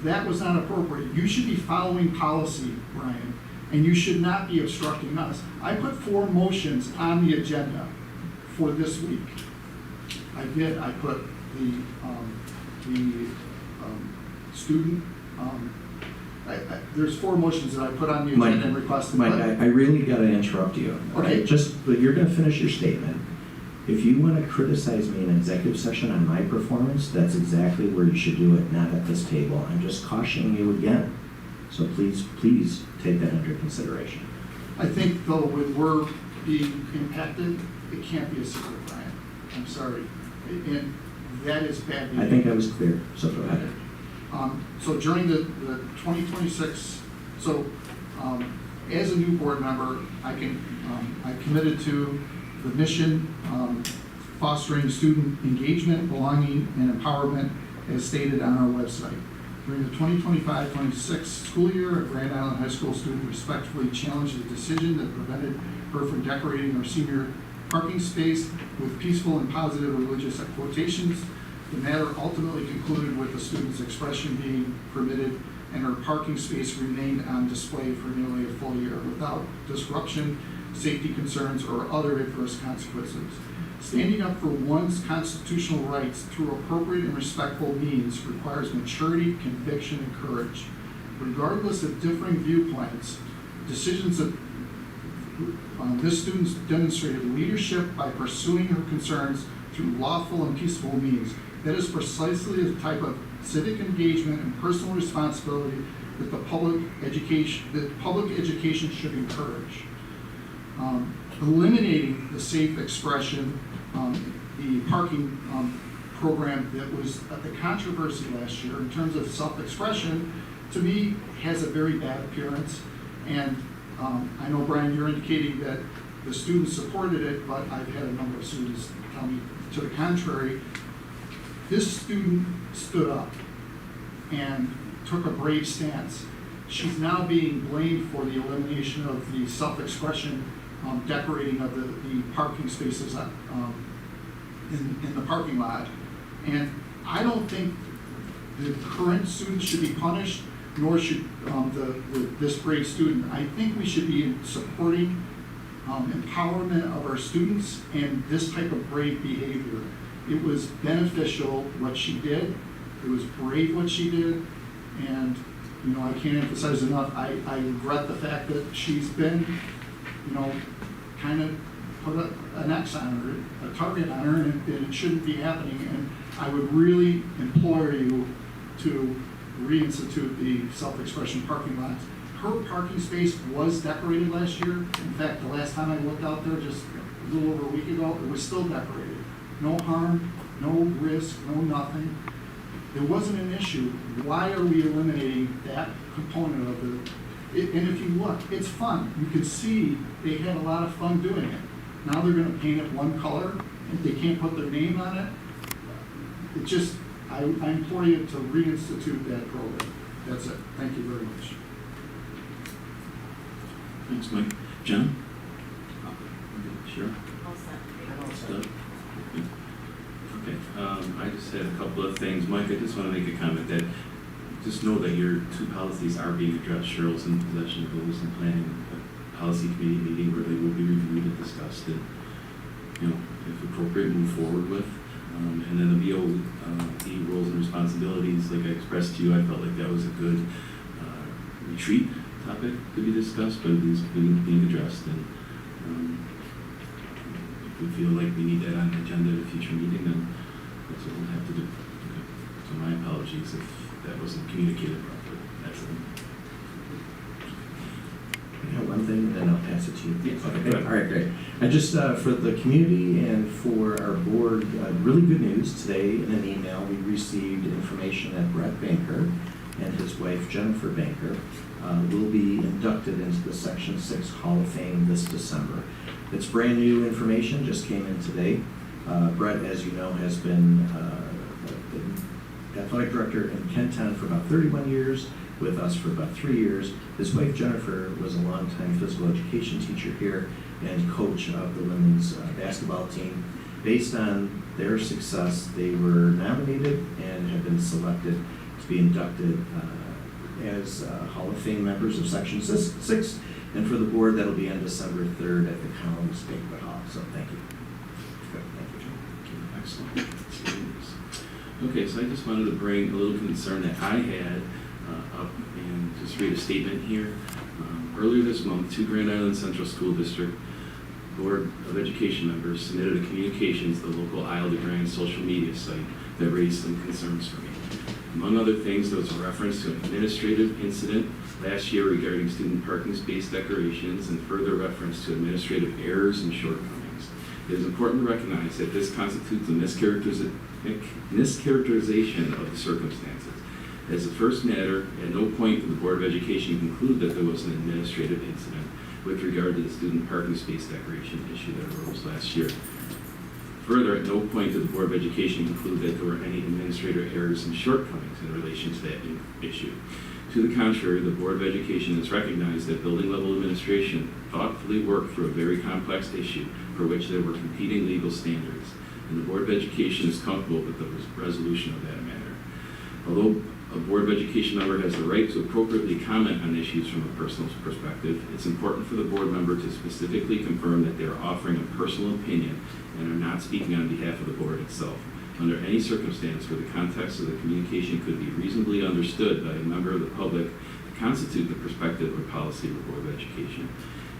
that was not appropriate. You should be following policy, Brian, and you should not be obstructing us. I put 4 motions on the agenda for this week. I did. I put the student. There's 4 motions that I put on the agenda and requested. Mike, I really got to interrupt you. Okay. But you're going to finish your statement. If you want to criticize me in executive session on my performance, that's exactly where you should do it, not at this table. I'm just cautioning you again. So please take that under consideration. I think, though, when we're being impacted, it can't be a secret, Brian. I'm sorry. And that is bad behavior. I think I was clear, so go ahead. So during the 2026, as a new board member, I committed to the mission, fostering student engagement, belonging, and empowerment as stated on our website. During the 2025-26 school year, a Grand Island High School student respectfully challenged the decision that prevented her from decorating her senior parking space with peaceful and positive religious quotations. The matter ultimately concluded with the student's expression being permitted and her parking space remained on display for nearly a full year without disruption, safety concerns, or other adverse consequences. Standing up for one's constitutional rights through appropriate and respectful means requires maturity, conviction, and courage. Regardless of differing viewpoints, decisions that this student demonstrated leadership by pursuing her concerns through lawful and peaceful means. That is precisely the type of civic engagement and personal responsibility that public education should encourage. Eliminating the safe expression, the parking program that was the controversy last year in terms of self-expression, to me, has a very bad appearance. And I know, Brian, you're indicating that the students supported it, but I've had a number of students tell me to the contrary. This student stood up and took a brave stance. She's now being blamed for the elimination of the self-expression decorating of the parking spaces in the parking lot. And I don't think the current students should be punished, nor should this brave student. I think we should be supporting empowerment of our students and this type of brave behavior. It was beneficial what she did. It was brave what she did. And, you know, I can't emphasize enough, I regret the fact that she's been, you know, kind of put an X on her, a target on her, and it shouldn't be happening. And I would really implore you to reinstitute the self-expression parking lots. Her parking space was decorated last year. In fact, the last time I looked out there, just a little over a week ago, it was still decorated. No harm, no risk, no nothing. There wasn't an issue. Why are we eliminating that component of and if you look, it's fun. You can see they had a lot of fun doing it. Now they're going to paint it one color, and they can't put their name on it. It just, I implore you to reinstitute that program. That's it. Thank you very much. Thanks, Mike. John? Sure. Okay, I just had a couple of things. Mike, I just want to make a comment that just know that your two policies are being addressed. Cheryl's in possession of those and planning a policy committee meeting where they will be reviewed and discussed and, you know, if appropriate, move forward with. And then the BOE roles and responsibilities, like I expressed to you, I felt like that was a good retreat topic to be discussed, but it is being addressed. And if we feel like we need that on the agenda at a future meeting, then that's what we'll have to do. Okay. So my apologies if that wasn't communicated properly. That's it. I have one thing, and then I'll pass it to you. Yes. Okay. All right, great. I just, for the community and for our board, really good news. Today in an email, we received information that Brett Banker and his wife Jennifer Banker will be inducted into the Section 6 Hall of Fame this December. It's brand new information, just came in today. Brett, as you know, has been the athletic director in Kenton for about 31 years, with us for about 3 years. His wife Jennifer was a longtime physical education teacher here and coach of the women's basketball team. Based on their success, they were nominated and have been selected to be inducted as Hall of Fame members of Section 6. And for the board, that'll be on December 3rd at the Collins Banquet Hall. So thank you. Good. Thank you. Excellent. Okay, so I just wanted to bring a little concern that I had up and just read a statement here. Earlier this month, 2 Grand Island Central School District Board of Education members submitted a communication to the local Isle de Grand social media site that raised some concerns for me. Among other things, there was a reference to an administrative incident last year regarding student parking space decorations and further reference to administrative errors and shortcomings. It is important to recognize that this constitutes a mischaracterization of the circumstances. As the first matter, at no point did the Board of Education conclude that there was an administrative incident with regard to the student parking space decoration issue that arose last year. Further, at no point did the Board of Education conclude that there were any administrative errors and shortcomings in relation to that issue. To the contrary, the Board of Education has recognized that building level administration thoughtfully worked through a very complex issue for which there were competing legal standards, and the Board of Education is comfortable with the resolution of that matter. Although a Board of Education member has the right to appropriately comment on issues from a personal perspective, it's important for the board member to specifically confirm that they are offering a personal opinion and are not speaking on behalf of the board itself. Under any circumstance where the context of the communication could be reasonably understood by a member of the public to constitute the perspective or policy of the Board of Education.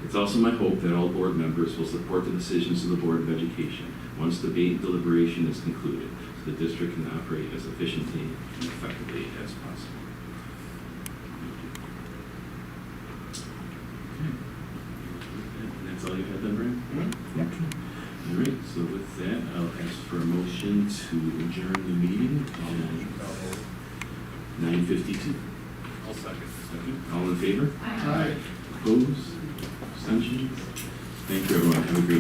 It's also my hope that all board members will support the decisions of the Board of Education once debate and deliberation is concluded, so the district can operate as efficiently and effectively as possible. Okay. And that's all you have then, Brian? Mm-hmm. Yep. All right, so with that, I'll ask for a motion motion to adjourn the meeting at 9:52. I'll second. Second. All in favor? Aye. Opposed? Abstentions? Thank you, everyone. Have a great